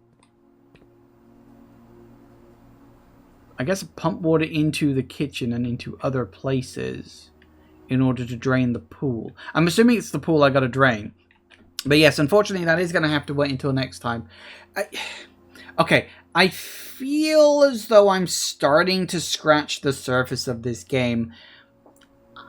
I guess, pump water into the kitchen and into other places in order to drain the pool. I'm assuming it's the pool I got to drain. But yes, unfortunately, that is going to have to wait until next time. Okay, I feel as though I'm starting to scratch the surface of this game.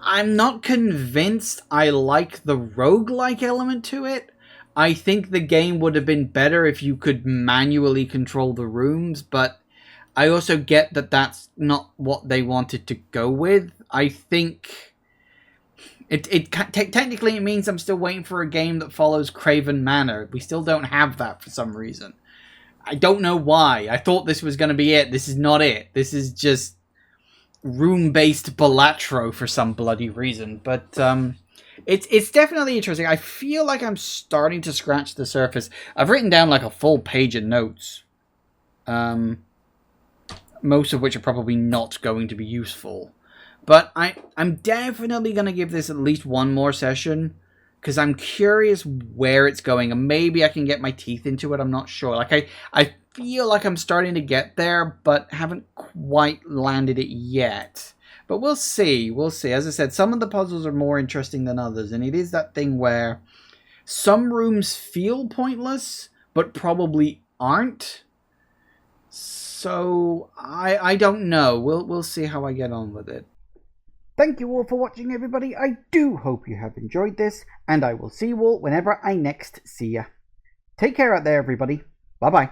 I'm not convinced I like the roguelike element to it. I think the game would have been better if you could manually control the rooms, but I also get that that's not what they wanted to go with. I think technically it means I'm still waiting for a game that follows Craven Manor. We still don't have that for some reason. I don't know why. I thought this was going to be it. This is not it. This is just room-based Balatro for some bloody reason. But it's definitely interesting. I feel like I'm starting to scratch the surface. I've written down like a full page of notes. Most of which are probably not going to be useful. But I'm definitely going to give this at least one more session, because I'm curious where it's going, and maybe I can get my teeth into it. I'm not sure. Like, I feel like I'm starting to get there, but haven't quite landed it yet. But we'll see. We'll see. As I said, some of the puzzles are more interesting than others, and it is that thing where some rooms feel pointless, but probably aren't. So, I don't know. We'll see how I get on with it. Thank you all for watching, everybody. I do hope you have enjoyed this, and I will see you all whenever I next see ya. Take care out there, everybody. Bye-bye.